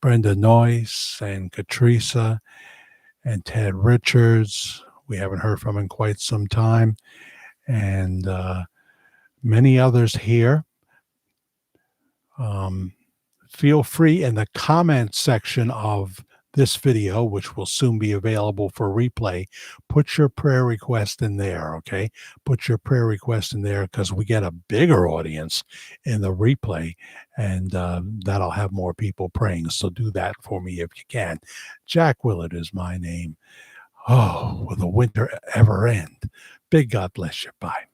Brenda Noyce and Katrisa and Ted Richards. We haven't heard from in quite some time. And many others here. Feel free in the comment section of this video, which will soon be available for replay, put your prayer request in there, okay? Put your prayer request in there because we get a bigger audience in the replay, and that'll have more people praying. So do that for me if you can. Jack Willard is my name. Oh, will the winter ever end? Big God bless you. Bye.